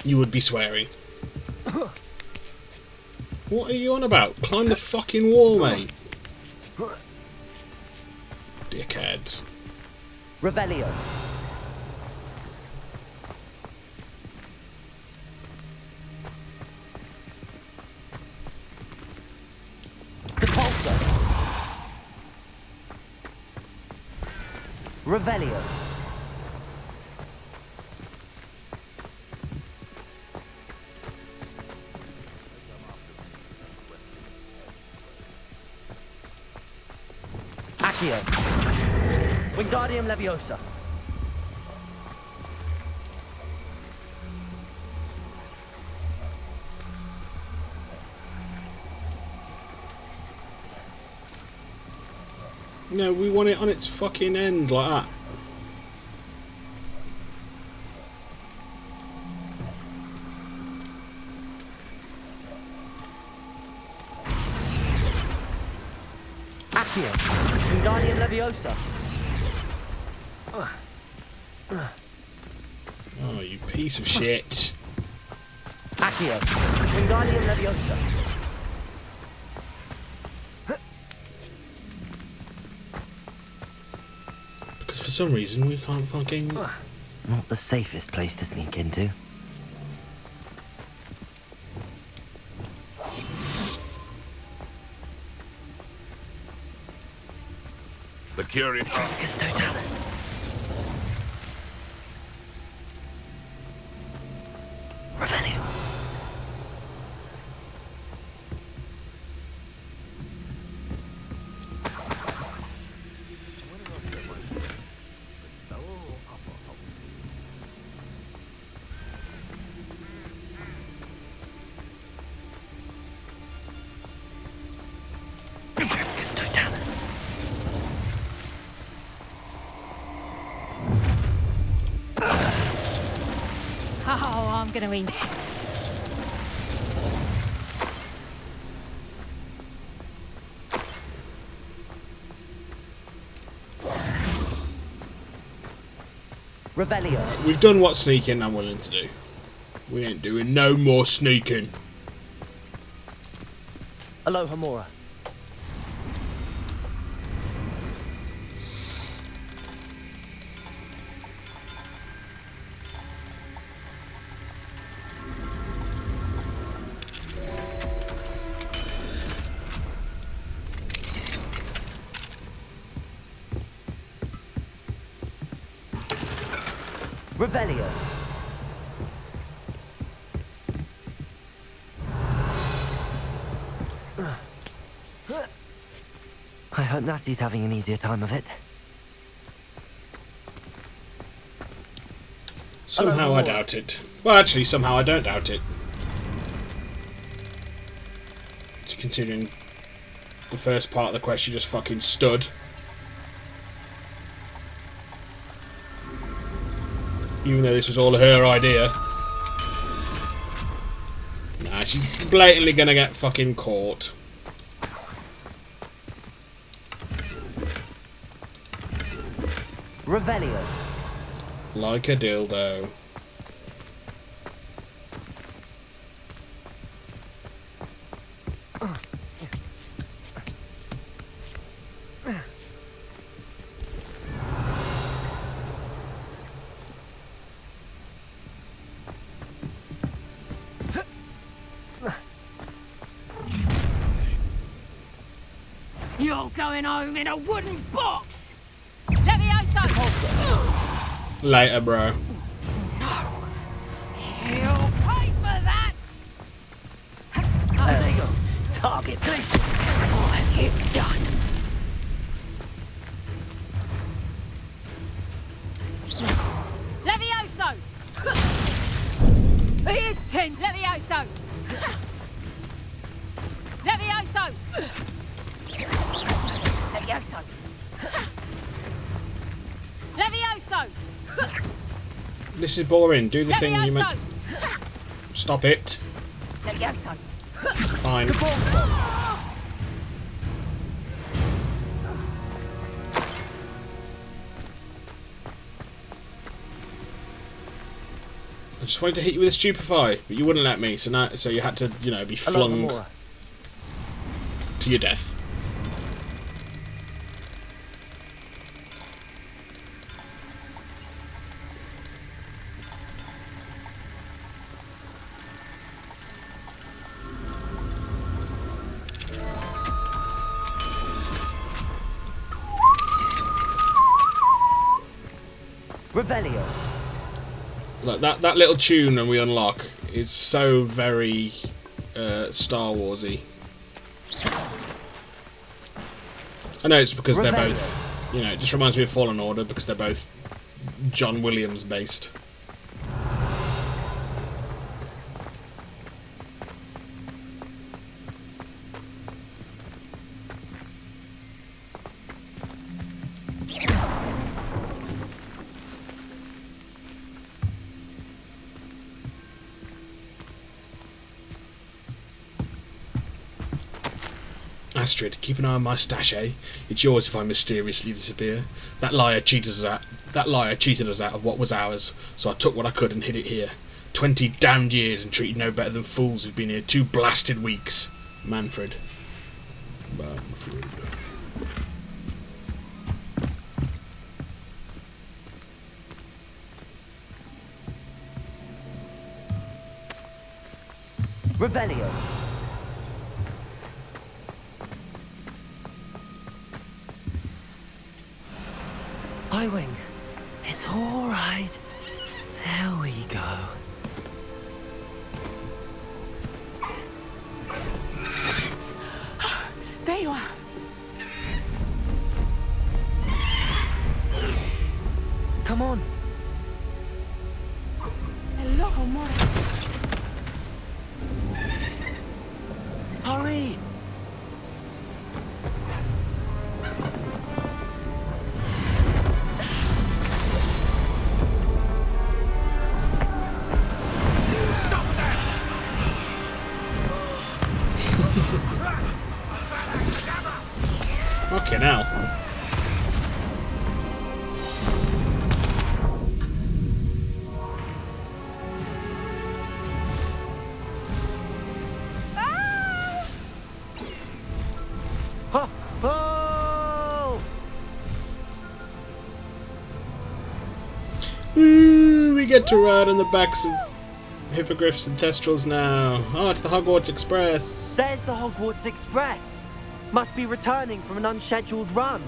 You would be swearing. What are you on about? Climb the fucking wall, mate. Dickhead. Revelio. Depulso. Revelio. Accio. Wingardium Leviosa. No, we want it on its fucking end like that. Accio. Wingardium Leviosa. Oh, you piece of shit. Accio. Wingardium Leviosa. Because for some reason we can't fucking... Not the safest place to sneak into. The curious... Tragus Totalis. Revelio. Tragus Totalis. Oh, I'm gonna eat. Revelio. We've done what sneaking I'm willing to do. We ain't doing no more sneaking. Alohomora. Revelio. I hope Natty's having an easier time of it. Somehow I doubt it. Well, actually, somehow I don't doubt it. Considering the first part of the quest you just fucking stood. Even though this was all her idea. Nah, she's blatantly gonna get fucking caught. Revelio. Like a dildo. You're going home in a wooden box! Levioso! Later, bro. You'll pay for that! They got target places. What have you done? Levioso! Here's 10! Levioso! Levioso! Levioso! Levioso! This is boring. Do the thing you meant. Stop it. Levioso! Fine. I just wanted to hit you with a stupefy, but you wouldn't let me, so you had to, you know, be flung to your death. Revelio. Like that little tune and we unlock is so very Star Warsy. I know it's because they're both, you know, it just reminds me of Fallen Order because they're both John Williams based. Astrid, keep an eye on my stash, eh? It's yours if I mysteriously disappear. That liar cheated us out of what was ours, so I took what I could and hid it here. 20 damned years and treated no better than fools who've been here 2 blasted weeks. Manfred. Manfred. Revelio. Wing, it's all right. There we go. There you are. Come on. Hello, amore. Hurry. Fucking hell. Woo, we get to ride on the backs of hippogriffs and thestrals now. Oh, it's the Hogwarts Express. There's the Hogwarts Express. Must be returning from an unscheduled run.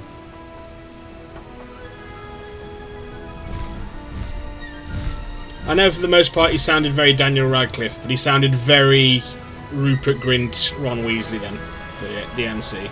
I know for the most part he sounded very Daniel Radcliffe, but he sounded very Rupert Grint, Ron Weasley then, the MC.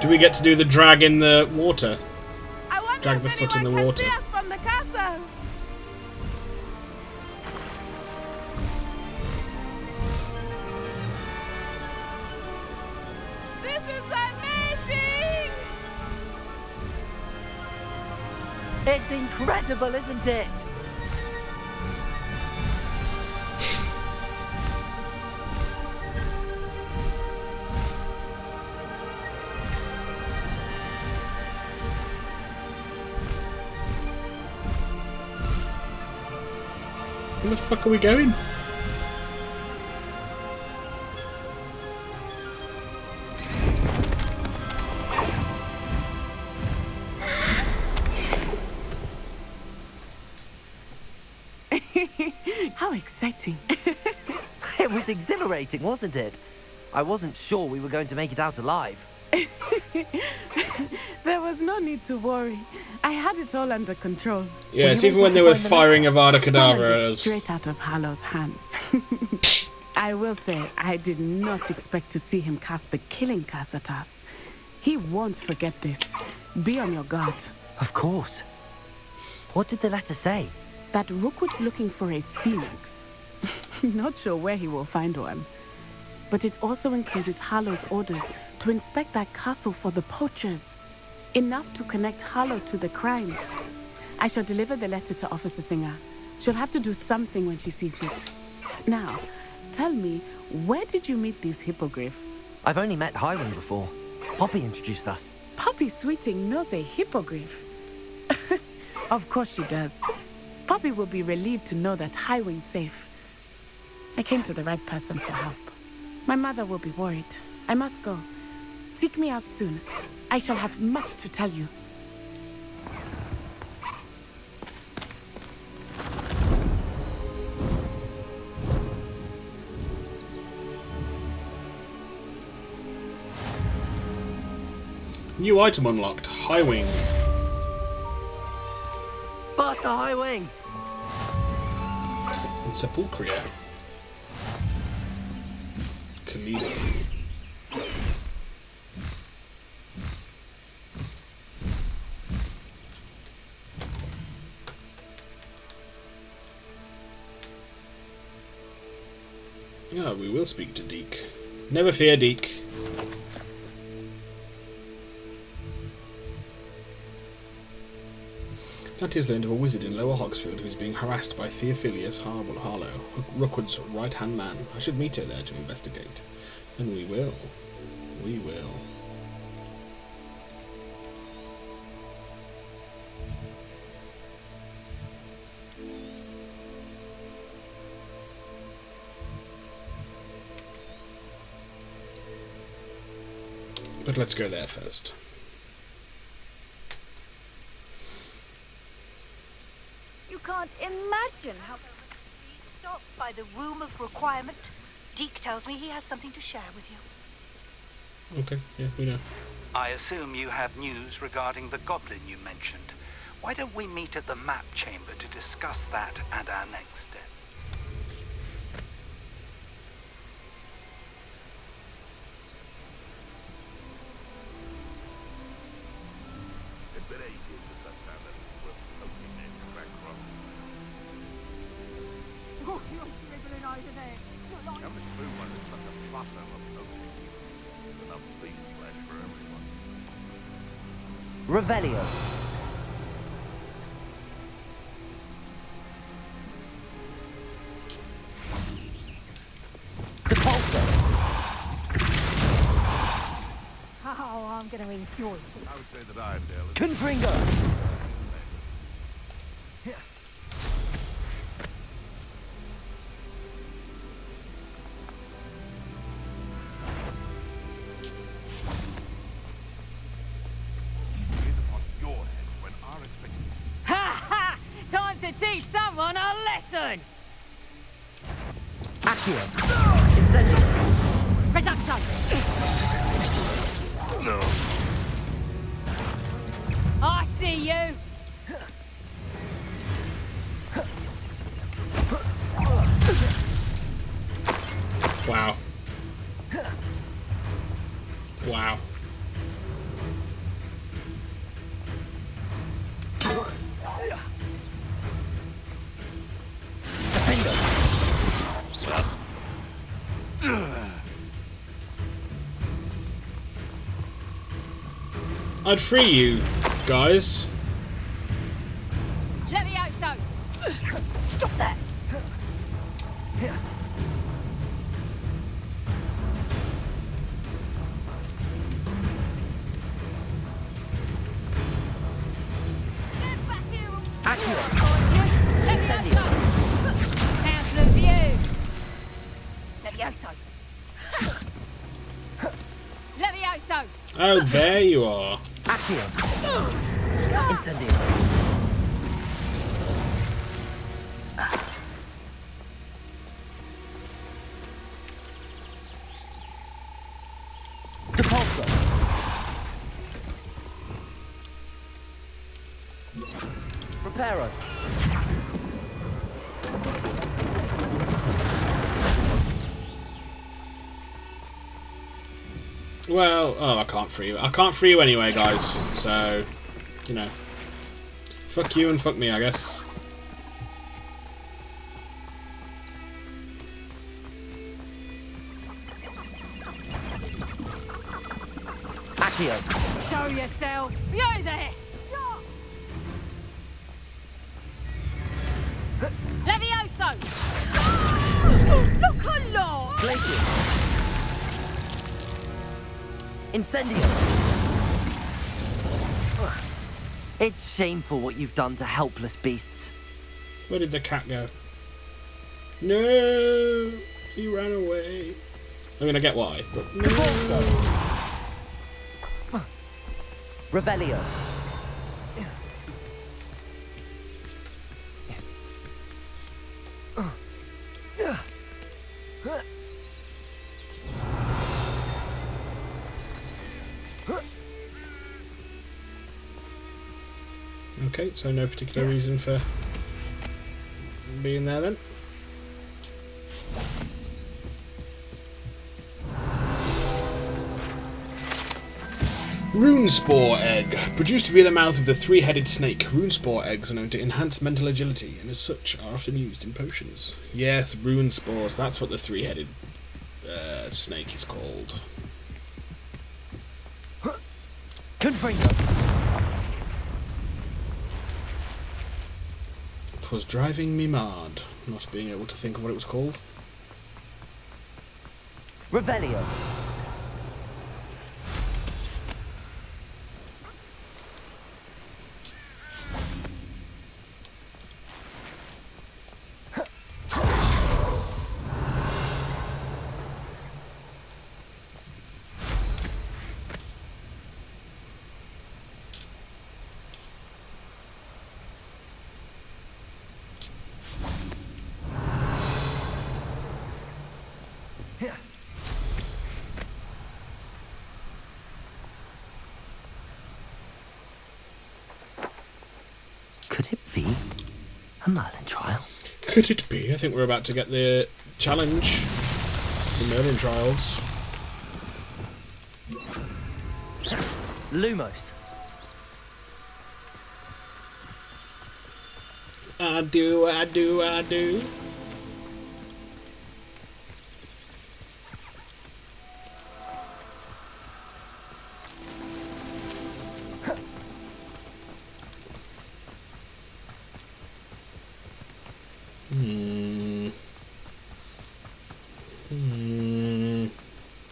Do we get to do the drag in the water? I wonder Drag if the foot in anyone the can water. see us from the castle. This is amazing! It's incredible, isn't it? Where the fuck are we going? How exciting. It was exhilarating, wasn't it? I wasn't sure we were going to make it out alive. There was no need to worry. I had it all under control. Yes, even when they were firing Avada Summoned Kedavra. it it was- straight out of Harlow's hands. I will say, I did not expect to see him cast the killing curse at us. He won't forget this. Be on your guard. Of course. What did the letter say? That Rookwood's looking for a phoenix. Not sure where he will find one. But it also included Harlow's orders to inspect that castle for the poachers. Enough to connect Harlow to the crimes. I shall deliver the letter to Officer Singer. She'll have to do something when she sees it. Now, tell me, where did you meet these hippogriffs? I've only met Highwing before. Poppy introduced us. Poppy Sweeting knows a hippogriff. Of course she does. Poppy will be relieved to know that Highwing's safe. I came to the right person for help. My mother will be worried. I must go. Seek me out soon. I shall have much to tell you. New item unlocked. Highwing. Faster, Highwing! And Sepulchria. Khalida. Yeah, we will speak to Deke. Never fear, Deke. Dante's learned of a wizard in Lower Hogsfield who is being harassed by Theophilus Harlow, Rookwood's right-hand man. I should meet her there to investigate. And we will. We will. But let's go there first. You can't imagine how... Stopped by the Room of Requirement. Deke tells me he has something to share with you. Okay, yeah, we know. I assume you have news regarding the goblin you mentioned. Why don't we meet at the map chamber to discuss that and our next step? Revelio. Depulso. Oh, I'm going to enjoy it. I would say that I'm there. Confringo. Ha ha! Time to teach someone a lesson! Accio. Incendio. Reducto! No. I see you! Wow. Wow. I'd free you, guys. Let me out, so. Stop that. Oh, there you are. Accio. Incendio. Depulso. Reparo. Well, oh, I can't free you. I can't free you anyway, guys. So, you know. Fuck you and fuck me, I guess. Accio. Show yourself. You there. Levioso. Look alive. Glacius. Incendio. It's shameful what you've done to helpless beasts. Where did the cat go? No, he ran away. I mean, I get why, but no. Revelio. Okay, so no particular reason for being there then. Runespore egg. Produced via the mouth of the three-headed snake, runespore eggs are known to enhance mental agility and as such are often used in potions. Yes, runespores, that's what the three-headed snake is called. Confringo. It was driving me mad, not being able to think of what it was called. Revelio. Could it be a Merlin trial? Could it be? I think we're about to get the challenge. The Merlin trials. Lumos. I do, I do, I do.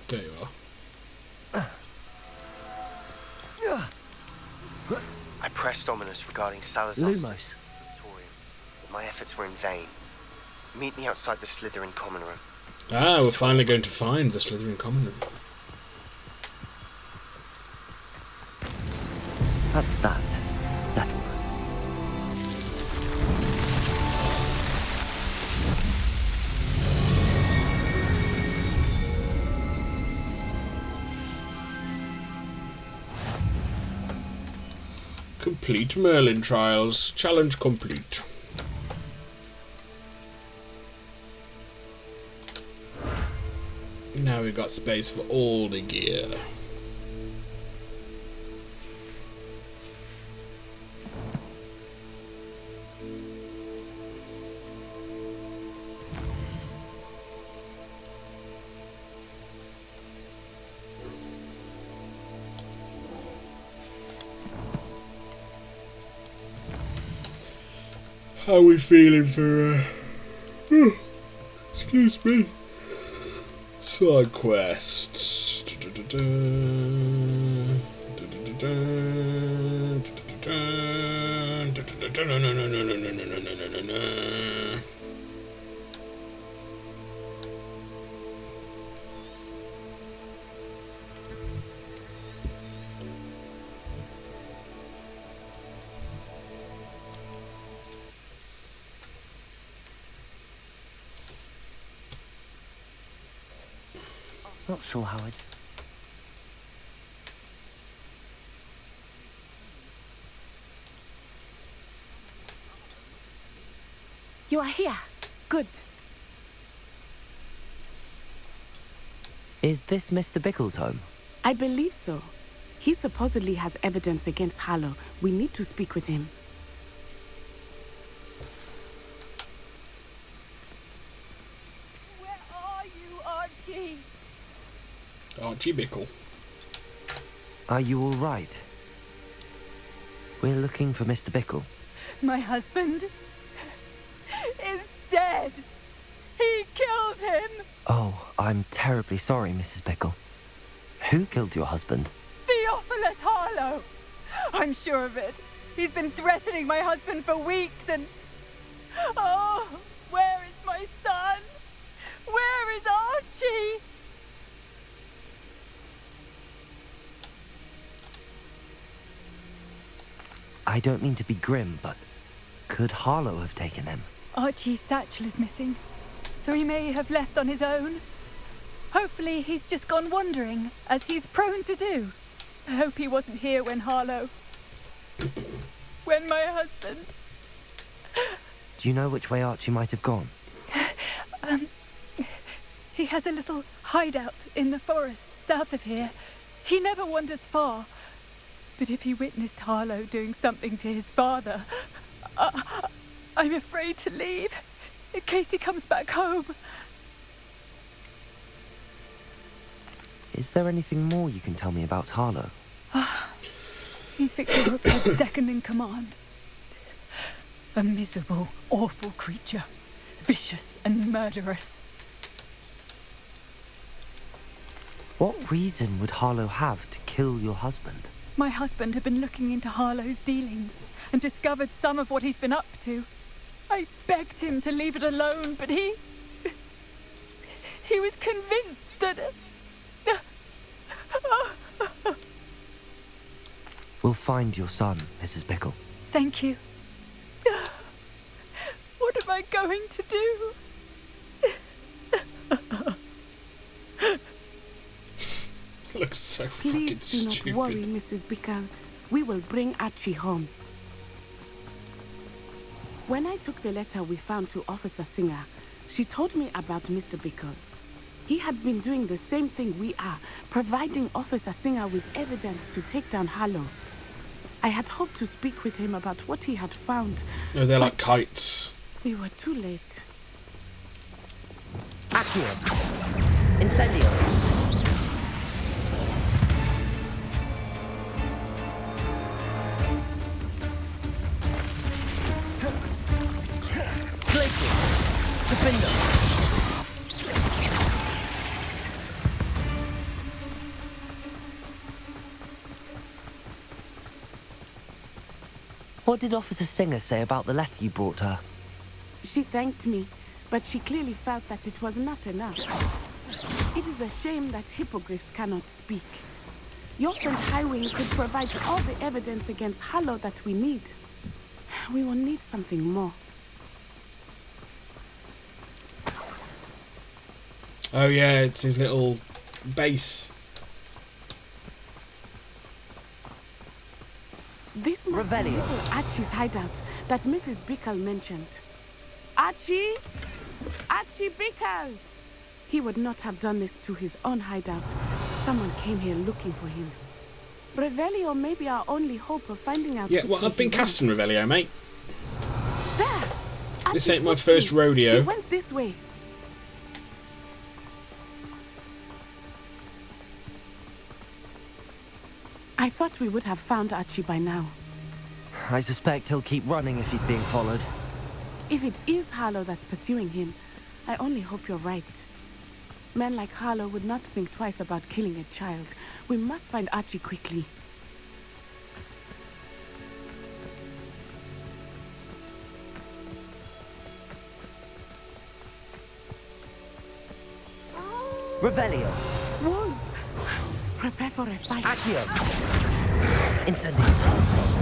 There you are. I pressed Ominous regarding Salazar's Lumos. laboratorium, but my efforts were in vain. Meet me outside the Slytherin common room. Ah, we're finally going to find the Slytherin common room. That's that. Settled. Complete Merlin trials. Challenge complete. Now we've got space for all the gear. How are we feeling for excuse me, side quests? Not sure how I'd... You are here. Good. Is this Mr. Bickle's home? I believe so. He supposedly has evidence against Harlow. We need to speak with him. Where are you, Archie? Archie Bickle. Are you all right? We're looking for Mr. Bickle. My husband is dead. He killed him. Oh, I'm terribly sorry, Mrs. Bickle. Who killed your husband? Theophilus Harlow. I'm sure of it. He's been threatening my husband for weeks and... Oh, where is my son? Where is Archie? I don't mean to be grim, but could Harlow have taken him? Archie's satchel is missing, so he may have left on his own. Hopefully he's just gone wandering, as he's prone to do. I hope he wasn't here when Harlow... when my husband... Do you know which way Archie might have gone? He has a little hideout in the forest south of here. He never wanders far. But if he witnessed Harlow doing something to his father, I'm afraid to leave, in case he comes back home. Is there anything more you can tell me about Harlow? He's Victor Rookwood's second in command. A miserable, awful creature. Vicious and murderous. What reason would Harlow have to kill your husband? My husband had been looking into Harlow's dealings and discovered some of what he's been up to. I begged him to leave it alone, but he was convinced that... We'll find your son, Mrs. Bickle. Thank you. What am I going to do? Looks so fucking Please do not stupid. worry, Mrs. Bickle. We will bring Archie home. When I took the letter we found to Officer Singer, she told me about Mr. Bickle. He had been doing the same thing we are, providing Officer Singer with evidence to take down Harlow. I had hoped to speak with him about what he had found. No, they're like kites. We were too late. Accio. Incendio. What did Officer Singer say about the letter you brought her? She thanked me, but she clearly felt that it was not enough. It is a shame that hippogriffs cannot speak. Your friend Highwing could provide all the evidence against Harlow that we need. We will need something more. Oh yeah, it's his little base. This must be little Archie's hideout that Mrs. Bickle mentioned. Archie? Archie Bickle! He would not have done this to his own hideout. Someone came here looking for him. Revelio may be our only hope of finding out. Yeah, well, I've been casting Revelio, mate. There! This ain't my first rodeo. He went this way. I thought we would have found Archie by now. I suspect he'll keep running if he's being followed. If it is Harlow that's pursuing him, I only hope you're right. Men like Harlow would not think twice about killing a child. We must find Archie quickly. Revelio. Wolves! Prepare for a fight. Accio. Incendio.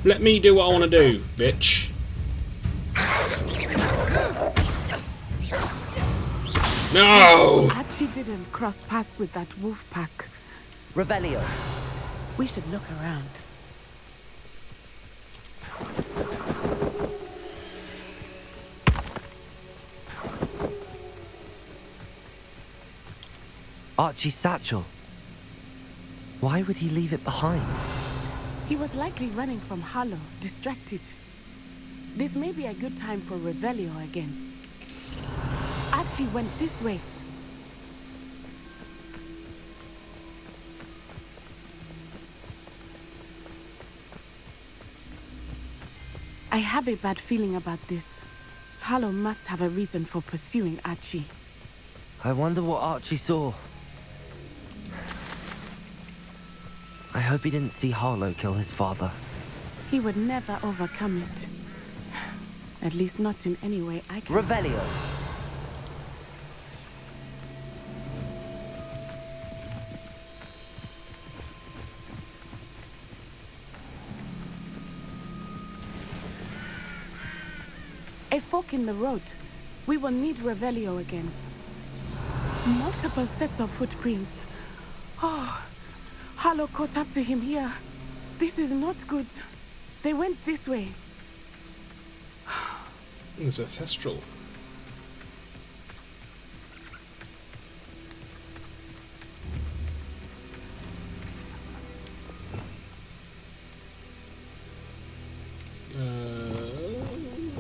Let me do what I want to do, bitch. No! Archie didn't cross paths with that wolf pack. Revelio. We should look around. Archie's satchel. Why would he leave it behind? He was likely running from Harlow, distracted. This may be a good time for Revelio again. Archie went this way. I have a bad feeling about this. Harlow must have a reason for pursuing Archie. I wonder what Archie saw. I hope he didn't see Harlow kill his father. He would never overcome it. At least not in any way I can. Revelio. A fork in the road. We will need Revelio again. Multiple sets of footprints. Oh, Harlow caught up to him here. This is not good. They went this way. There's a Thestral.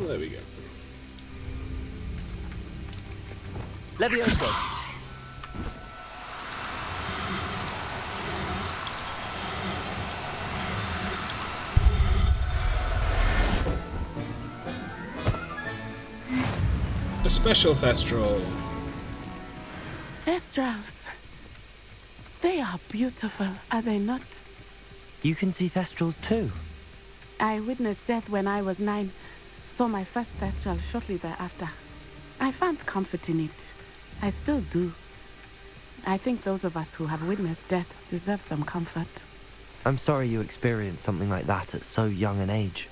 There we go. Levioso. A special Thestral. Thestrals. They are beautiful, are they not? You can see Thestrals too. I witnessed death when I was 9. Saw my first Thestral shortly thereafter. I found comfort in it. I still do. I think those of us who have witnessed death deserve some comfort. I'm sorry you experienced something like that at so young an age.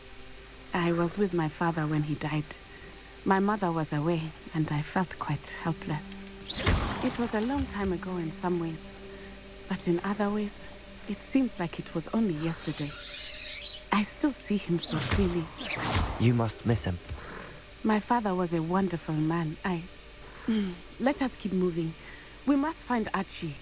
I was with my father when he died. My mother was away, and I felt quite helpless. It was a long time ago in some ways, but in other ways, it seems like it was only yesterday. I still see him so clearly. You must miss him. My father was a wonderful man. Let us keep moving. We must find Archie.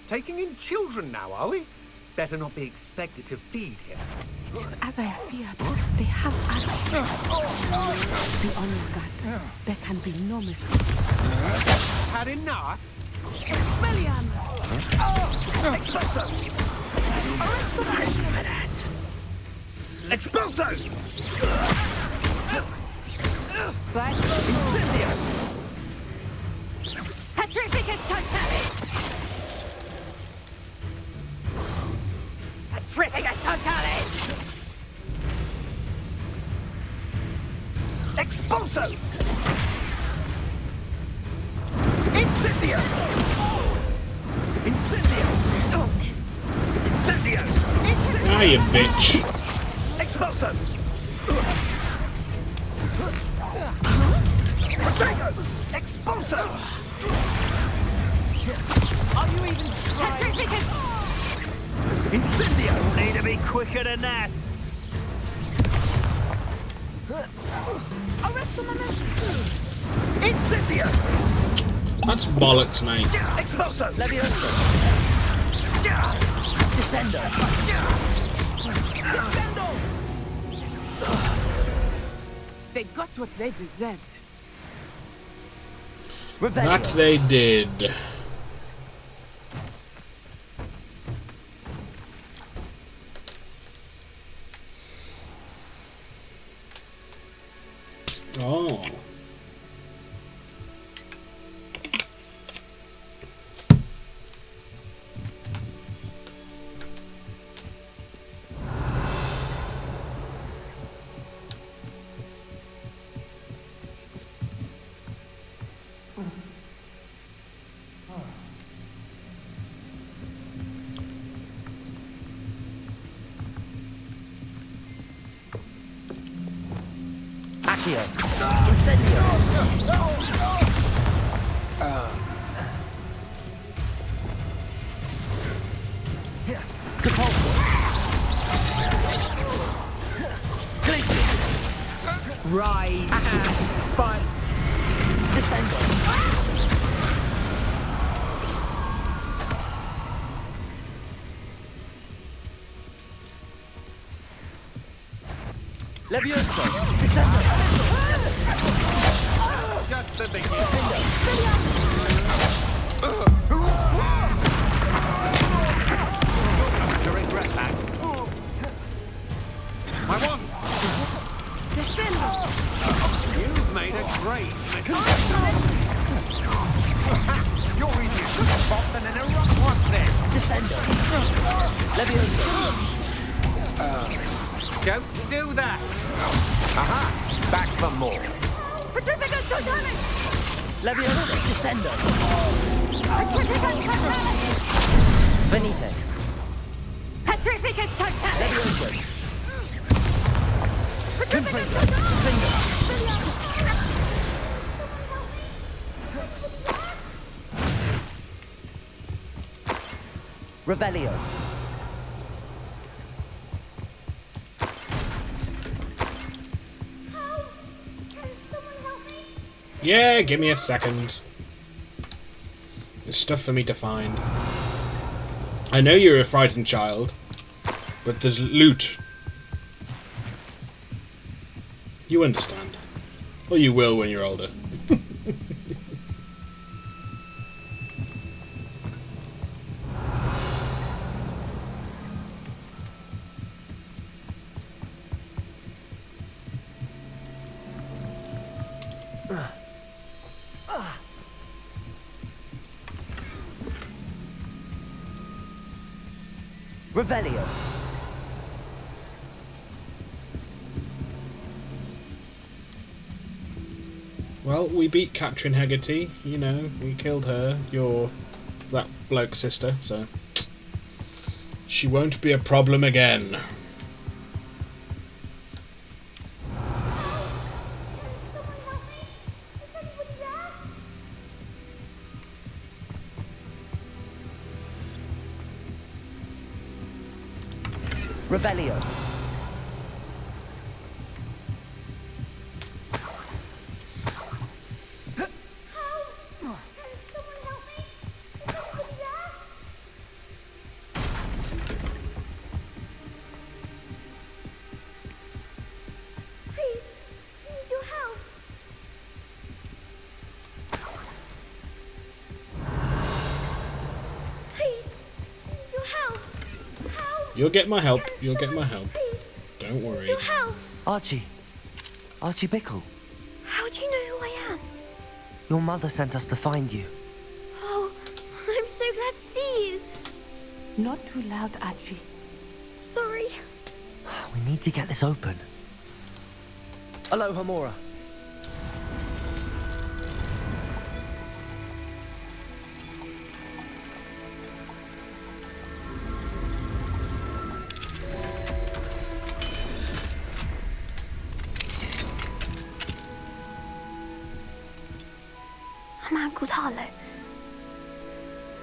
Taking in children now, are we? Better not be expected to feed him. It is as I feared. They have Archie. Be on your guard. There can be no mistake. Had enough? Expelliarmus! Expulso! Expulso! Incendio! Petrificus Totalis! Petrificus Totalis! Expulso! Incendio! Incendio! Incendio! Ah, you bitch. Expulso! Protego! Expulso! Are you even trying? Incendio! Need to be quicker than that. Incendio! That's bollocks, mate. Expulso! Levioso. Descendo! They got what they deserved. That they did. Oh. Accio. Incendio. Depulso. Glacius. Rise and fight. Descendo. Levioso. Descendo. Just the beginning. To regret that. I won! You've made a great mistake. You're easier to spot than an erupt. What's this? Descendo. Levioso. Don't do that! Aha! Back for more. Petrificus totalis! Levioso. Descendo. Petrificus totalis! Venite. Petrificus totalis! Levioso. Petrificus Confringo. Revelio. Yeah, give me a second. There's stuff for me to find. I know you're a frightened child, but there's loot. You understand. Or you will when you're older. Revelio. Well, we beat Katrin Hegarty, you know, we killed her, that bloke's sister, so she won't be a problem again. Revelio. You'll get my help, you'll get my help. Don't worry. Archie. Archie Bickle. How do you know who I am? Your mother sent us to find you. Oh, I'm so glad to see you. Not too loud, Archie. Sorry. We need to get this open. Aloha, Mora. Harlow.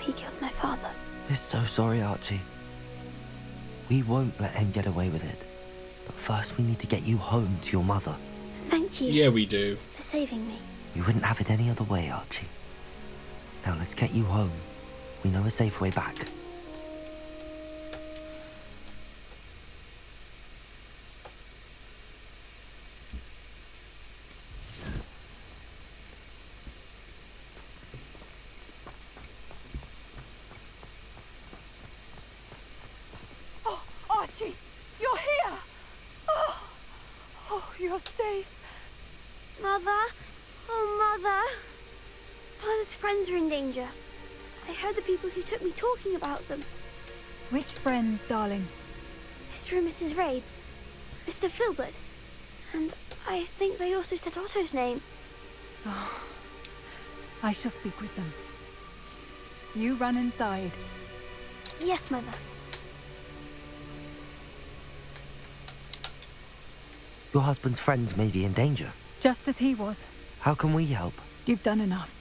He killed my father. We're so sorry, Archie. We won't let him get away with it. But first we need to get you home to your mother. Thank you. Yeah, we do. For saving me. You wouldn't have it any other way, Archie. Now let's get you home. We know a safe way back. Oh, Archie, you're here! Oh, you're safe. Mother? Oh, Mother. Father's friends are in danger. I heard the people who took me talking about them. Which friends, darling? Mr. and Mrs. Rabe, Mr. Filbert, and I think they also said Otto's name. Oh, I shall speak with them. You run inside. Yes, Mother. Your husband's friends may be in danger. Just as he was. How can we help? You've done enough.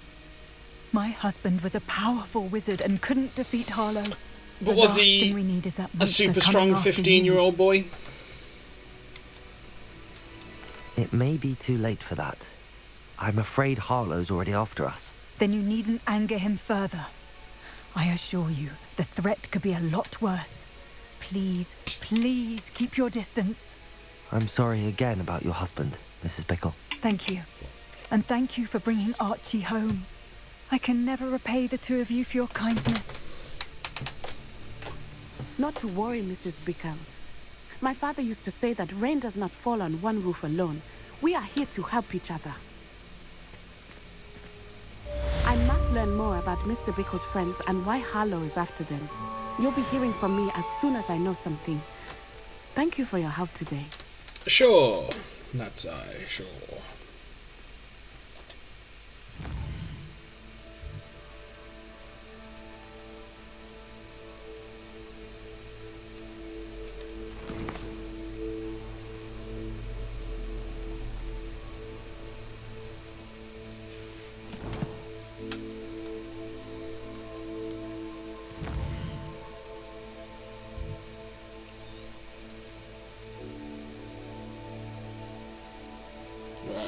My husband was a powerful wizard and couldn't defeat Harlow. But The was last he thing we need is that a monster super coming strong after 15-year-old boy? It may be too late for that. I'm afraid Harlow's already after us. Then you needn't anger him further. I assure you, the threat could be a lot worse. Please, please keep your distance. I'm sorry again about your husband, Mrs. Bickle. Thank you. And thank you for bringing Archie home. I can never repay the two of you for your kindness. Not to worry, Mrs. Bickle. My father used to say that rain does not fall on one roof alone. We are here to help each other. I must learn more about Mr. Bickle's friends and why Harlow is after them. You'll be hearing from me as soon as I know something. Thank you for your help today. Sure. That's sure.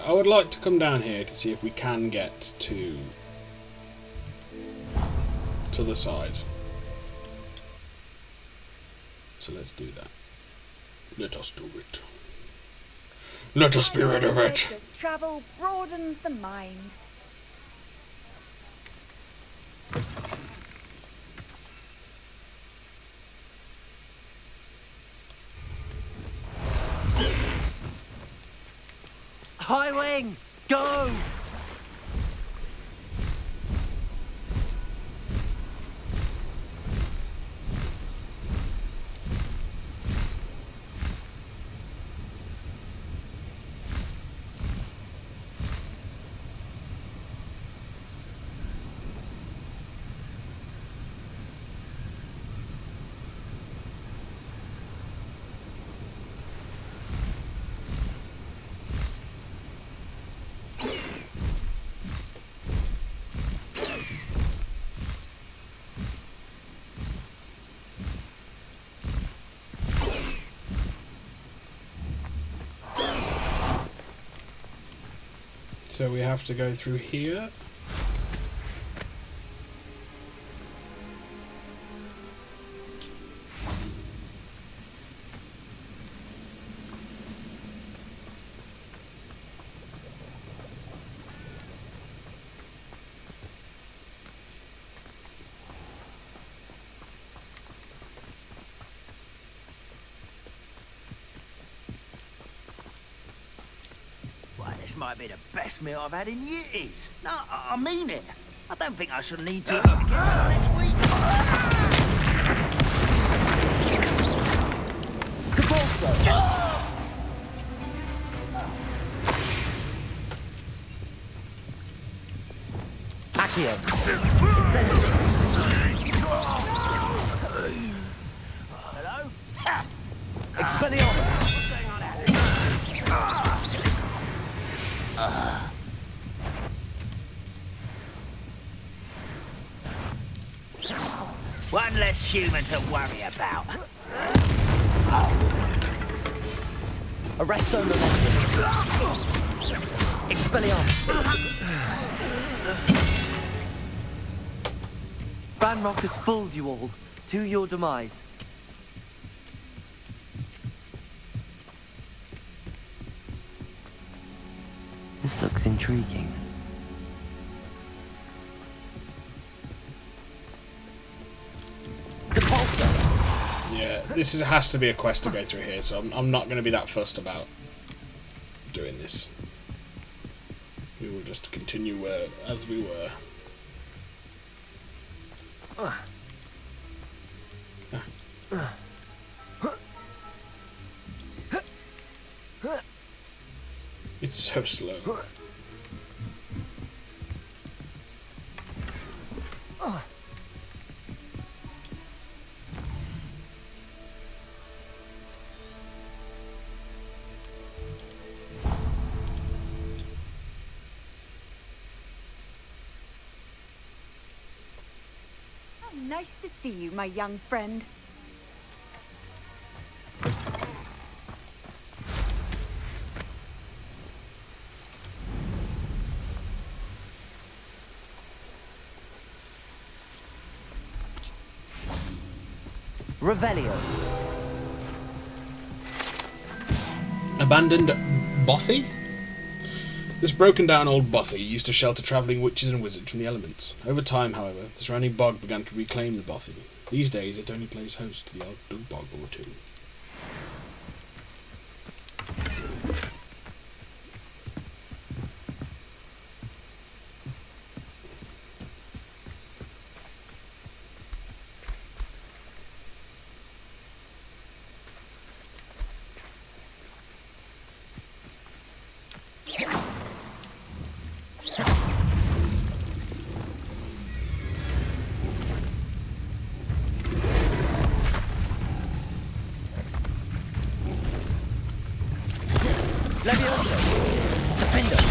I would like to come down here to see if we can get to the side. So let's do that. Let us do it. Let us be rid of it. Travel broadens the mind. High wing, go! So we have to go through here. This might be the best meal I've had in years. No, I mean it. I don't think I shall need to eat again till next week. Accio. Incendiary. Hello? Expelliarmus. What's going on out here? human to worry about. Arresto Momentum. Expelliarmus. Banrock has fooled you all. To your demise. This looks intriguing. Yeah, has to be a quest to go through here, so I'm not going to be that fussed about doing this. We will just continue as we were. It's so slow. Nice to see you, my young friend. Revelio. Abandoned bothy? This broken down old bothy used to shelter travelling witches and wizards from the elements. Over time, however, the surrounding bog began to reclaim the bothy. These days it only plays host to the odd bog or two. Levioso. Defender.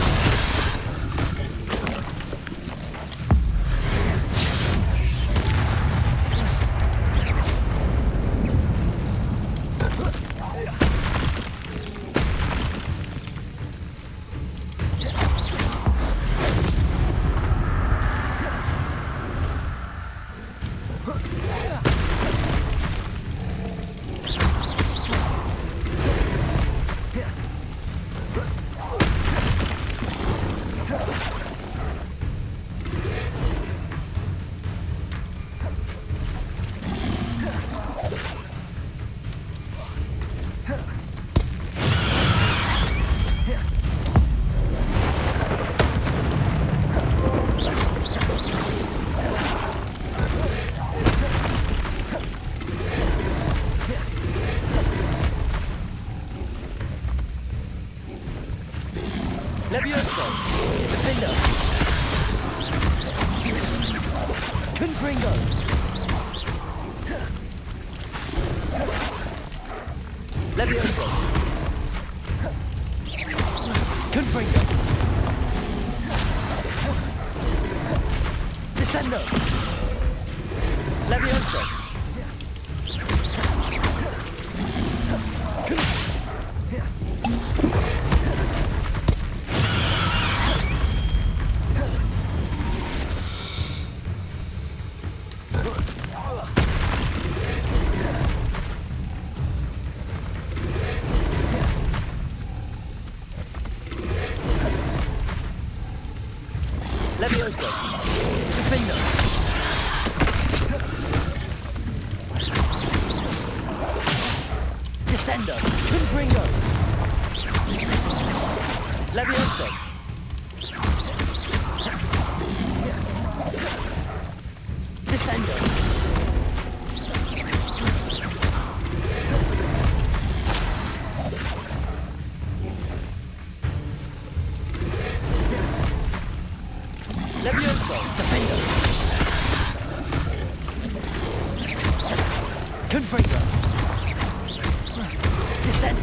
Levioso. Defender. Confringo. Levioso. Confringo. Descendo. Levioso. Levioso. Defender. Descendo. Confringo. Levioso. Descendo. Levioso. Defender. Confringo. Descend.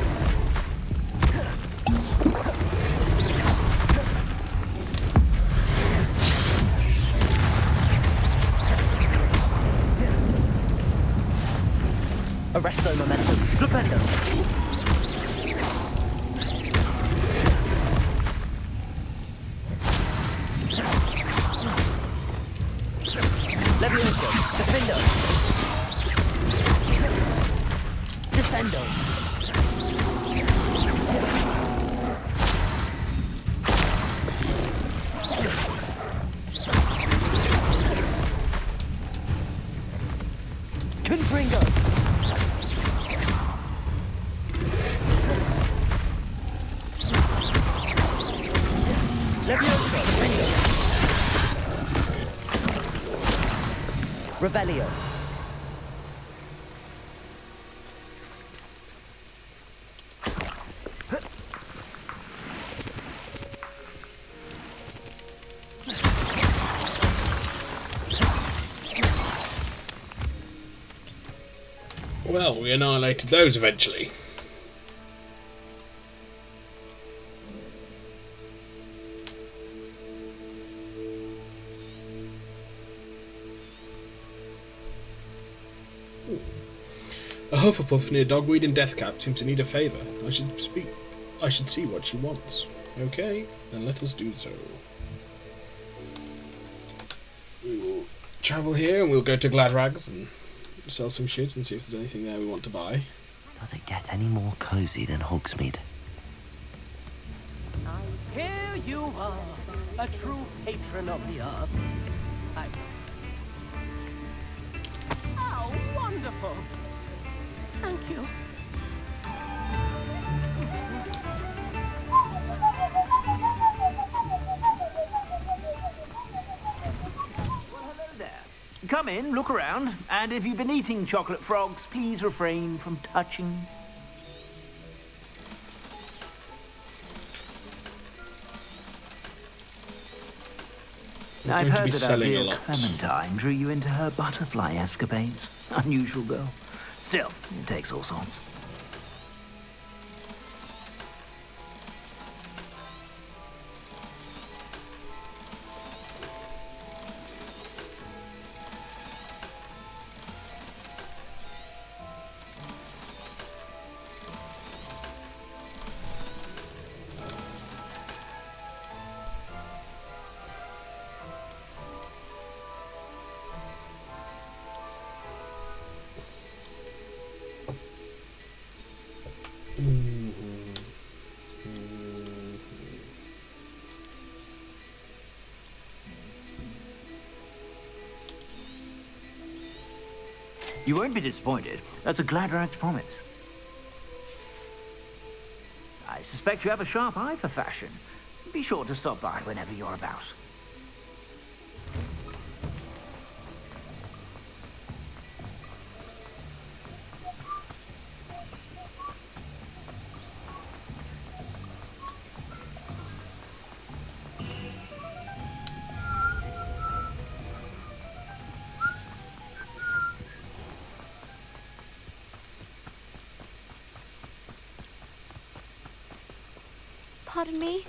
Arresto momentum. Flipendo. Levioso. Defendo. Descendo. Confringo. Levioso. Defendo. Revelio. Well, we annihilated those eventually. A Hufflepuff near Dogweed and Deathcap seems to need a favour. I should see what she wants. Okay, then let us do so. We will travel here and we'll go to Gladrags and sell some shit and see if there's anything there we want to buy. Does it get any more cozy than Hogsmeade? Here you are, a true patron of the arts. How wonderful! Thank you. Come in, look around, and if you've been eating chocolate frogs, please refrain from touching. I've heard that our dear Clementine drew you into her butterfly escapades. Unusual girl. Still, it takes all sorts. You won't be disappointed. That's a Gladrag's promise. I suspect you have a sharp eye for fashion. Be sure to stop by whenever you're about. Pardon me?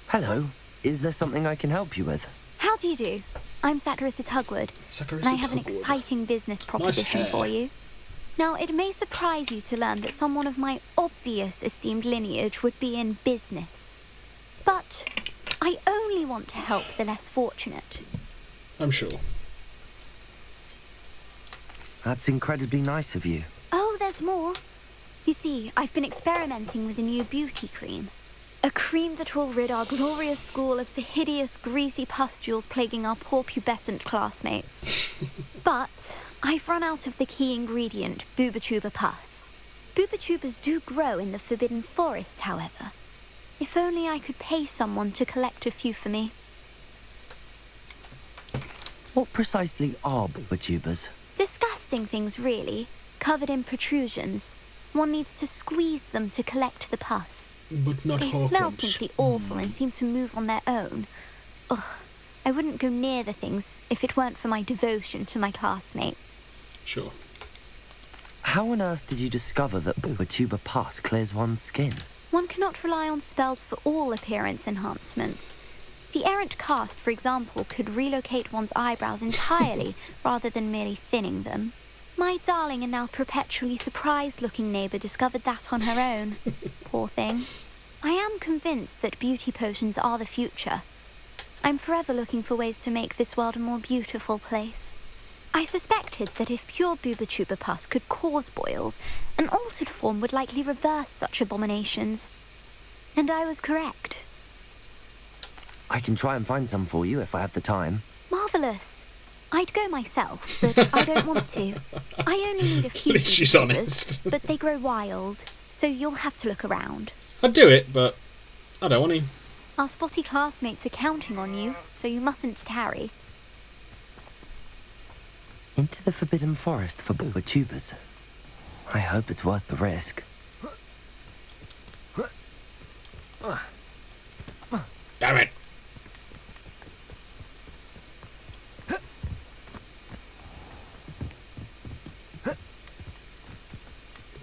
Hello. Is there something I can help you with? How do you do? I'm Saccharissa Tugwood, and I have an exciting business proposition for you. Now, it may surprise you to learn that someone of my obvious esteemed lineage would be in business. But I only want to help the less fortunate. I'm sure. That's incredibly nice of you. Oh, there's more. You see, I've been experimenting with a new beauty cream. A cream that will rid our glorious school of the hideous, greasy pustules plaguing our poor pubescent classmates. But I've run out of the key ingredient, Bubatuba pus. Bubachubas do grow in the Forbidden Forest, however. If only I could pay someone to collect a few for me. What precisely are Bubatubas? Disgusting things, really, covered in protrusions. One needs to squeeze them to collect the pus. But not They smell simply awful and seem to move on their own. Ugh, I wouldn't go near the things if it weren't for my devotion to my classmates. Sure. How on earth did you discover that Bubatuba pus clears one's skin? One cannot rely on spells for all appearance enhancements. The errant cast, for example, could relocate one's eyebrows entirely rather than merely thinning them. My darling and now perpetually surprised-looking neighbour discovered that on her own. Poor thing. I am convinced that beauty potions are the future. I'm forever looking for ways to make this world a more beautiful place. I suspected that if pure Booba pus could cause boils, an altered form would likely reverse such abominations. And I was correct. I can try and find some for you if I have the time. Marvellous. I'd go myself, but I don't want to. I only need a few She's tubers, honest. but they grow wild, so you'll have to look around. I'd do it, but I don't want to. Our spotty classmates are counting on you, so you mustn't tarry. Into the Forbidden Forest for tubers. I hope it's worth the risk. Damn it.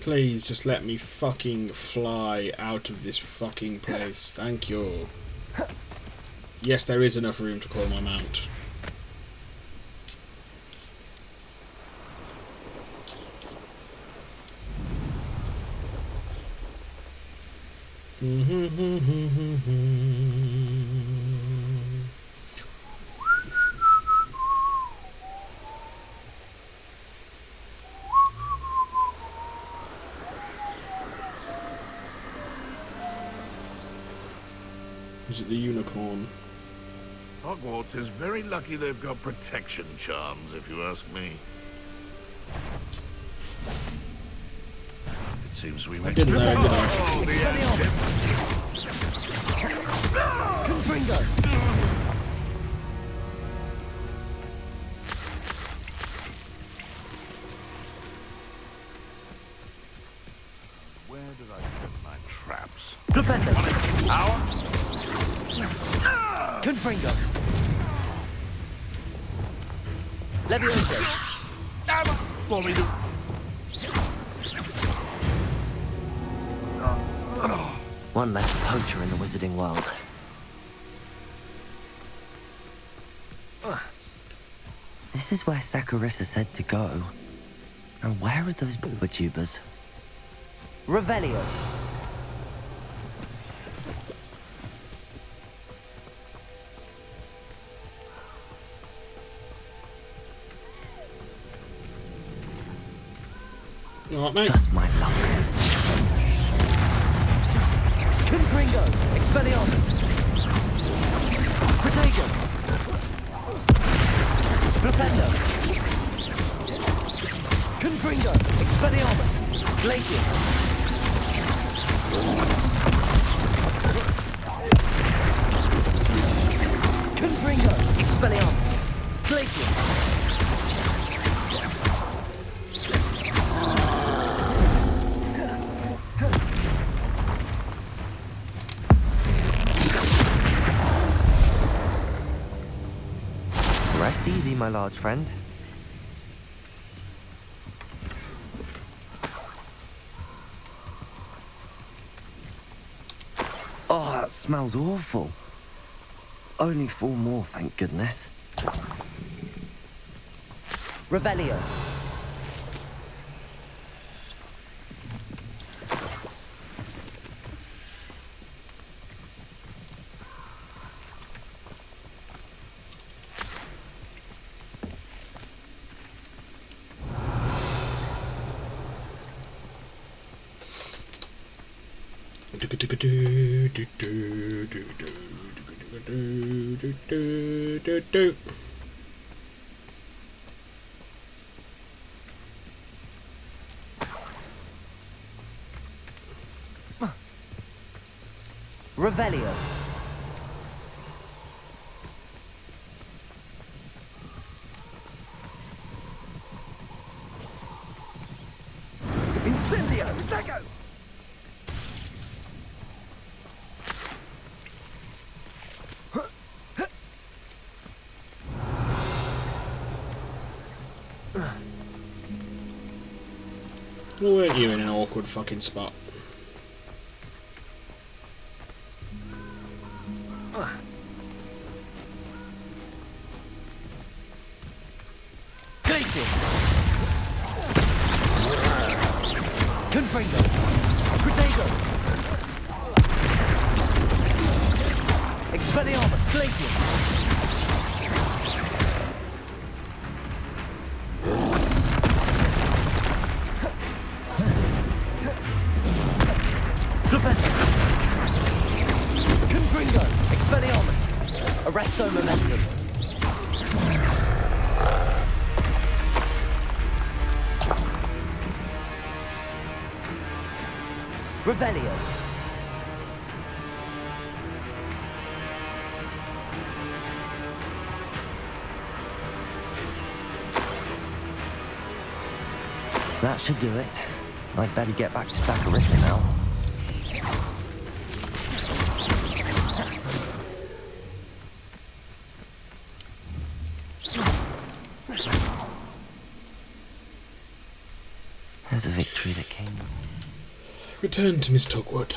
Please just let me fucking fly out of this fucking place. Thank you. Yes, there is enough room to call my mount. Is it the unicorn? Hogwarts is very lucky they've got protection charms, if you ask me. It seems we went... didn't know, did I? Oh, the Where did I put my traps? Flipendo! Power? Confringo! Levioso! What we do? One less poacher in the wizarding world. This is where Saccharissa said to go. Now where are those tubers? Revelio! Alright, mate. Just my luck. Confringo! Expelliarmus! Protego! Flipendo! Confringo! Expelliarmus! Glacius! Confringo! Expelliarmus! Glacius! Rest easy, my large friend. Oh, that smells awful. Only 4 more, thank goodness. Revelio. Revelio. Incendio! Zago! Well, weren't you in an awkward fucking spot? Glacius! Confringo! Protego! Expelliarmus! Glacius! Flipendo! Confringo! Expelliarmus! Arresto Momentum! Revelio! That should do it. I'd better get back to Saccharissa now. There's a victory that came. Return to Miss Tugwood.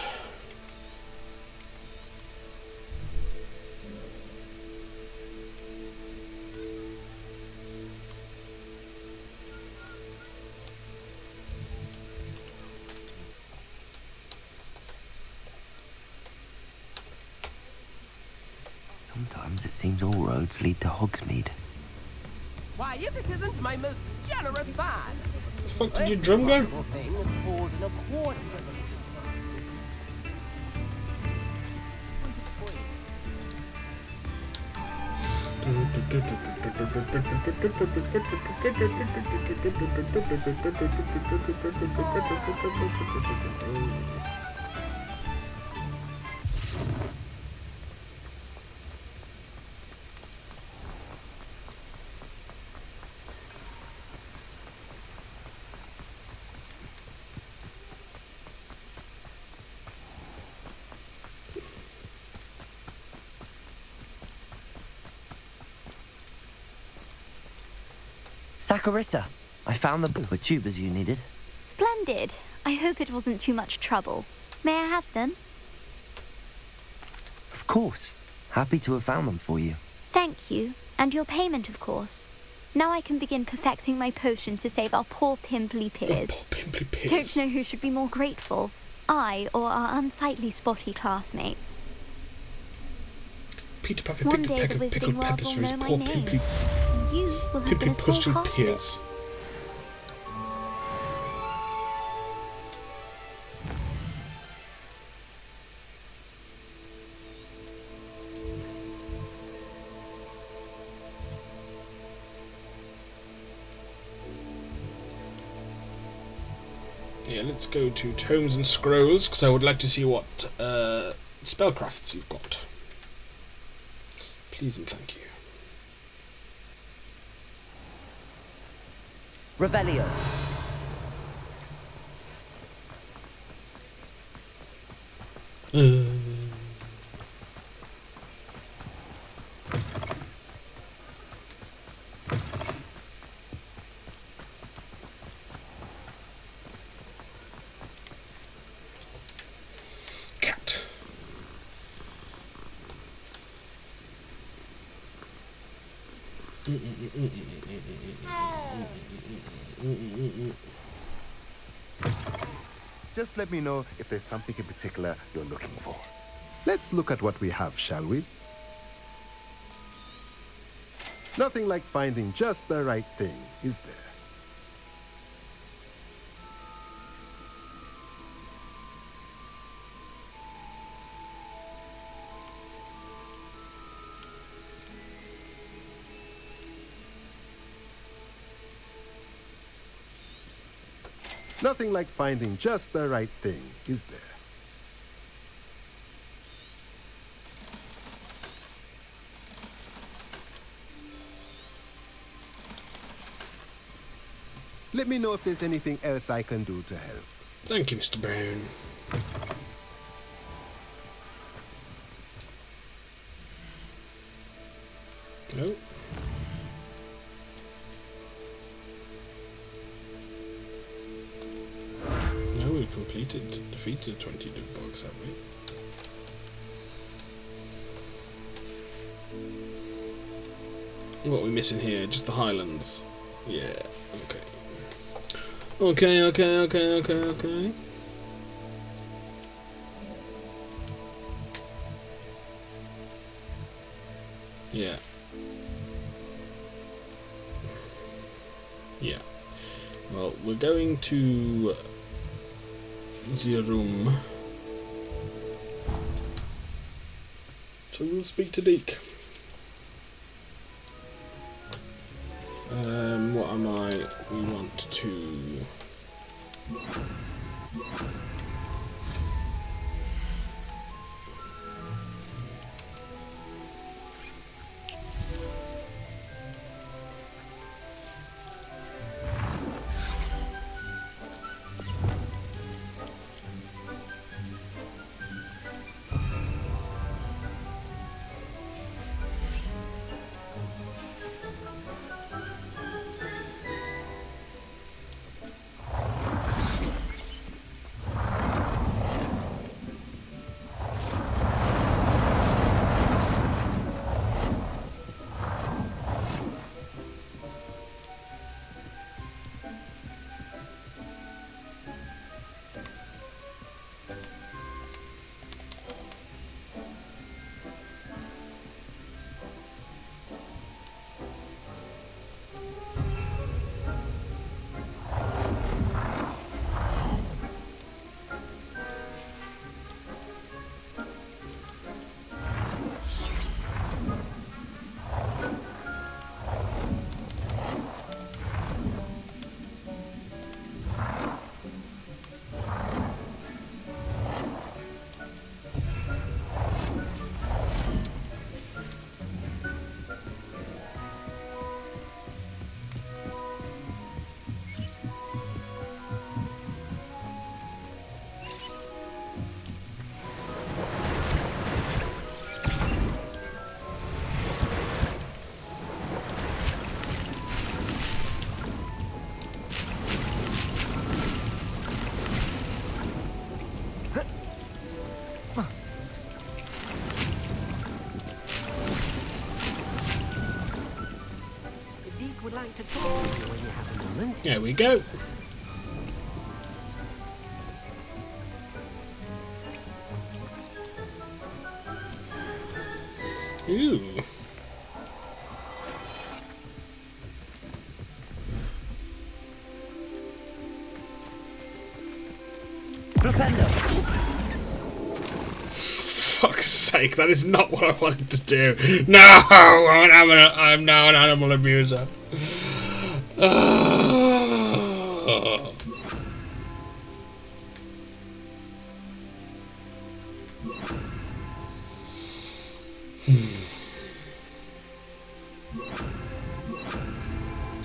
Sometimes it seems all roads lead to Hogsmeade. Why, if it isn't my most generous man! The fuck did your drum go? Thing is poured in a quarter. Saccharissa! I found the tubers you needed. Splendid. I hope it wasn't too much trouble. May I have them? Of course. Happy to have found them for you. Thank you. And your payment, of course. Now I can begin perfecting my potion to save our poor pimply peers. Don't know who should be more grateful, I or our unsightly spotty classmates. Peter Pepper One picked a day peck the of Wizarding pickled world peppers will for his know my poor name. pimply, You will have been a small pustule part of it. peers. Yeah, let's go to Tomes and Scrolls, because I would like to see what spellcrafts you've got. Please and thank you. Revelio. Cat. Just let me know if there's something in particular you're looking for. Let's look at what we have, shall we? Nothing like finding just the right thing, is there? Nothing like finding just the right thing, is there? Let me know if there's anything else I can do to help. Thank you, Mr. Brown. No. No, we've defeated 20 bugs, have we? What are we missing here? Just the Highlands? Yeah, okay. Okay. Yeah. Yeah. Well, we're going to the room. So we'll speak to Deke. What am I? We want to... Deke would like to talk to you when you have a moment. There we go. Ooh. Flipendo. Fuck's sake, that is not what I wanted to do. No, I'm now an animal abuser.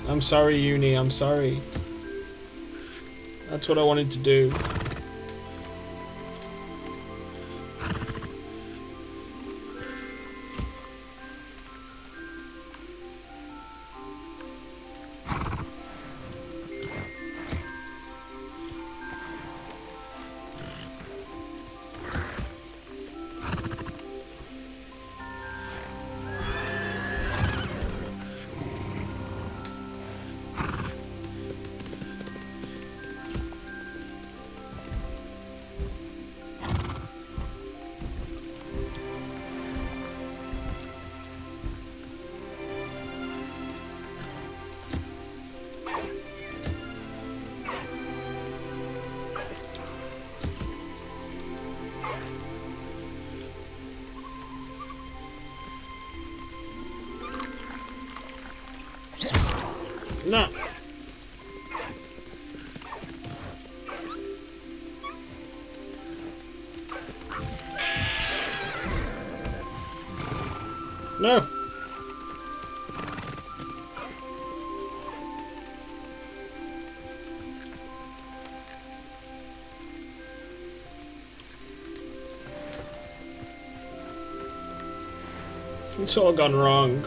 I'm sorry, Uni, I'm sorry. That's what I wanted to do. No. No. It's all gone wrong.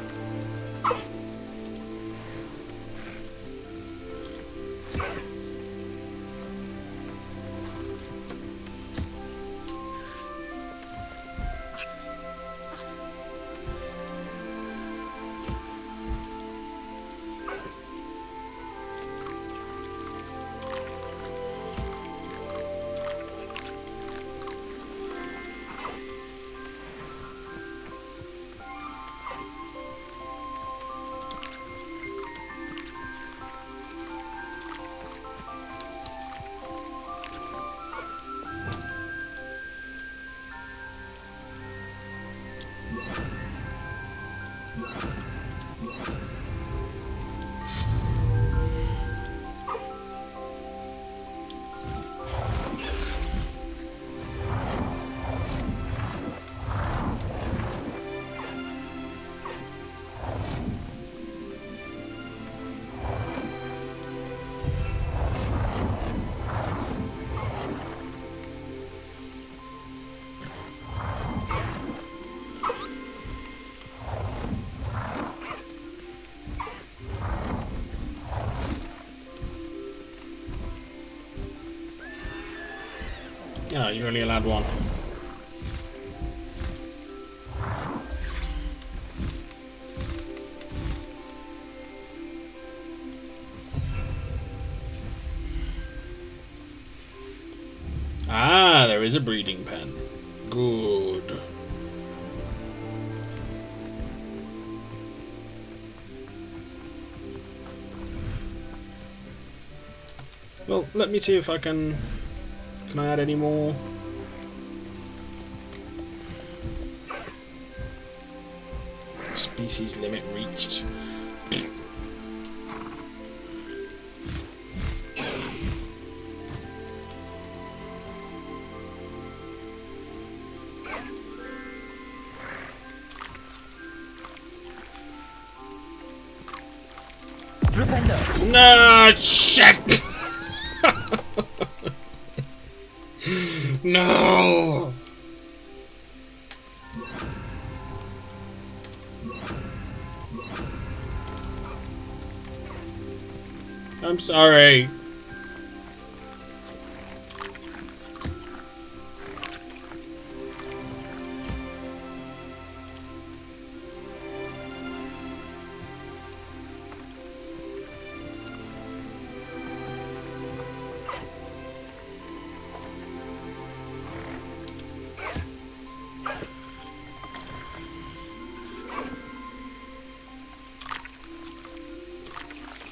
Oh, you're only allowed one. Ah, there is a breeding pen. Good. Well, let me see if I can... Can I add any more? Species limit reached. No, shit! No! I'm sorry.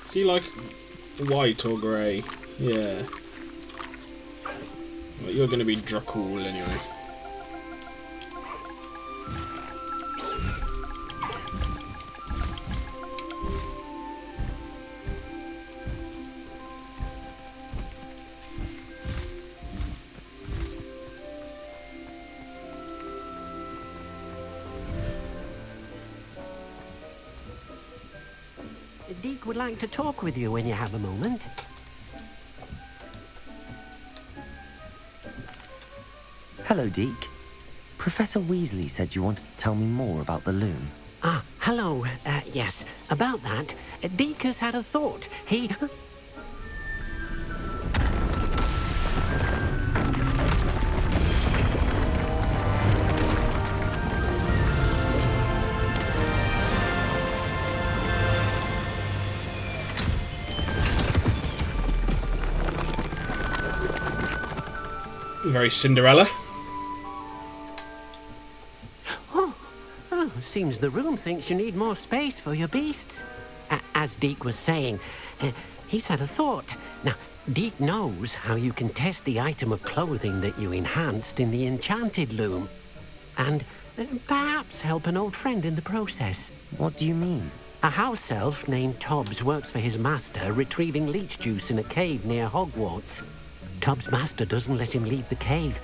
Is he like white or grey? Yeah. Well, you're going to be Dracul anyway. Deke would like to talk with you when you have a moment. Hello, Deke. Professor Weasley said you wanted to tell me more about the loom. Ah, hello. Yes, about that. Deke has had a thought. He... Very Cinderella. Oh, seems the room thinks you need more space for your beasts. As Deke was saying, he's had a thought. Now, Deke knows how you can test the item of clothing that you enhanced in the enchanted loom. And perhaps help an old friend in the process. What do you mean? A house elf named Tobbs works for his master retrieving leech juice in a cave near Hogwarts. Tobbs' master doesn't let him leave the cave,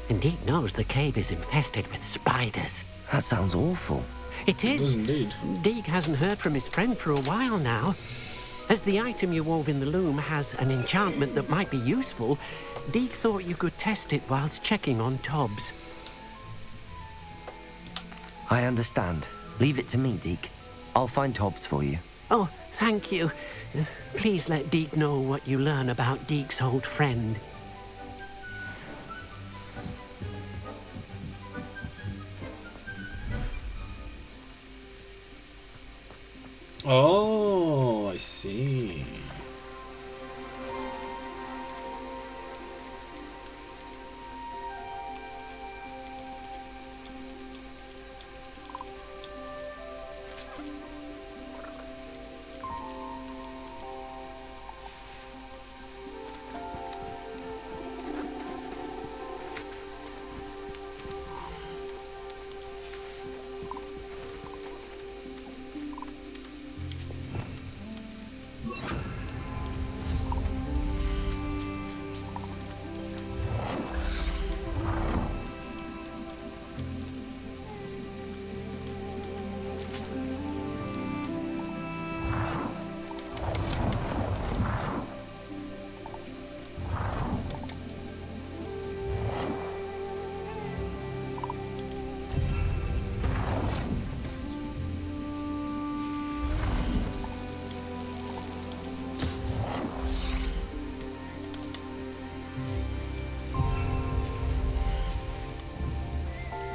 and Deke knows the cave is infested with spiders. That sounds awful. It is. It does indeed. Deke hasn't heard from his friend for a while now. As the item you wove in the loom has an enchantment that might be useful, Deke thought you could test it whilst checking on Tobbs. I understand. Leave it to me, Deke. I'll find Tobbs for you. Oh, thank you. Please let Deke know what you learn about Deke's old friend. Oh, I see.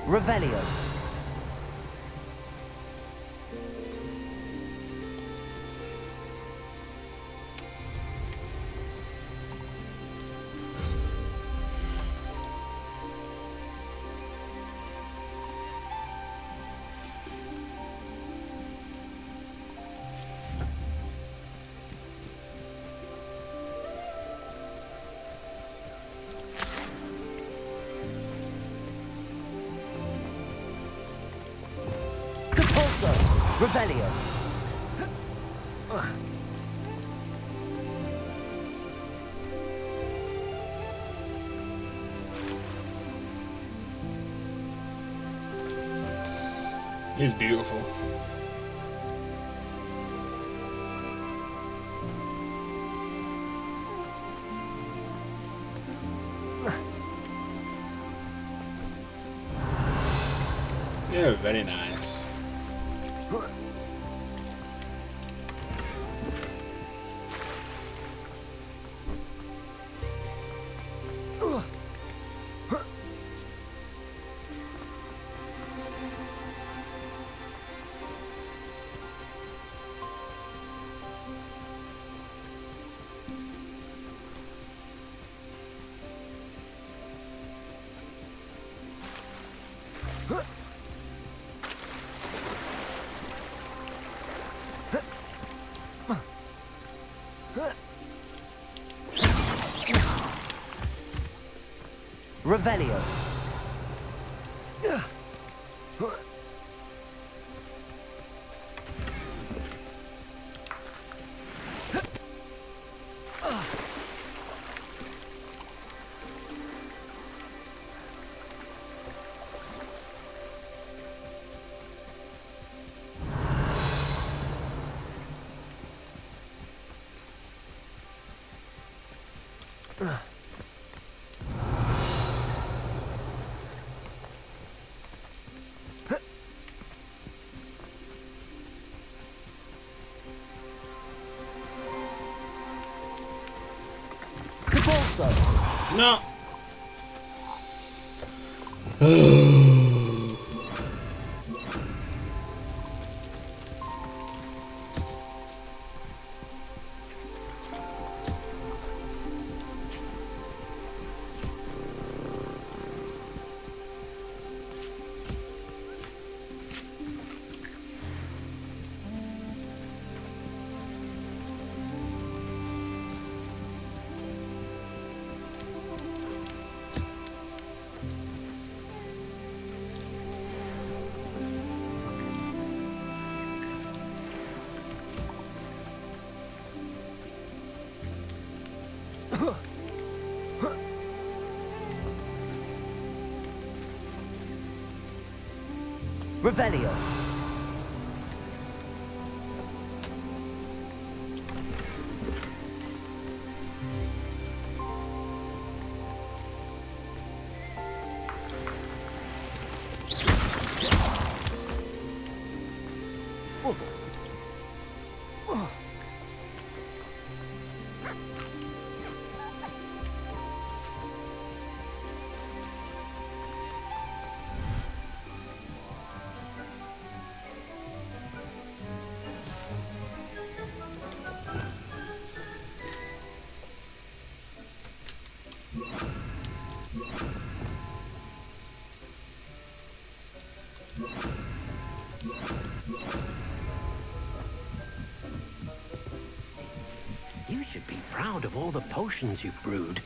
Revelio. Revelio. He's beautiful. Yeah, very nice. Revelio. No. Revelio. You should be proud of all the potions you've brewed.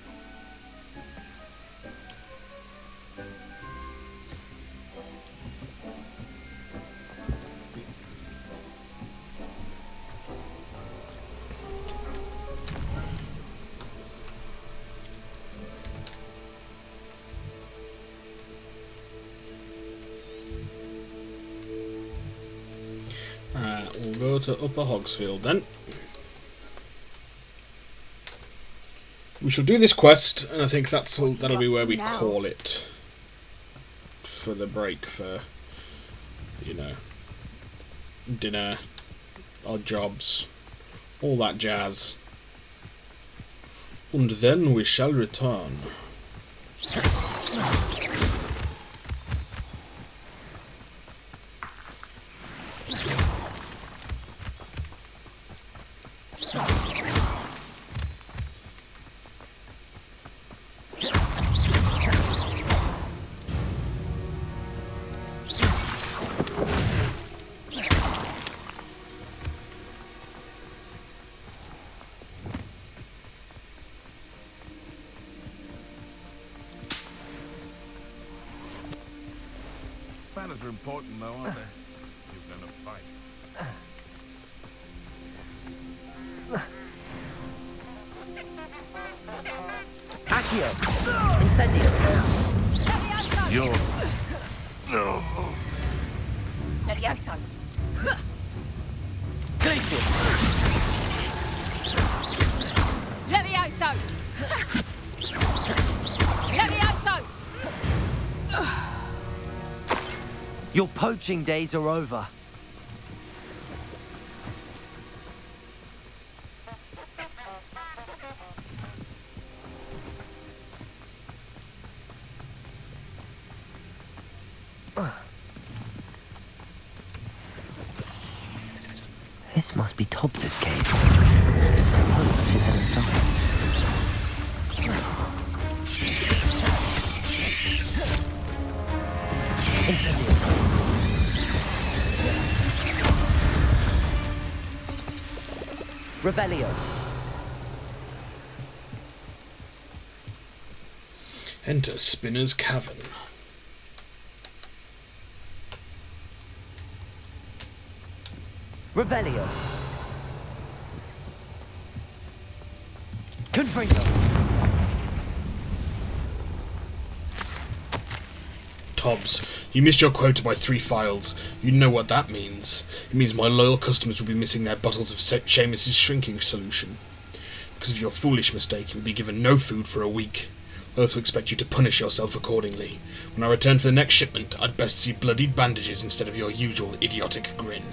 Alright, we'll go to Upper Hogsfield then. We shall do this quest, and I think that'll be where we call it for the break for, you know, dinner, odd jobs, all that jazz. And then we shall return. Manners are important, though, aren't they? You're gonna fight. Accio! Incendio! You're... No. Levioso! Glacius! Levioso! Levioso! Your poaching days are over. This must be Tobbs's cave. I suppose I should head inside. Incendio. Revelio. Enter Spinner's Cavern. Revelio. Confringo. Tobbs, you missed your quota by 3 files. You know what that means. It means my loyal customers will be missing their bottles of Seamus's shrinking solution. Because of your foolish mistake, you will be given no food for a week. I also expect you to punish yourself accordingly. When I return for the next shipment, I'd best see bloodied bandages instead of your usual idiotic grin.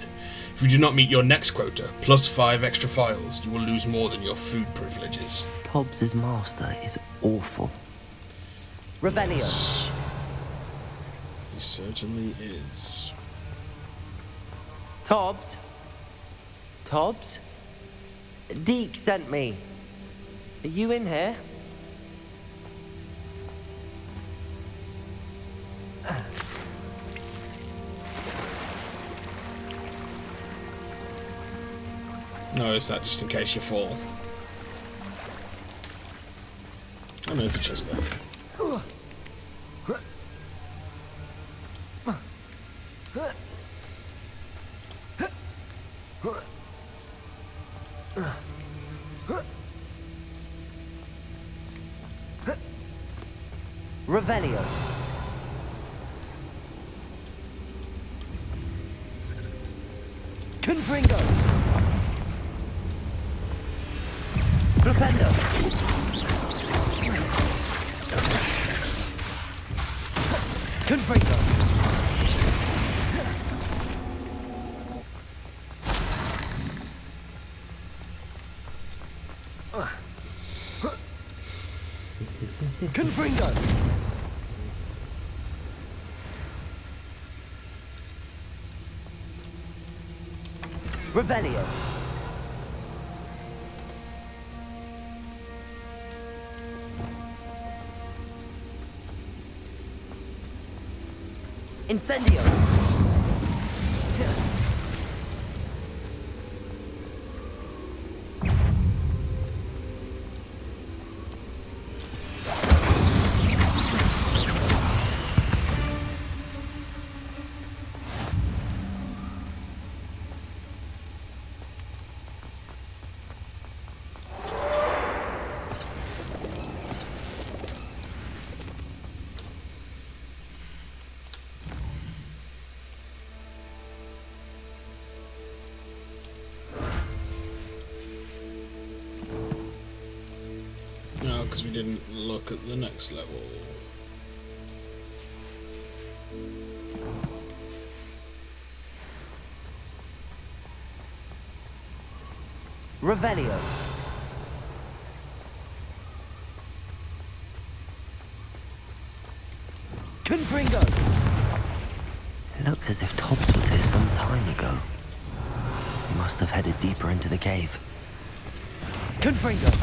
If you do not meet your next quota, plus 5 extra files, you will lose more than your food privileges. Tobbs's master is awful. Revelio. Yes. He certainly is. Tobbs? Tobbs? Deke sent me. Are you in here? No, is that just in case you fall? Oh no, there's a chest there. Revelio. Confringo. Flipendo. Confringo. Confringo. Revelio. Incendio. No, because we didn't look at the next level. Revelio. Confringo. It looks as if Tobbs was here some time ago. He must have headed deeper into the cave. Confringo.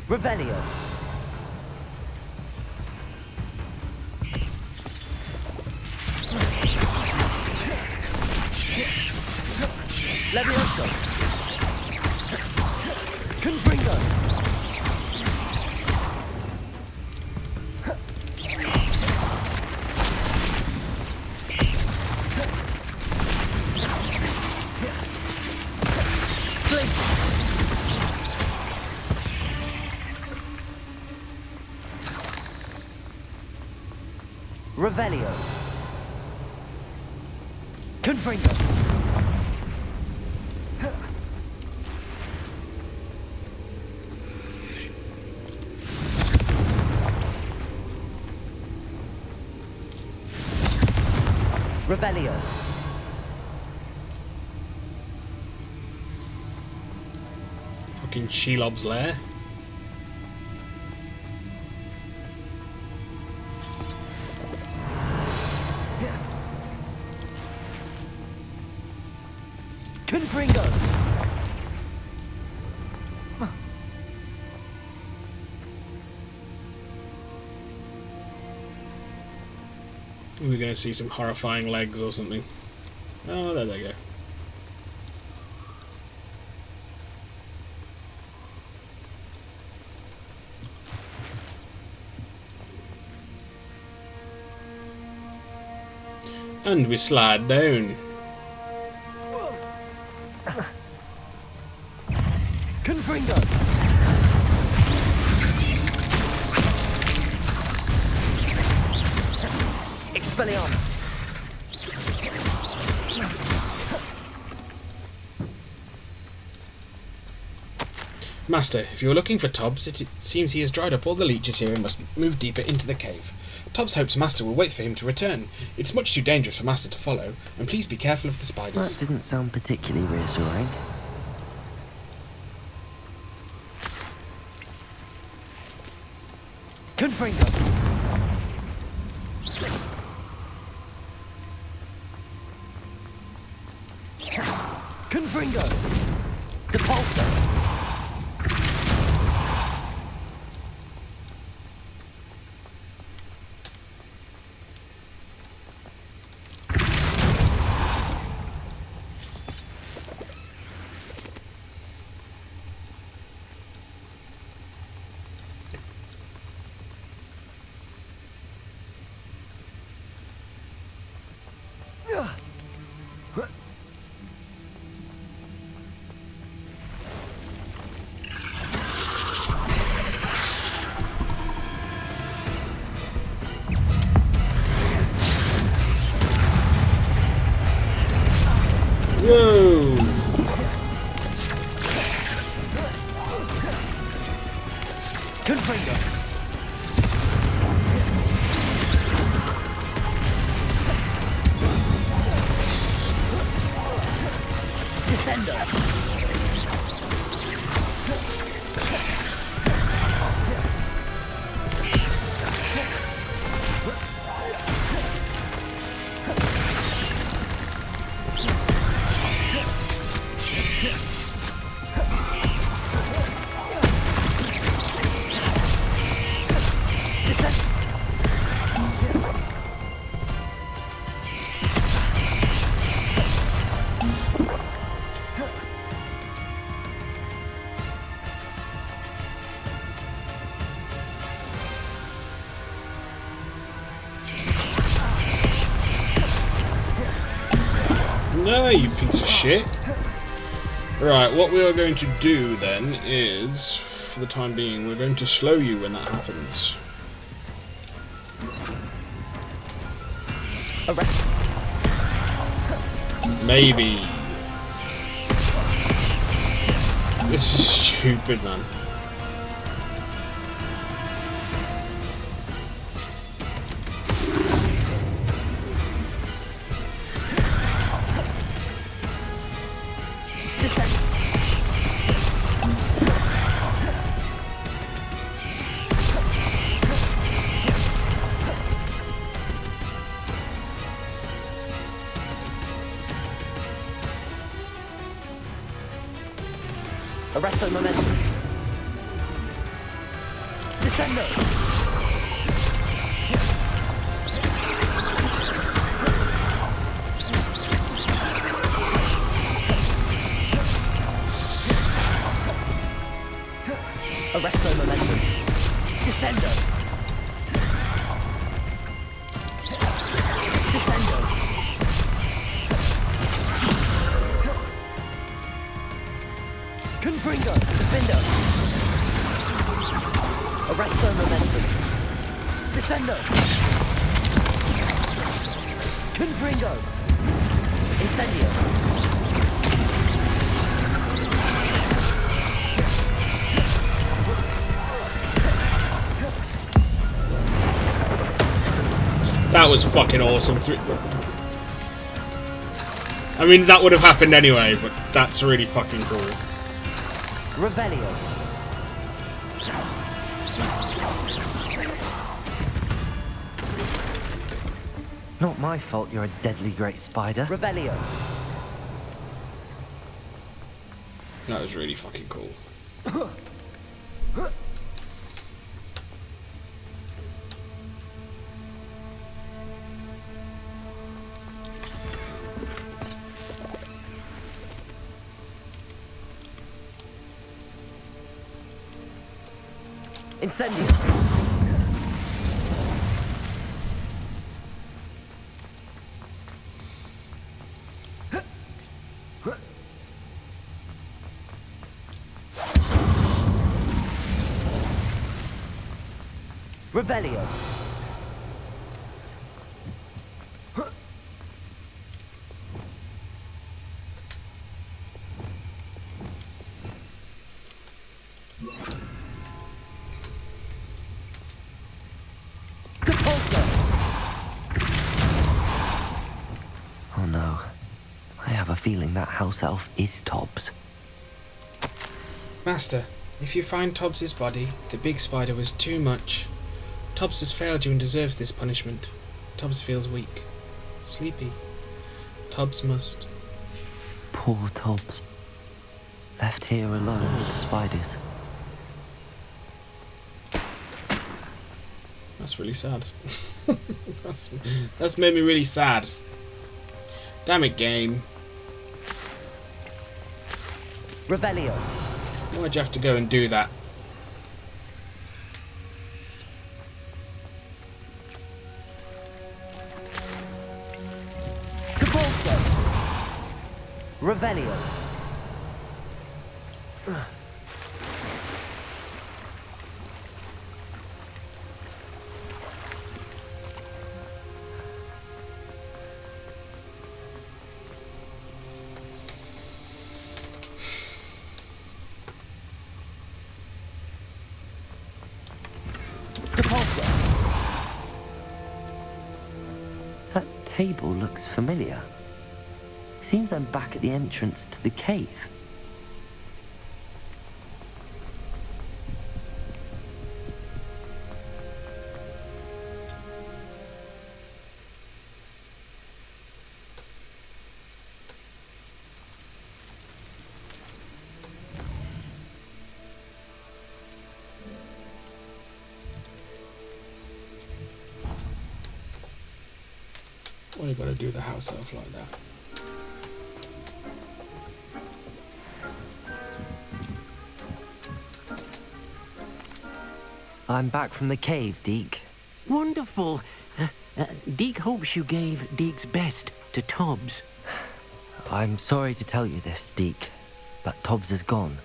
Revelio. Revelio. Confringo. Revelio. Fucking Shelob's lair. Confringo. We're going to see some horrifying legs or something. Oh, there they go. And we slide down. Confringo. Expelliarmus. Master, if you are looking for Tobbs, it seems he has dried up all the leeches here and must move deeper into the cave. Tobbs hopes Master will wait for him to return. It's much too dangerous for Master to follow, and please be careful of the spiders. That didn't sound particularly reassuring. Confringo. Confringo. Depulso. Whoa! Confringo. Descendo. No, you piece of shit. Right, what we are going to do then is, for the time being, we're going to slow you when that happens. Arrest. Maybe. This is stupid, man. Arresto momentum. Descendo. Arresto momentum. Descendo. Descendo. Confringo. Defendo. Arresto momentum. Descendo. Confringo! Incendio! That was fucking awesome. I mean, that would have happened anyway, but that's really fucking cool. Revelio. Not my fault you're a deadly great spider. Revelio. That was really fucking cool. Incendio. Revelio. Oh no. I have a feeling that house elf is Tobbs. Master, if you find Tobbs's body, the big spider was too much. Tobbs has failed you and deserves this punishment. Tobbs feels weak. Sleepy. Tobbs must. Poor Tobbs. Left here alone with the spiders. That's really sad. that's made me really sad. Damn it, game. Revelio. Why'd you have to go and do that? Revelio. That table looks familiar. Seems I'm back at the entrance to the cave. Why you gotta do the house elf like that? I'm back from the cave, Deke. Wonderful. Deke hopes you gave Deke's best to Tobbs. I'm sorry to tell you this, Deke, but Tobbs is gone.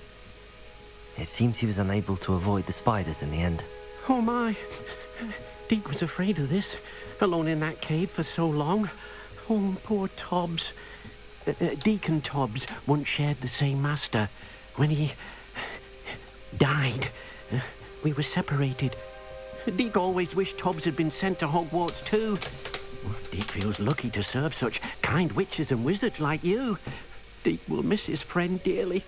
It seems he was unable to avoid the spiders in the end. Oh my. Deke was afraid of this, alone in that cave for so long. Oh, poor Tobbs. Deke and Tobbs once shared the same master. When he died, we were separated. Deke always wished Tobbs had been sent to Hogwarts too. Deke feels lucky to serve such kind witches and wizards like you. Deke will miss his friend dearly,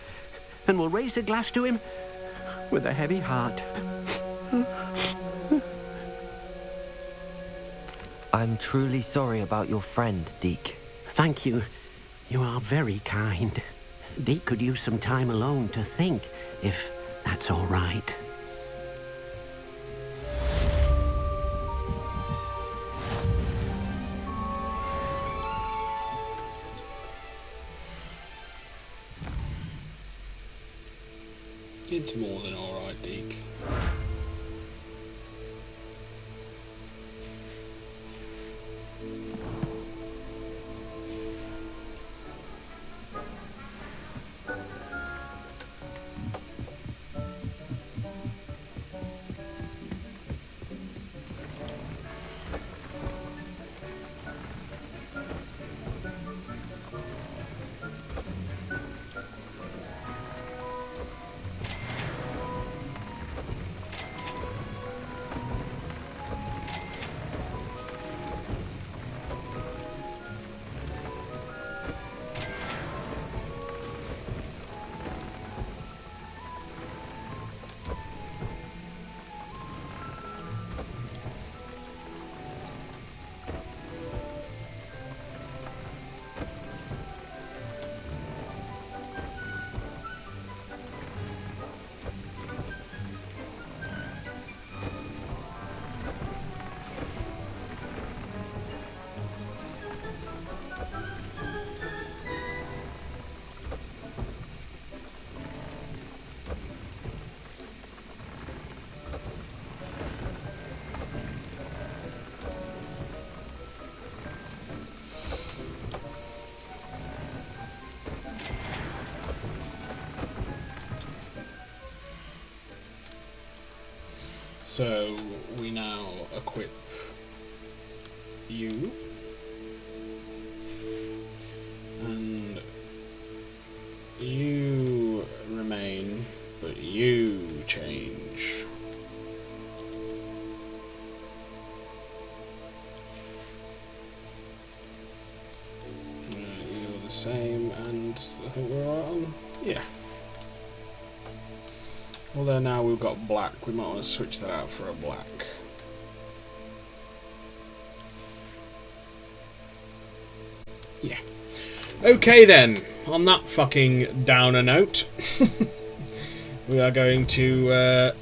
and will raise a glass to him with a heavy heart. I'm truly sorry about your friend, Deke. Thank you. You are very kind. Deke could use some time alone to think, if that's all right. It's more than alright, Deke. So we now equip you. And you remain, but you change. You're the same, and I think we're right on. Yeah. Although now we've got black, we might want to switch that out for a black. Yeah. Okay then, on that fucking downer note, we are going to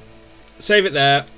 save it there,